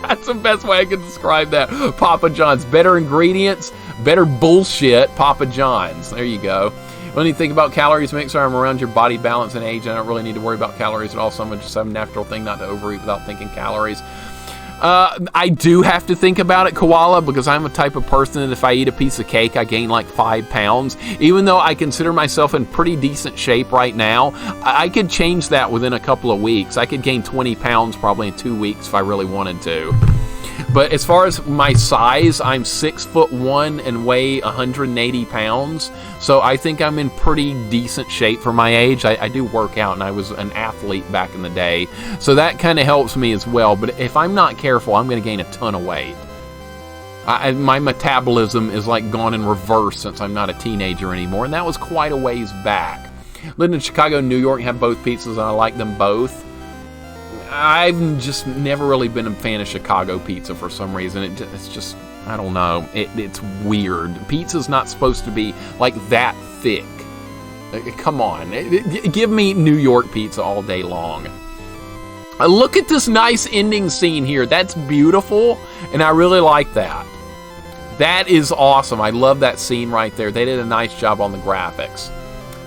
That's the best way I can describe that. Papa John's. Better ingredients, better bullshit. Papa John's. There you go. When you think about calories, Mixer, I'm around your body balance and age. I don't really need to worry about calories at all. So I'm just have a natural thing not to overeat without thinking calories. I do have to think about it, Koala, because I'm a type of person that if I eat a piece of cake, I gain like 5 pounds. Even though I consider myself in pretty decent shape right now, I could change that within a couple of weeks. I could gain 20 pounds probably in 2 weeks if I really wanted to. But as far as my size, I'm 6'1" and weigh 180 pounds. So I think I'm in pretty decent shape for my age. I do work out, and I was an athlete back in the day. So that kind of helps me as well. But if I'm not careful, I'm going to gain a ton of weight. My metabolism is like gone in reverse since I'm not a teenager anymore. And that was quite a ways back. Lived in Chicago and New York and have both pizzas, and I like them both. I've just never really been a fan of Chicago pizza for some reason. It's just, I don't know. It's weird. Pizza's not supposed to be like that thick. Come on. Give me New York pizza all day long. Look at this nice ending scene here. That's beautiful, and I really like that. That is awesome. I love that scene right there. They did a nice job on the graphics.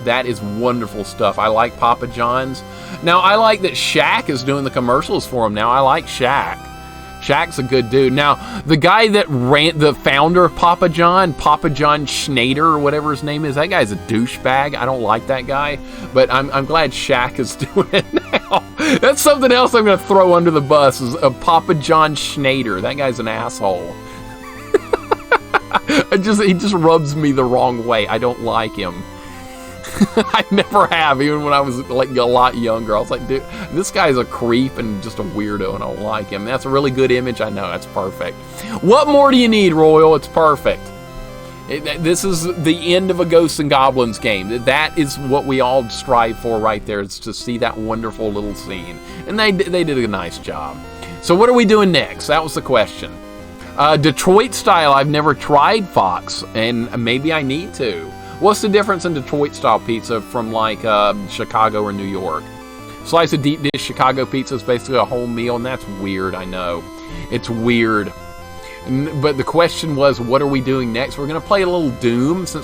That is wonderful stuff. I like Papa John's. Now, I like that Shaq is doing the commercials for them now. I like Shaq. Shaq's a good dude. Now, the guy that the founder of Papa John Schneider, or whatever his name is, that guy's a douchebag. I don't like that guy, but I'm glad Shaq is doing it now. That's something else I'm going to throw under the bus, is a Papa John Schneider. That guy's an asshole. He just rubs me the wrong way. I don't like him. I never have, even when I was like a lot younger. I was like, dude, this guy's a creep and just a weirdo, and I don't like him. That's a really good image. I know, that's perfect. What more do you need, Royal? It's perfect. This is the end of a Ghosts and Goblins game. That is what we all strive for right there, is to see that wonderful little scene. And they did a nice job. So what are we doing next? That was the question. Detroit style, I've never tried, Fox, and maybe I need to. What's the difference in Detroit style pizza from like Chicago or New York? Slice of deep dish Chicago pizza is basically a whole meal, and that's weird, I know. It's weird. But the question was, what are we doing next? We're going to play a little Doom, since